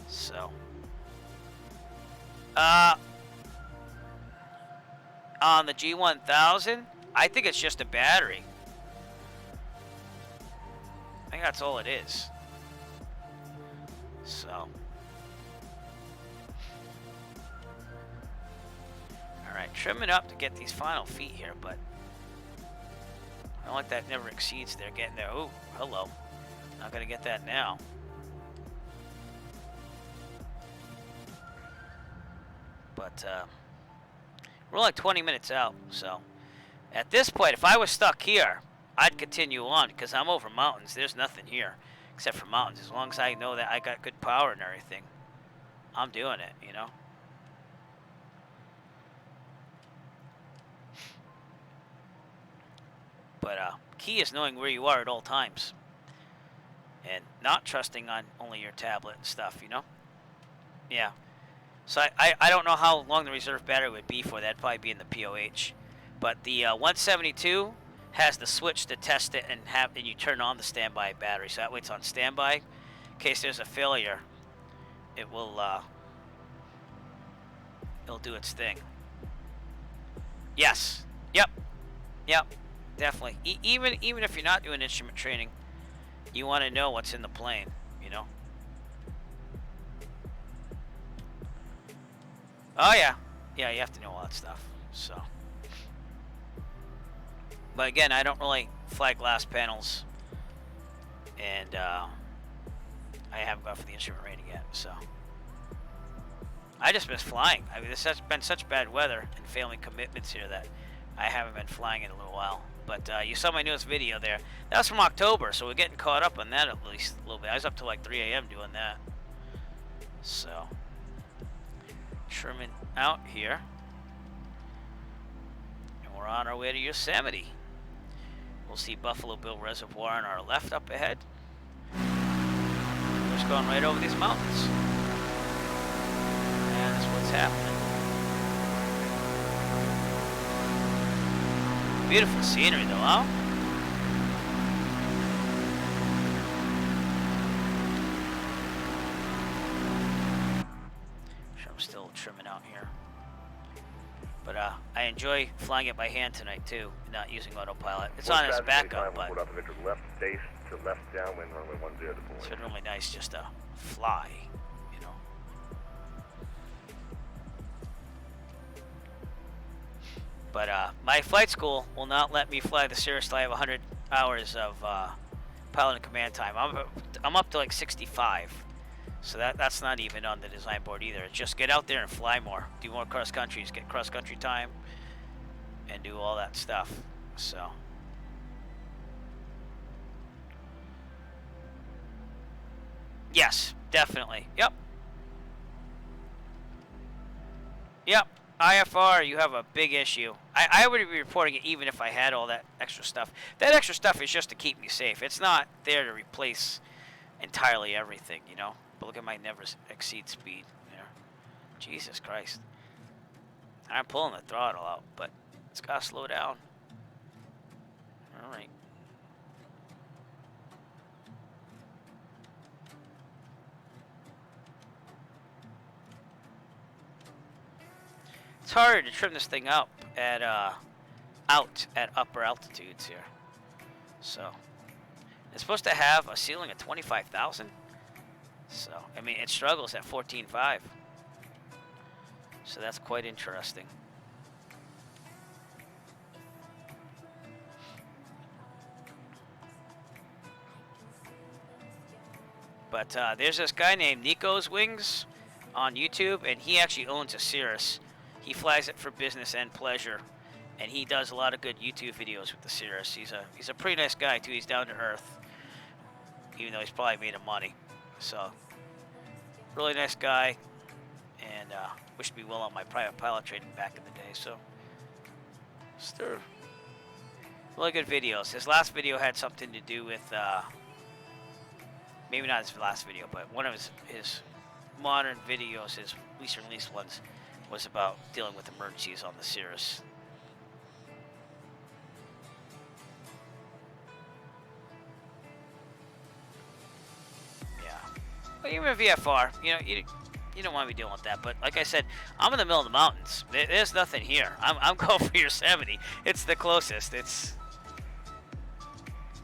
So, on the G1000, I think it's just a battery. I think that's all it is. So, alright, trimming up to get these final feet here, but I don't like that never exceeds there, getting there. Ooh, hello. Not gonna get that now. But, we're like 20 minutes out, so at this point, if I was stuck here, I'd continue on because I'm over mountains. There's nothing here except for mountains. As long as I know that I got good power and everything, I'm doing it, you know. But key is knowing where you are at all times and not trusting on only your tablet and stuff, you know. Yeah. So I don't know how long the reserve battery would be for. That'd probably be in the POH. But the 172 has the switch to test it and you turn on the standby battery. So that way it's on standby. In case there's a failure, it will it'll do its thing. Yes. Yep. Yep. Definitely. Even if you're not doing instrument training, you want to know what's in the plane, you know? Oh, yeah. Yeah, you have to know all that stuff, so. But again, I don't really fly glass panels, and I haven't gone for the instrument rating yet, so. I just miss flying. I mean, this has been such bad weather and family commitments here that I haven't been flying in a little while. But you saw my newest video there. That was from October, so we're getting caught up on that at least a little bit. I was up to like 3 a.m. doing that. So, trimming out here. And we're on our way to Yosemite. We'll see Buffalo Bill Reservoir on our left up ahead. We're just going right over these mountains. And that's what's happening. Beautiful scenery though, huh? Sure, I'm still trimming out here. But I enjoy flying it by hand tonight too, not using autopilot. It's on as backup, but left base to left downwind runway 10 deploy. It's been really nice just to fly, you know. But my flight school will not let me fly the Cirrus till I have 100 hours of pilot and command time. I'm up to like 65. So that's not even on the design board either. It's just get out there and fly more. Do more cross countries, get cross country time, and do all that stuff. So. Yes, definitely. Yep. Yep. IFR, you have a big issue. I would be reporting it even if I had all that extra stuff. That extra stuff is just to keep me safe. It's not there to replace entirely everything, you know. But look at my never exceed speed there. Jesus Christ. I'm pulling the throttle out, but it's got to slow down. All right. It's harder to trim this thing up at out at upper altitudes here. So it's supposed to have a ceiling of 25,000. So I mean it struggles at 14.5. So that's quite interesting. But there's this guy named Nico's Wings on YouTube, and he actually owns a Cirrus. He flies it for business and pleasure, and he does a lot of good YouTube videos with the Cirrus. He's a pretty nice guy too. He's down to earth, even though he's probably made of money. So really nice guy, and wished me well on my private pilot training back in the day. So still really good videos. His last video had something to do with maybe not his last video, but one of his modern videos, his recent released ones, was about dealing with emergencies on the Cirrus. Yeah. But even a VFR, you know, you don't want to be dealing with that. But like I said, I'm in the middle of the mountains. There's nothing here. I'm going for Yosemite. It's the closest. It's,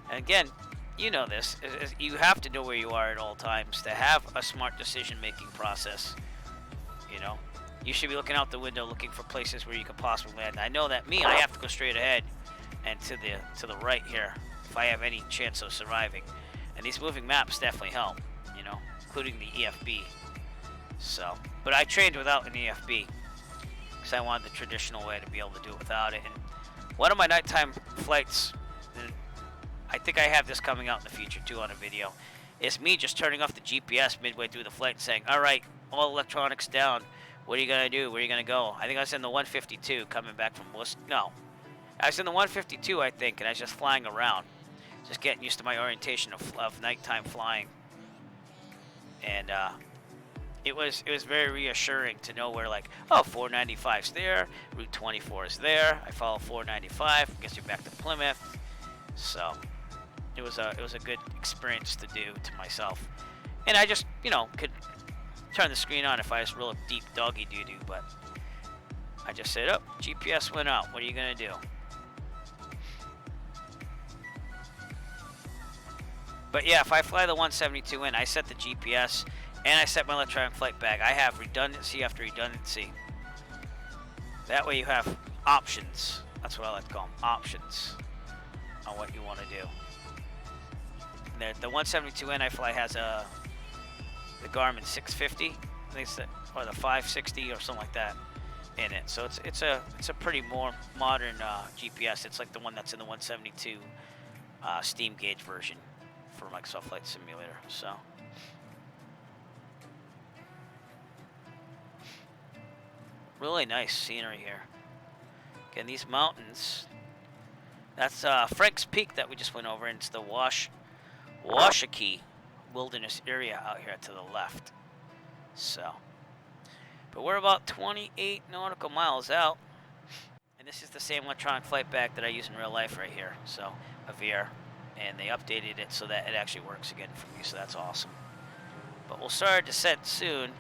and again, you know this. You have to know where you are at all times to have a smart decision-making process. You know, you should be looking out the window, looking for places where you could possibly land. I know that I have to go straight ahead and to the right here if I have any chance of surviving. And these moving maps definitely help. You know, including the EFB. So, but I trained without an EFB because I wanted the traditional way to be able to do it without it. And one of my nighttime flights, I think I have this coming out in the future too on a video, is me just turning off the GPS midway through the flight and saying, all right, all electronics down. What are you going to do? Where are you going to go? I think I was in the 152 coming back from no. I was in the 152, I think, and I was just flying around. Just getting used to my orientation of nighttime flying. And it was very reassuring to know where, like, oh, 495's there, Route 24 is there. I follow 495, gets you back to Plymouth. So it was a good experience to do to myself. And I just, you know, could turn the screen on if I was real deep doggy doo-doo, but I just said, oh, GPS went out. What are you going to do? But yeah, if I fly the 172 in, I set the GPS and I set my electronic flight bag. I have redundancy after redundancy. That way you have options. That's what I like to call them, options on what you want to do. The 172N I fly has the Garmin 650, I think it's or the 560 or something like that in it. So it's a pretty more modern GPS. It's like the one that's in the 172 steam gauge version for Microsoft Flight Simulator. So really nice scenery here. Again, these mountains. That's Frank's Peak that we just went over, and it's the Washakie Wilderness area out here to the left. So, but we're about 28 nautical miles out, and this is the same electronic flight bag that I use in real life right here. So, Avir, and they updated it so that it actually works again for me. So that's awesome. But we'll start our descent soon.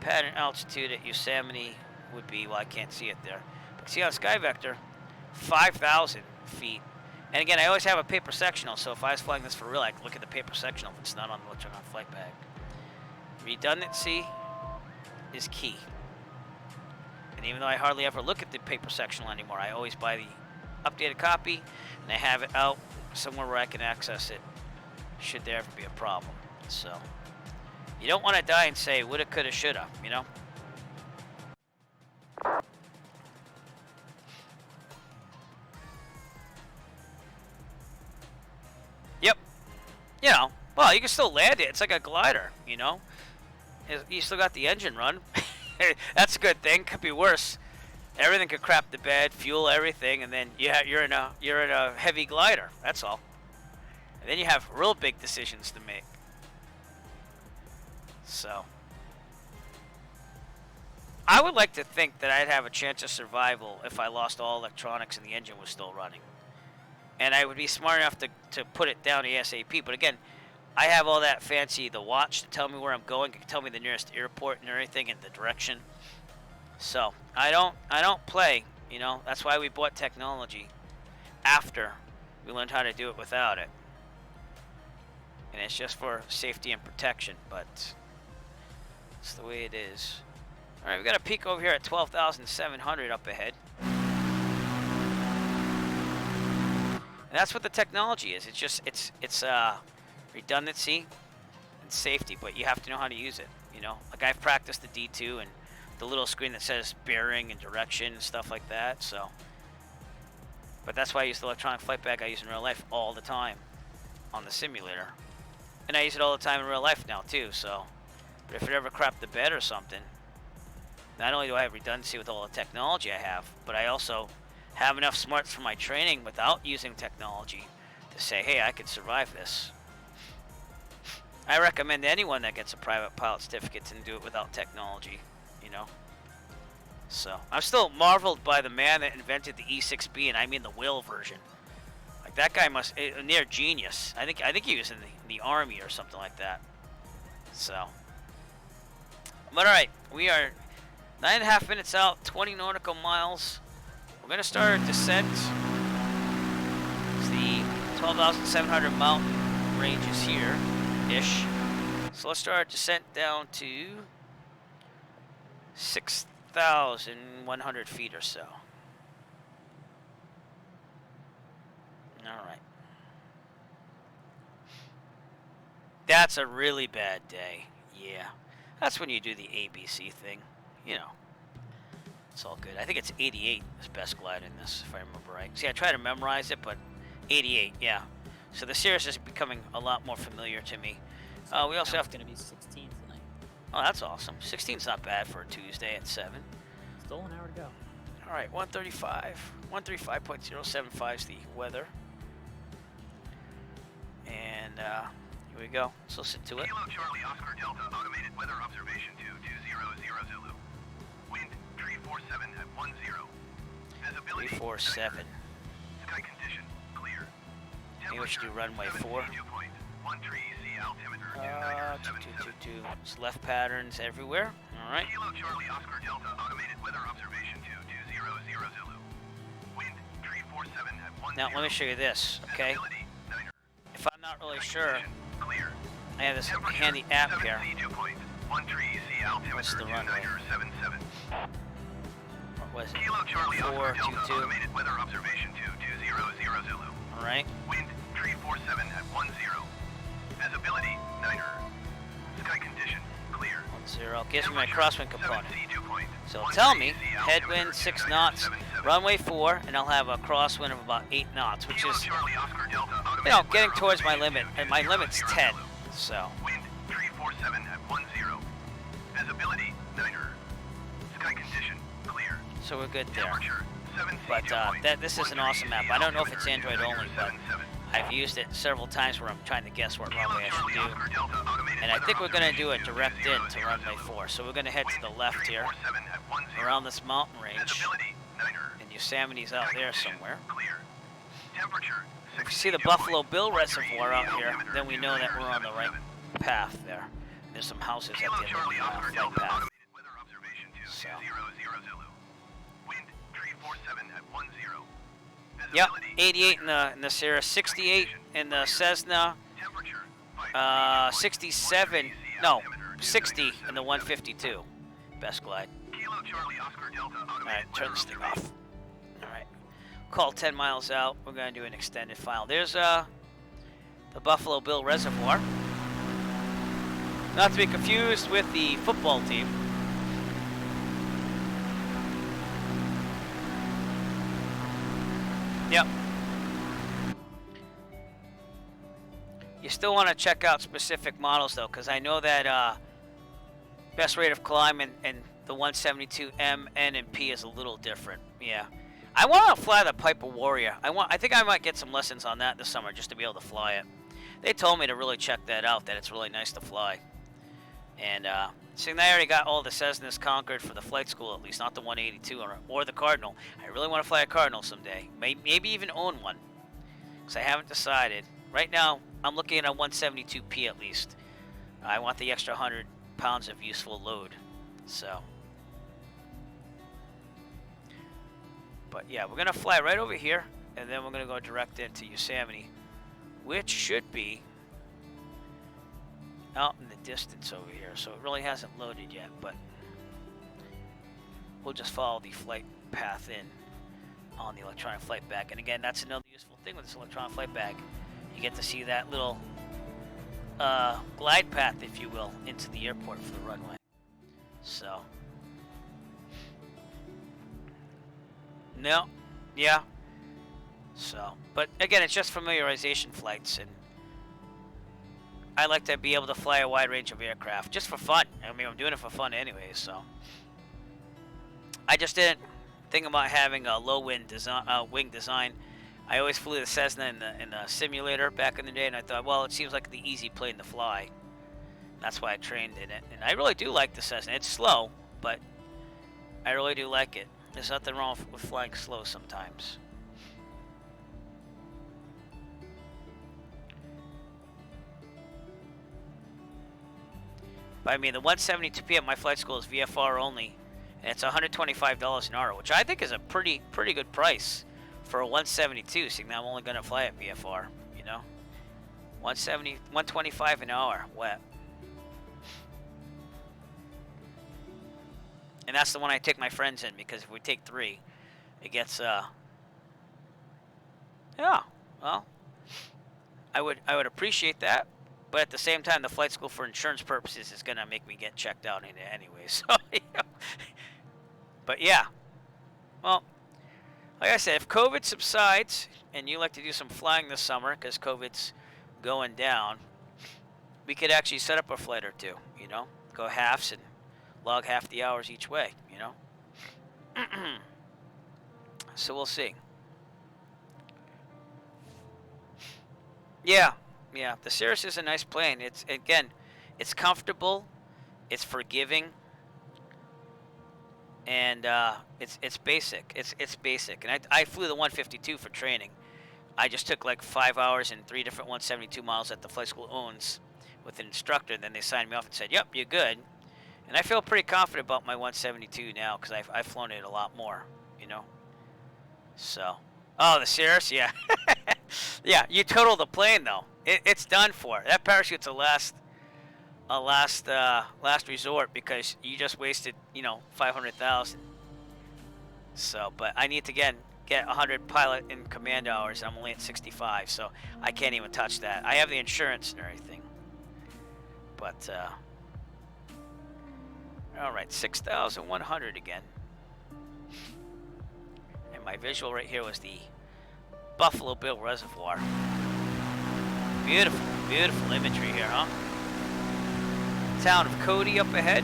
Pattern altitude at Yosemite would be, well, I can't see it there, but see on Sky Vector, 5,000 feet. And again, I always have a paper sectional, so if I was flying this for real, I could look at the paper sectional if it's not on the electronic flight bag. Redundancy is key. And even though I hardly ever look at the paper sectional anymore, I always buy the updated copy, and I have it out somewhere where I can access it should there ever be a problem. So, you don't want to die and say, woulda, coulda, shoulda, you know? Yep. You know, well, you can still land it. It's like a glider, you know? You still got the engine run. That's a good thing. Could be worse. Everything could crap the bed, fuel everything, and then you're in a heavy glider. That's all. And then you have real big decisions to make. So, I would like to think that I'd have a chance of survival if I lost all electronics and the engine was still running. And I would be smart enough to put it down ASAP. But again, I have all that fancy, the watch to tell me where I'm going. It can tell me the nearest airport and everything and the direction. So, I don't play, you know. That's why we bought technology after we learned how to do it without it. And it's just for safety and protection, but it's the way it is. All right, we got a peak over here at 12,700 up ahead. And that's what the technology is. It's just it's redundancy and safety, but you have to know how to use it. You know, like I've practiced the D2 and the little screen that says bearing and direction and stuff like that. So, but that's why I use the electronic flight bag I use in real life all the time on the simulator, and I use it all the time in real life now too. So, but if it ever crapped the bed or something, not only do I have redundancy with all the technology I have, but I also have enough smarts for my training without using technology to say, hey, I could survive this. I recommend anyone that gets a private pilot certificate to do it without technology, you know. So, I'm still marveled by the man that invented the E6B, and I mean the whale version. Like, that guy must, a near genius. I think he was in the army or something like that. So, but alright, we are 9.5 minutes out, 20 nautical miles. We're going to start our descent. It's the 12,700 mountain ranges here-ish. So let's start our descent down to 6,100 feet or so. Alright. That's a really bad day. Yeah. That's when you do the ABC thing. You know. It's all good. I think it's 88 is best glide in this, if I remember right. See, I try to memorize it, but 88, yeah. So the Cirrus is becoming a lot more familiar to me. We also have... It's going to be 16 tonight. Oh, that's awesome. 16's not bad for a Tuesday at 7. Still an hour to go. All right, 135. 135.075 is the weather. And here we go. Let's listen to it. Kilo Charlie Oscar Delta automated weather observation to 200 Zulu. Wind 347 at 10. Visibility 347. Sky condition clear. Maybe we should do runway 4. 2222. It's left patterns everywhere. All right. Kilo Charlie Oscar Delta automated weather observation to 200 Zulu. Wind 347 at 10. Now let me show you this, okay? If I'm not really sure I have this handy app here. What's the runway? What was it? Kilo Charlie 422. automated weather observation 2200 Zulu. All right. Wind 347 at 10. Visibility 9er. Sky condition clear. 10. Gives me my crosswind component. So tell me, headwind 6 knots, runway 4, and I'll have a crosswind of about 8 knots, which is, you know, getting towards my limit, and my limit's 10. So. Wind 347 at 10. Visibility 9er. Sky condition clear. So we're good there. Temperature 7 But this is an awesome map. I don't know if it's Android only, but I've used it several times where I'm trying to guess what runway I should do. And I think we're going to do a direct in to runway 4. So we're going to head to the left here, around this mountain range. And Yosemite's out there somewhere. If you see the Buffalo Bill Reservoir out here, then we know that we're on the right path there. There's some houses at the end of the flight path. So. Yep, 88 in the Cirrus, 68 in the Cessna, 67, no, 60 in the 152. Best glide. Alright, turn this thing off. Alright, call 10 miles out. We're going to do an extended file. There's the Buffalo Bill Reservoir. Not to be confused with the football team. Yep. You still want to check out specific models though, because I know that best rate of climb and the 172M, N, and P is a little different. Yeah. I want to fly the Piper Warrior. I think I might get some lessons on that this summer just to be able to fly it. They told me to really check that out, that it's really nice to fly. And seeing I already got all the Cessnas conquered for the flight school, at least not the 182 or the Cardinal. I really want to fly a Cardinal someday. Maybe even own one, because I haven't decided. Right now, I'm looking at a 172P at least. I want the extra 100 pounds of useful load. So. But yeah, we're going to fly right over here, and then we're going to go direct into Yosemite, which should be out in the distance over here, so it really hasn't loaded yet, but we'll just follow the flight path in on the electronic flight bag. And again, that's another useful thing with this electronic flight bag. You get to see that little glide path, if you will, into the airport for the runway. So, no, yeah. So, but again, it's just familiarization flights, and I like to be able to fly a wide range of aircraft just for fun. I mean, I'm doing it for fun anyways, so. I just didn't think about having a low wing design. I always flew the Cessna in the simulator back in the day, and I thought, well, it seems like the easy plane to fly. That's why I trained in it. And I really do like the Cessna. It's slow, but I really do like it. There's nothing wrong with flying slow sometimes. But I mean, the 172P at my flight school is VFR only, and it's $125 an hour, which I think is a pretty good price for a 172. Seeing that I'm only going to fly at VFR, you know, 125 an hour wet, and that's the one I take my friends in, because if we take 3, it gets yeah. Well, I would appreciate that. But at the same time, the flight school for insurance purposes is going to make me get checked out in it anyway. So, you know. But yeah. Well, like I said, if COVID subsides and you like to do some flying this summer because COVID's going down, we could actually set up a flight or two, you know. Go halves and log half the hours each way, you know. So we'll see. Yeah. Yeah, the Cirrus is a nice plane. It's, again, it's comfortable, it's forgiving, and it's basic. It's basic. And I flew the 152 for training. I just took like 5 hours and 3 different 172 miles that the flight school owns with an instructor. And then they signed me off and said, "Yep, you're good." And I feel pretty confident about my 172 now because I've flown it a lot more, you know. So, oh, the Cirrus, yeah, yeah. You total the plane though. It's done for. That parachute's the last last resort because you just wasted, 500,000. So, but I need to get 100 pilot and command hours. I'm only at 65, so I can't even touch that. I have the insurance and everything. But all right, 6,100 again. And my visual right here was the Buffalo Bill Reservoir. Beautiful, beautiful imagery here, huh? Town of Cody up ahead.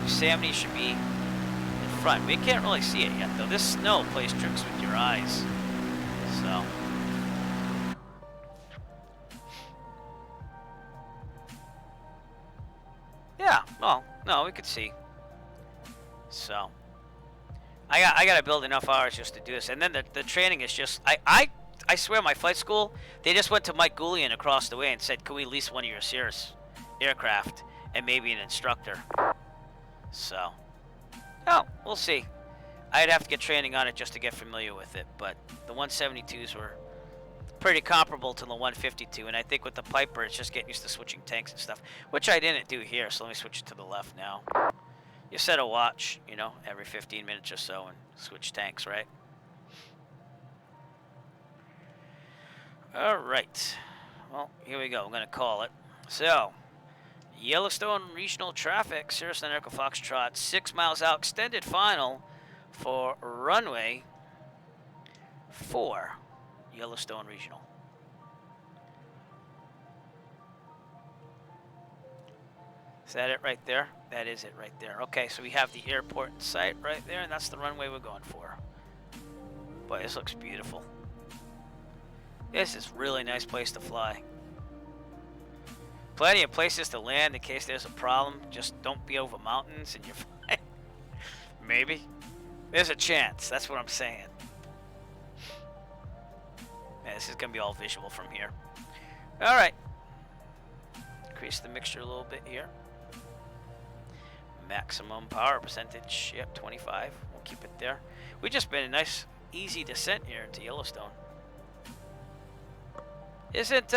Yosemite should be in front. We can't really see it yet, though. This snow plays tricks with your eyes. So. Yeah, well, no, we could see. So. I gotta build enough hours just to do this. And then the training is just, I swear my flight school, they just went to Mike Goulian across the way and said, can we lease one of your Cirrus aircraft and maybe an instructor? So, oh, we'll see. I'd have to get training on it just to get familiar with it, but the 172s were pretty comparable to the 152, and I think with the Piper, it's just getting used to switching tanks and stuff, which I didn't do here, so let me switch it to the left now. You set a watch, every 15 minutes or so and switch tanks, right? All right. Well, here we go. I'm going to call it. So, Yellowstone Regional Traffic, Cirrus and Echo Foxtrot, 6 miles out, extended final for runway 4, Yellowstone Regional. Is that it right there? That is it right there. Okay, so we have the airport in sight right there, and that's the runway we're going for. Boy, this looks beautiful. This is a really nice place to fly. Plenty of places to land in case there's a problem. Just don't be over mountains and you're fine. Maybe. There's a chance. That's what I'm saying. Yeah, this is going to be all visual from here. All right. Increase the mixture a little bit here. Maximum power percentage. Yep, 25. We'll keep it there. We just made a nice, easy descent here into Yellowstone. Isn't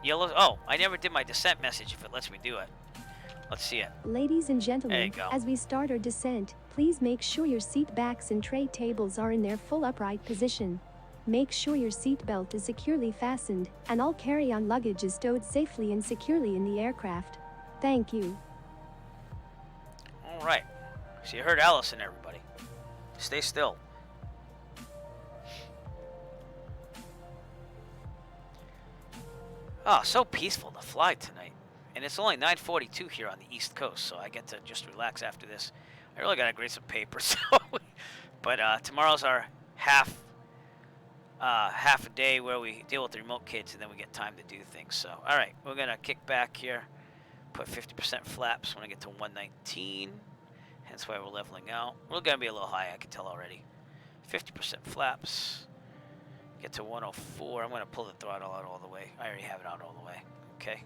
Yellow? Oh, I never did my descent message if it lets me do it. Let's see it. Ladies and There you gentlemen, go. as we start our descent, please make sure your seat backs and tray tables are in their full upright position. Make sure your seat belt is securely fastened, and all carry-on luggage is stowed safely and securely in the aircraft. Thank you. All right. So you heard Allison, everybody. Stay still. Oh, so peaceful to fly tonight. And it's only 9:42 here on the East Coast, so I get to just relax after this. I really gotta grade some papers. But tomorrow's our half a day where we deal with the remote kids, and then we get time to do things. So, all right, we're gonna kick back here, put 50% flaps when I get to 119. Hence why we're leveling out. We're gonna be a little high, I can tell already. 50% flaps. Get to 104. I'm gonna pull the throttle out all the way. I already have it out all the way. Okay.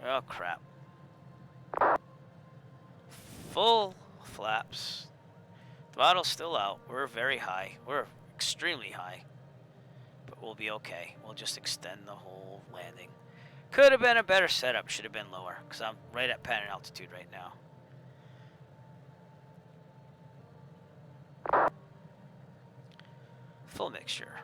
Oh crap. Full flaps. Throttle's still out. We're very high. We're extremely high. But we'll be okay. We'll just extend the whole landing. Could have been a better setup. Should have been lower. Because I'm right at pattern altitude right now. Full mixture.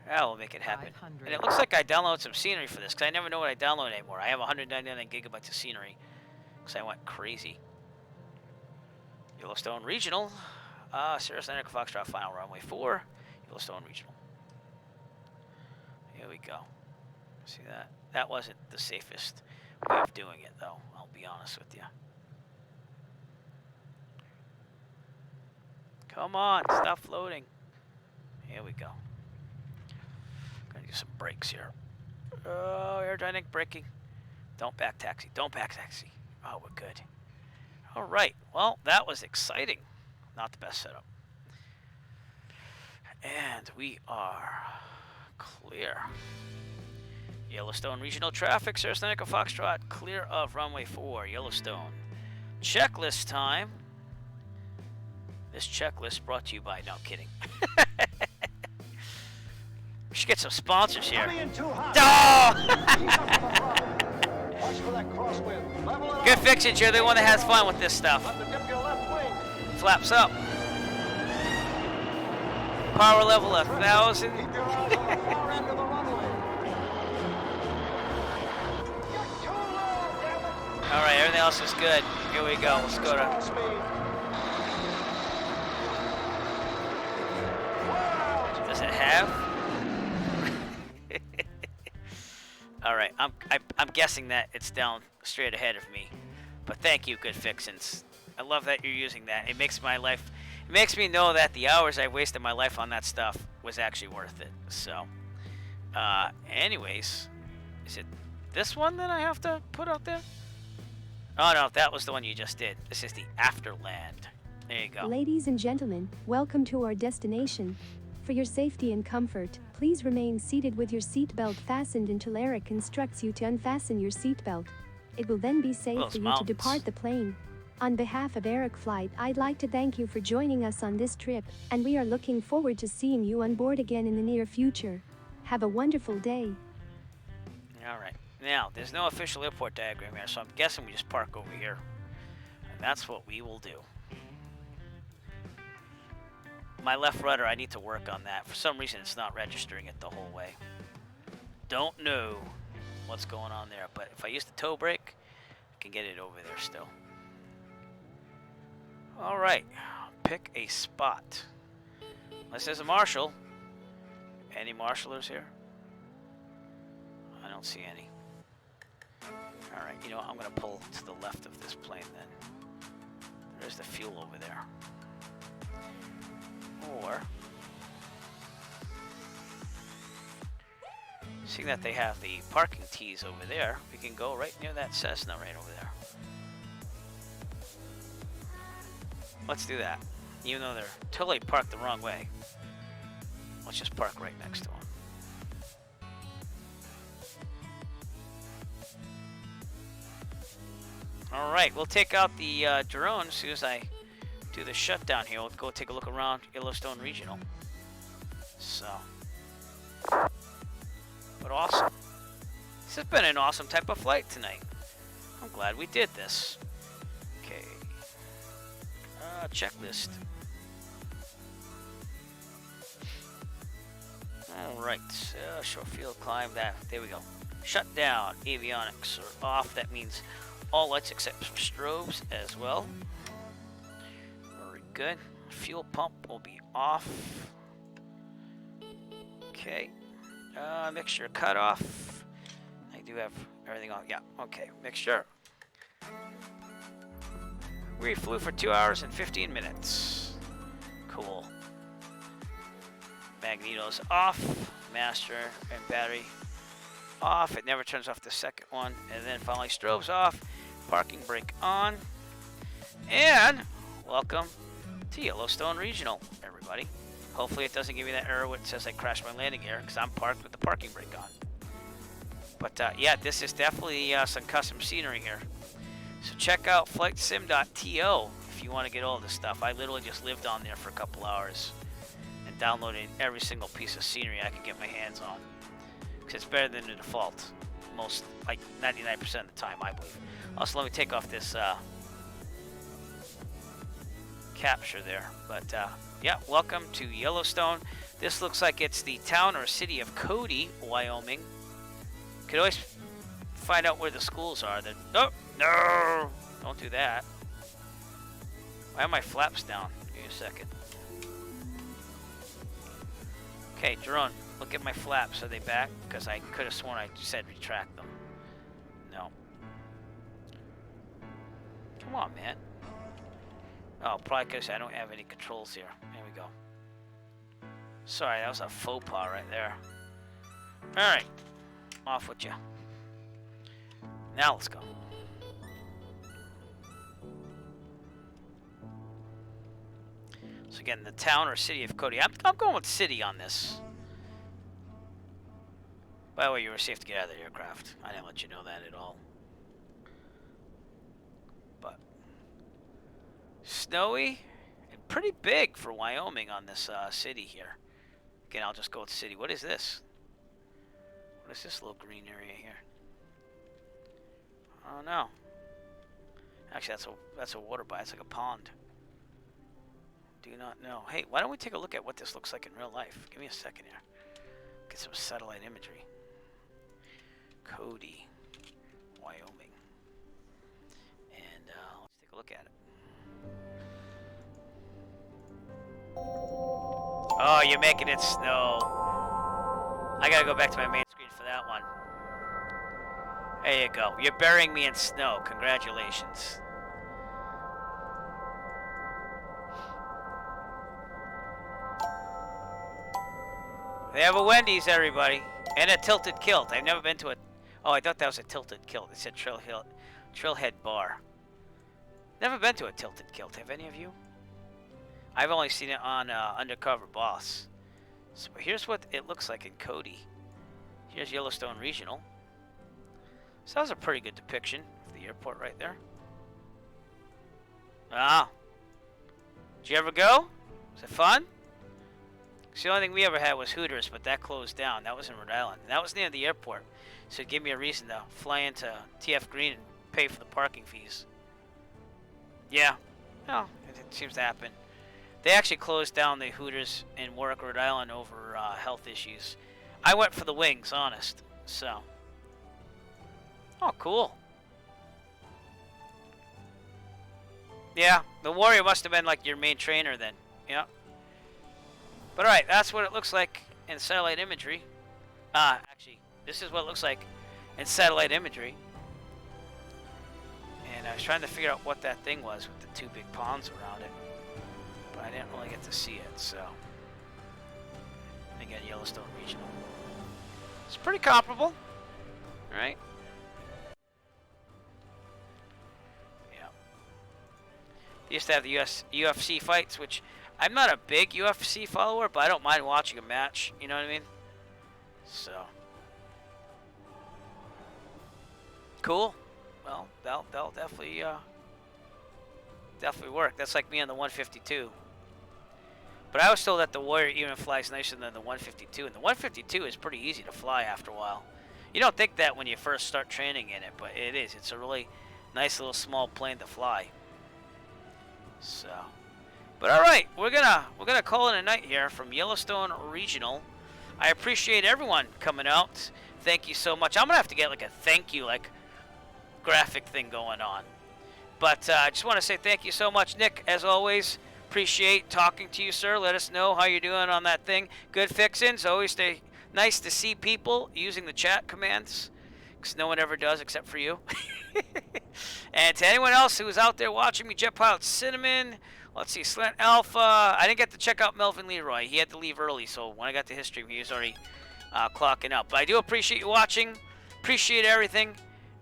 Yeah, we'll make it happen. 500. And it looks like I downloaded some scenery for this, because I never know what I download anymore. I have 199 gigabytes of scenery, because I went crazy. Yellowstone Regional. Cirrus and Echo Foxtrot final runway 4. Yellowstone Regional. Here we go. See that? That wasn't the safest way of doing it, though. I'll be honest with you. Come on, stop floating. Here we go. Gonna do some brakes here. Oh, aerodynamic braking. Don't back taxi. Don't back taxi. Oh, we're good. All right. Well, that was exciting. Not the best setup. And we are clear. Yellowstone Regional Traffic, Cirrus and Echo Foxtrot, clear of runway 4, Yellowstone. Checklist time. This checklist brought to you by, no kidding. Should get some sponsors here. Oh! Good fixage. You're the one that has fun with this stuff. Flaps up. Power level 1,000. All right, everything else is good. Here we go. Let's go to. Does it have? All right, I'm guessing that it's down straight ahead of me, but thank you, good fixins. I love that you're using that. It makes my life. It makes me know that the hours I wasted my life on that stuff was actually worth it. So, anyways, is it this one that I have to put out there? Oh no, that was the one you just did. This is the Afterland. There you go. Ladies and gentlemen, welcome to our destination. For your safety and comfort, please remain seated with your seatbelt fastened until Eric instructs you to unfasten your seatbelt. It will then be safe for you to depart the plane. On behalf of Eric Flight, I'd like to thank you for joining us on this trip, and we are looking forward to seeing you on board again in the near future. Have a wonderful day. All right. Now, there's no official airport diagram here, so I'm guessing we just park over here. And that's what we will do. My left rudder, I need to work on that. For some reason, it's not registering it the whole way. Don't know what's going on there, but if I use the toe brake, I can get it over there still. All right, pick a spot. Unless there's a marshal. Any marshalers here? I don't see any. All right, you know what? I'm going to pull to the left of this plane then. There's the fuel over there. Or, seeing that they have the parking tees over there, we can go right near that Cessna right over there. Let's do that. Even though they're totally parked the wrong way. Let's just park right next to them. Alright, we'll take out the drone as soon as I do the shutdown here. We'll go take a look around Yellowstone Regional. So. But awesome. This has been an awesome type of flight tonight. I'm glad we did this. Okay. Checklist. Alright. Short field climb that. There we go. Shut down. Avionics are off. That means all lights except for strobes as well. Very good. Fuel pump will be off. Okay. Mixture cutoff. I do have everything on. Yeah. Okay. Mixture. We flew for 2 hours and 15 minutes. Cool. Magnetos off. Master and battery off. It never turns off the second one. And then finally strobes off. Parking brake on. And welcome to Yellowstone Regional, everybody. Hopefully it doesn't give me that error where it says I crashed my landing gear because I'm parked with the parking brake on. But yeah, this is definitely some custom scenery here. So check out flightsim.to if you want to get all this stuff. I literally just lived on there for a couple hours and downloaded every single piece of scenery I could get my hands on. Because it's better than the default. Most, like 99% of the time, I believe. Also, let me take off this capture there. But yeah, welcome to Yellowstone. This looks like it's the town or city of Cody, Wyoming. Could always find out where the schools are. Then, oh, no! Don't do that. Why are my flaps down? Give me a second. Okay, drone, look at my flaps. Are they back? Because I could have sworn I said retract them. No. Come on, man. Oh, probably because I don't have any controls here. There we go. Sorry, that was a faux pas right there. Alright. Off with you. Now let's go. So again, the town or city of Cody. I'm going with city on this. By the way, you were safe to get out of the aircraft. I didn't let you know that at all. But snowy pretty big for Wyoming on this city here. Again, I'll just go with city. What is this? What is this little green area here? Oh no. Actually, that's a water body. It's like a pond. Do not know. Hey, why don't we take a look at what this looks like in real life? Give me a second here. Get some satellite imagery. Cody, Wyoming. And let's take a look at it. Oh, you're making it snow. I gotta go back to my main screen for that one. There you go. You're burying me in snow. Congratulations. They have a Wendy's, everybody. And a tilted kilt. I've never been to a... Oh, I thought that was a tilted kilt. It said Trailhead Bar. Never been to a tilted kilt. Have any of you? I've only seen it on Undercover Boss. So here's what it looks like in Cody. Here's Yellowstone Regional. So that was a pretty good depiction of the airport right there. Ah. Did you ever go? Was it fun? The only thing we ever had was Hooters, but that closed down. That was in Rhode Island. And that was near the airport. So it gave me a reason to fly into TF Green and pay for the parking fees. Yeah. No, it seems to happen. They actually closed down the Hooters in Warwick, Rhode Island over health issues. I went for the wings, honest. So. Oh, cool. Yeah, the Warrior must have been like your main trainer then. Yeah. But alright, that's what it looks like in satellite imagery. Actually, this is what it looks like in satellite imagery. And I was trying to figure out what that thing was with the two big ponds around it. But I didn't really get to see it, so. And again, Yellowstone Regional. It's pretty comparable. Alright. Yeah. They used to have the UFC fights, which I'm not a big UFC follower, but I don't mind watching a match. You know what I mean? So. Cool. Well, that'll definitely work. That's like me on the 152. But I was told that the Warrior even flies nicer than the 152, and the 152 is pretty easy to fly after a while. You don't think that when you first start training in it, but it is. It's a really nice little small plane to fly. So. But all right, we're gonna call it a night here from Yellowstone Regional. I appreciate everyone coming out. Thank you so much. I'm gonna have to get like a thank you graphic thing going on. But I just want to say thank you so much, Nick. As always, appreciate talking to you, sir. Let us know how you're doing on that thing. Good fixins. Always nice to see people using the chat commands, because no one ever does except for you. And to anyone else who is out there watching me, Jet Pilot Cinnamon. Let's see, Slant Alpha. I didn't get to check out Melvin Leroy. He had to leave early, so when I got to his stream, he was already clocking up. But I do appreciate you watching. Appreciate everything.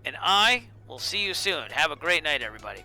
And I will see you soon. Have a great night, everybody.